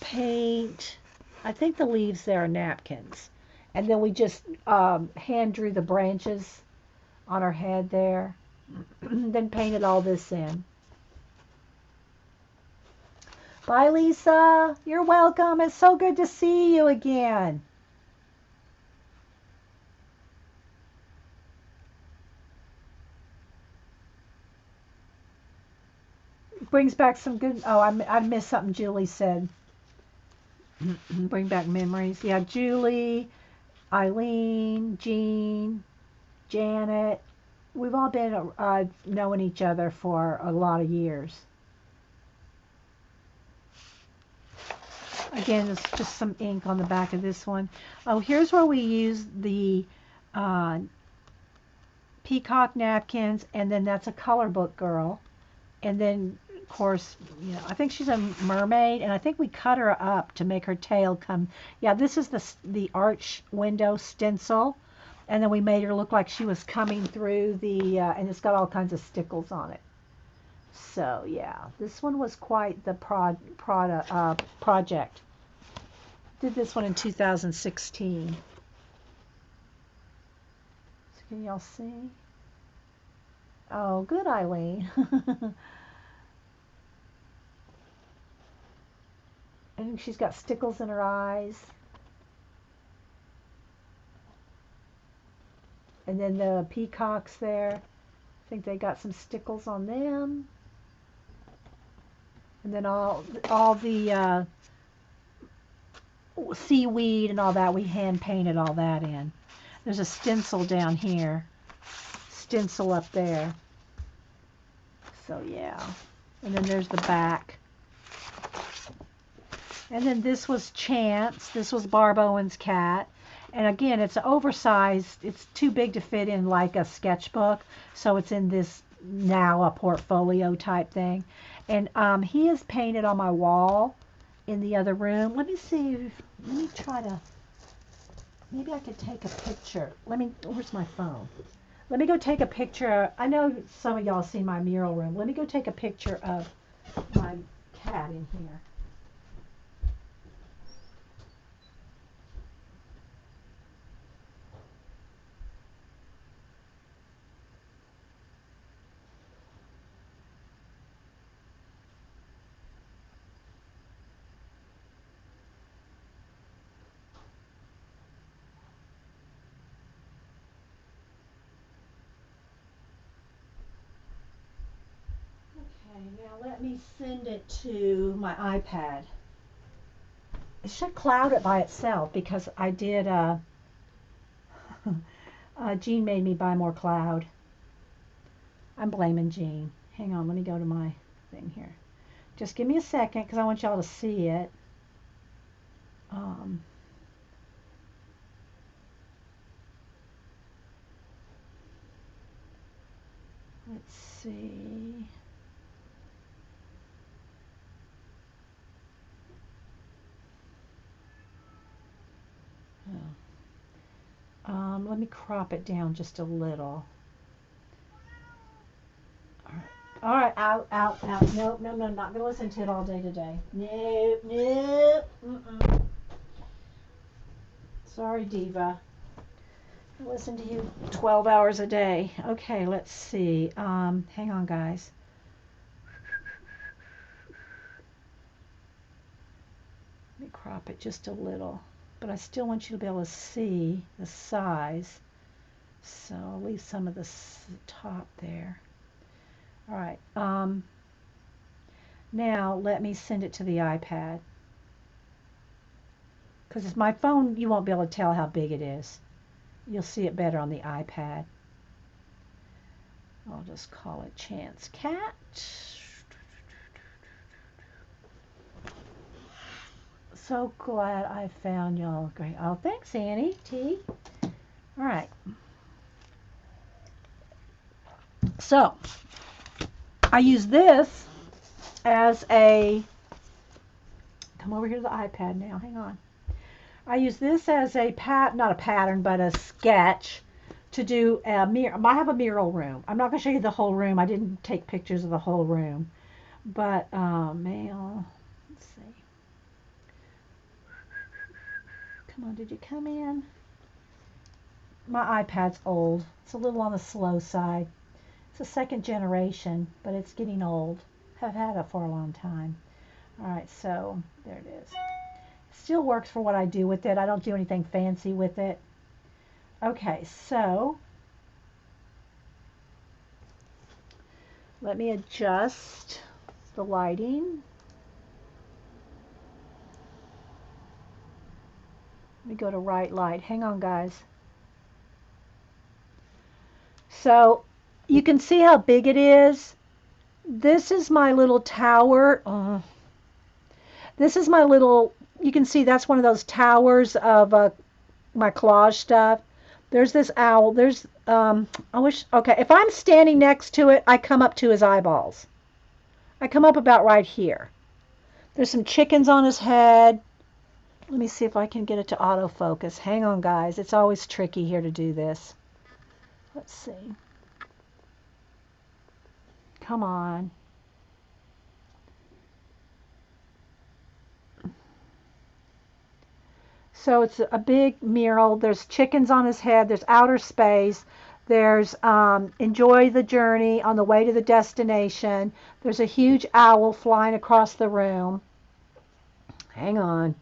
paint. I think the leaves there are napkins. And then we just hand drew the branches on her head there. Then painted all this in. Bye, Lisa. You're welcome. It's so good to see you again. Brings back some good, oh, I missed something Julie said. Bring back memories. Yeah, Julie, Eileen, Jean, Janet. We've all been knowing each other for a lot of years. Again, it's just some ink on the back of this one. Oh, here's where we use the peacock napkins, and then that's a color book girl. And then, of course, I think she's a mermaid, and I think we cut her up to make her tail come. Yeah, this is the arch window stencil, and then we made her look like she was coming through the, and it's got all kinds of stickles on it. So yeah, this one was quite the project. Did this one in 2016. So can y'all see? Oh, good, Eileen. And she's got stickles in her eyes. And then the peacocks there, I think they got some stickles on them. And then all the seaweed and all that, we hand painted all that in. There's a stencil down here, stencil up there. So yeah. And then there's the back. And then this was Chance. This was Barb Owen's cat. And again, it's oversized. It's too big to fit in like a sketchbook. So it's in this now a portfolio type thing. And he is painted on my wall in the other room. Let me see. Let me try to. Maybe I could take a picture. Where's my phone? Let me go take a picture. I know some of y'all see my mural room. Let me go take a picture of my cat in here. Okay, now let me send it to my iPad. It should cloud it by itself because I did, Jean made me buy more cloud. I'm blaming Jean. Hang on, let me go to my thing here. Just give me a second because I want y'all to see it. Let's see. Let me crop it down just a little. All right, out. Nope, no, not gonna listen to it all day today. Nope. Sorry, Diva. I listen to you 12 hours a day. Okay, let's see. Hang on, guys. Let me crop it just a little. But I still want you to be able to see the size. So I'll leave some of the top there. All right. Now let me send it to the iPad. Because it's my phone, you won't be able to tell how big it is. You'll see it better on the iPad. I'll just call it Chance Cat. So glad I found y'all. Great. Oh, thanks, Annie T. All right. So I use this as a. Come over here to the iPad now. Hang on. I use this as a not a pattern, but a sketch to do a mirror. I have a mural room. I'm not going to show you the whole room. I didn't take pictures of the whole room, but mail. Let's see. Come on, did you come in? My iPad's old. It's a little on the slow side. It's a second generation, but it's getting old. I've had it for a long time. All right, so there it is. It still works for what I do with it. I don't do anything fancy with it. Okay, so let me adjust the lighting. Let me go to right light. Hang on, guys. So you can see how big it is. This is my little tower. This is my little, you can see that's one of those towers of my collage stuff. There's this owl. There's, okay, if I'm standing next to it, I come up to his eyeballs. I come up about right here. There's some chickens on his head. Let me see if I can get it to autofocus. Hang on, guys. It's always tricky here to do this. Let's see. Come on. So it's a big mural. There's chickens on his head. There's outer space. There's enjoy the journey on the way to the destination. There's a huge owl flying across the room. Hang on.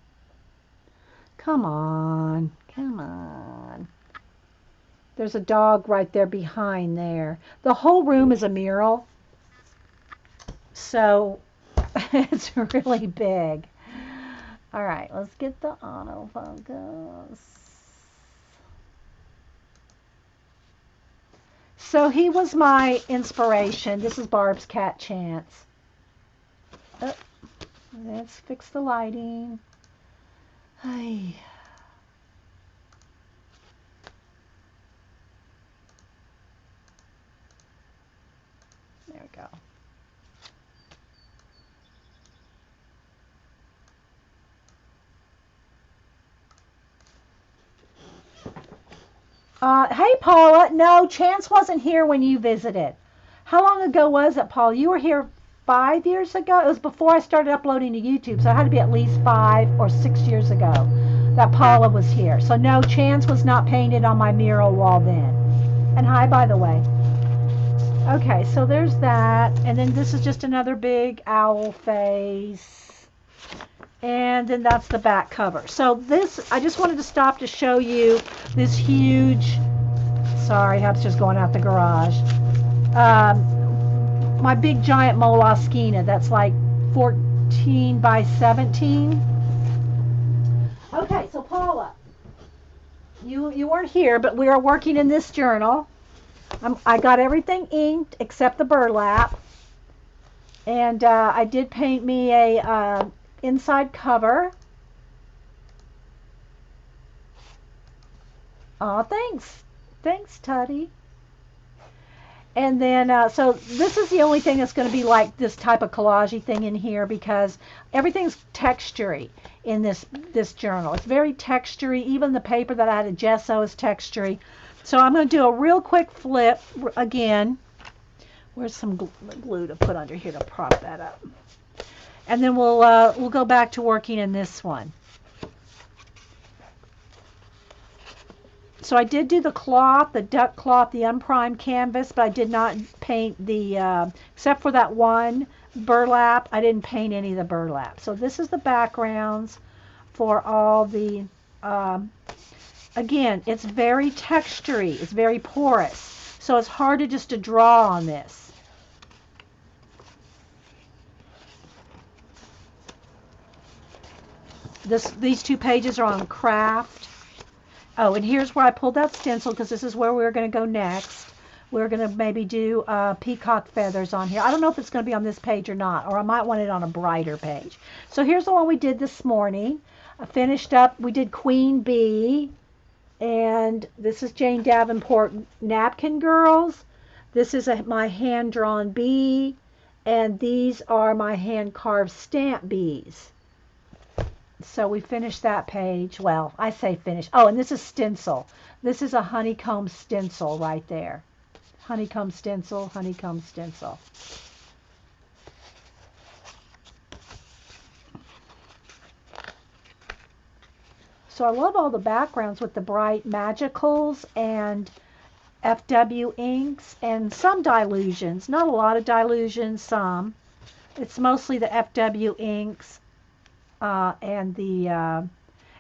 Come on. Come on. There's a dog right there behind there. The whole room is a mural, so it's really big. All right, let's get the autofocus. So he was my inspiration. This is Barb's cat Chance. Oh, let's fix the lighting. Hi. There we go. Hey, Paula. No, Chance wasn't here when you visited. How long ago was it, Paula? You were here 5 years ago? It was before I started uploading to YouTube, so it had to be at least 5 or 6 years ago that Paula was here. So no, Chance was not painted on my mural wall then. And hi, by the way. Okay, so there's that. And then this is just another big owl face. And then that's the back cover. So this, I just wanted to stop to show you this huge, sorry, that's just going out the garage. My big giant Moleskine that's like 14 by 17. Okay, so Paula, you weren't here, but we are working in this journal. I got everything inked except the burlap. And I did paint me a inside cover. Oh, thanks. Thanks, Tutty. And then, so this is the only thing that's going to be like this type of collage thing in here because everything's textury in this journal. It's very textury. Even the paper that I had to gesso is textury. So I'm going to do a real quick flip again. Where's some glue to put under here to prop that up? And then we'll go back to working in this one. So I did do the cloth, the duck cloth, the unprimed canvas, but I did not paint the, except for that one burlap, I didn't paint any of the burlap. So this is the backgrounds for all the, again, it's very textury, it's very porous. So it's hard to draw on this. These 2 pages are on craft. Oh, and here's where I pulled that stencil because this is where we're going to go next. We're going to maybe do peacock feathers on here. I don't know if it's going to be on this page or not, or I might want it on a brighter page. So here's the one we did this morning. I finished up, we did Queen Bee, and this is Jane Davenport Napkin Girls. This is my hand-drawn bee, and these are my hand-carved stamp bees. So we finished that page. Well, I say finish. Oh, and this is stencil. This is a honeycomb stencil right there. Honeycomb stencil, honeycomb stencil. So I love all the backgrounds with the bright magicals and FW inks and some dilutions. Not a lot of dilutions, some. It's mostly the FW inks. And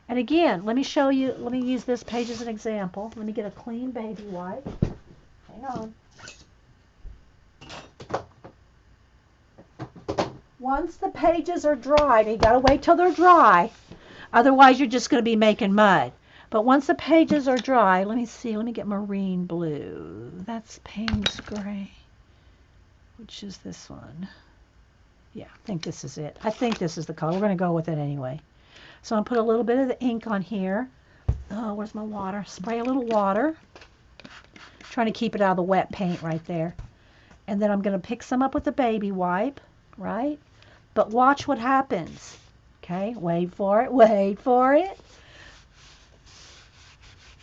again, let me show you, let me use this page as an example. Let me get a clean baby wipe. Hang on. Once the pages are dry, you gotta wait till they're dry, otherwise you're just gonna be making mud. But once the pages are dry, let me see, let me get marine blue. That's Payne's gray, which is this one. Yeah, I think this is it. I think this is the color. We're going to go with it anyway. So I'm going to put a little bit of the ink on here. Oh, where's my water? Spray a little water. Trying to keep it out of the wet paint right there. And then I'm going to pick some up with the baby wipe, right? But watch what happens. Okay, wait for it, wait for it.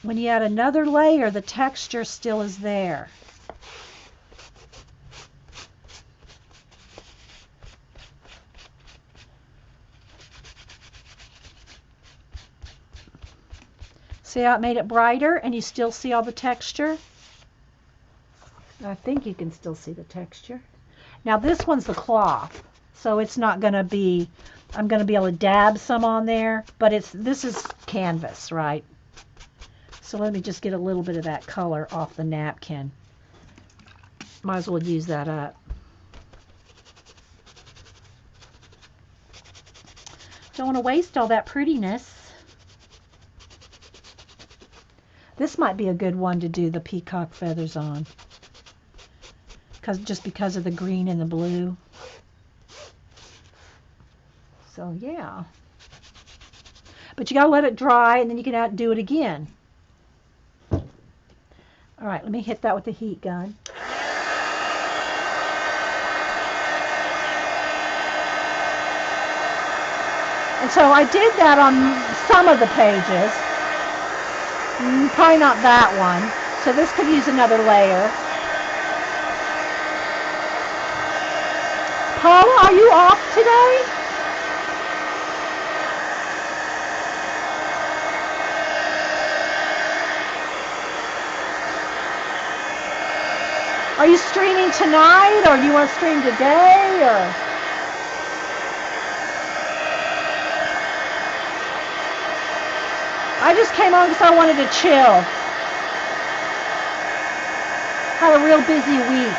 When you add another layer, the texture still is there. See how it made it brighter and you still see all the texture? I think you can still see the texture. Now this one's the cloth. So it's not going to be, I'm going to be able to dab some on there, but this is canvas, right? So let me just get a little bit of that color off the napkin. Might as well use that up. Don't want to waste all that prettiness. This might be a good one to do the peacock feathers on, just because of the green and the blue. So yeah. But you gotta let it dry, and then you can do it again. All right, let me hit that with the heat gun. And so I did that on some of the pages. Probably not that one. So this could use another layer. Paula, are you off today? Are you streaming tonight, or do you want to stream today, or? I just came on because I wanted to chill. Had a real busy week.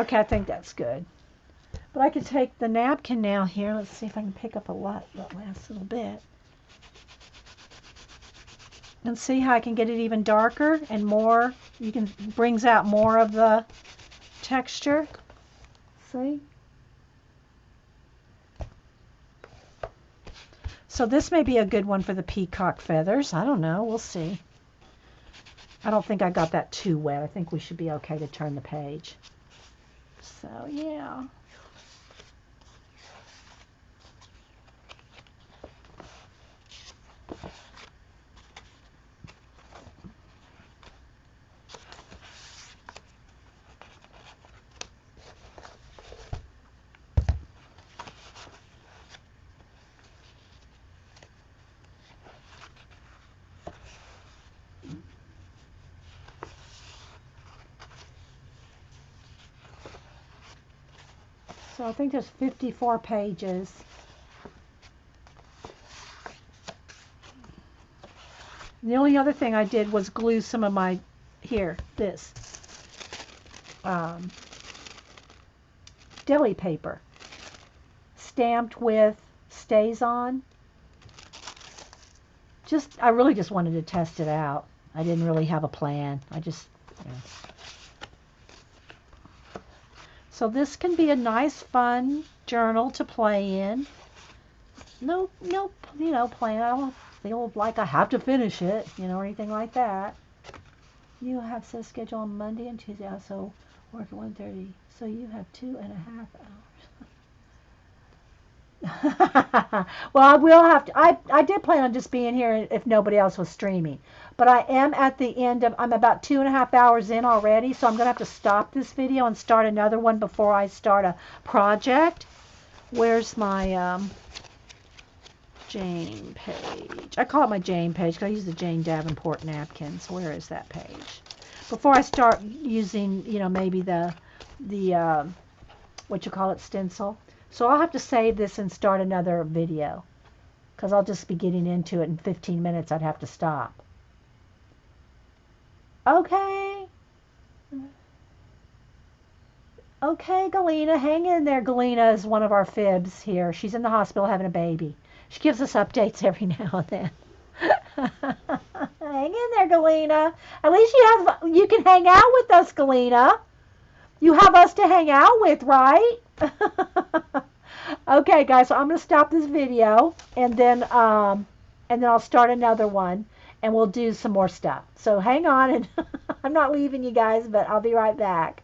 Okay, I think that's good. But I could take the napkin now here. Let's see if I can pick up a lot that last little bit. And see how I can get it even darker and more. Brings out more of the texture. See? So this may be a good one for the peacock feathers. I don't know. We'll see. I don't think I got that too wet. I think we should be okay to turn the page. So, yeah. So I think there's 54 pages. The only other thing I did was glue some of my, this deli paper stamped with stays on. I really just wanted to test it out. I didn't really have a plan. So this can be a nice, fun journal to play in. No, plan. I don't feel like I have to finish it, or anything like that. You have set schedule on Monday and Tuesday. I also work at 1:30. So you have 2.5 hours. Well, I will have to. I did plan on just being here if nobody else was streaming. But I am at the end of, I'm about 2.5 hours in already, so I'm going to have to stop this video and start another one before I start a project. Where's my Jane page? I call it my Jane page because I use the Jane Davenport napkins. Where is that page? Before I start using, maybe the stencil. So I'll have to save this and start another video because I'll just be getting into it in 15 minutes. I'd have to stop. Okay. Okay, Galena. Hang in there. Galena is one of our fibs here. She's in the hospital having a baby. She gives us updates every now and then. Hang in there, Galena. At least you can hang out with us, Galena. You have us to hang out with, right? Okay, guys, so I'm going to stop this video, and then I'll start another one, and we'll do some more stuff. So hang on, and I'm not leaving you guys, but I'll be right back.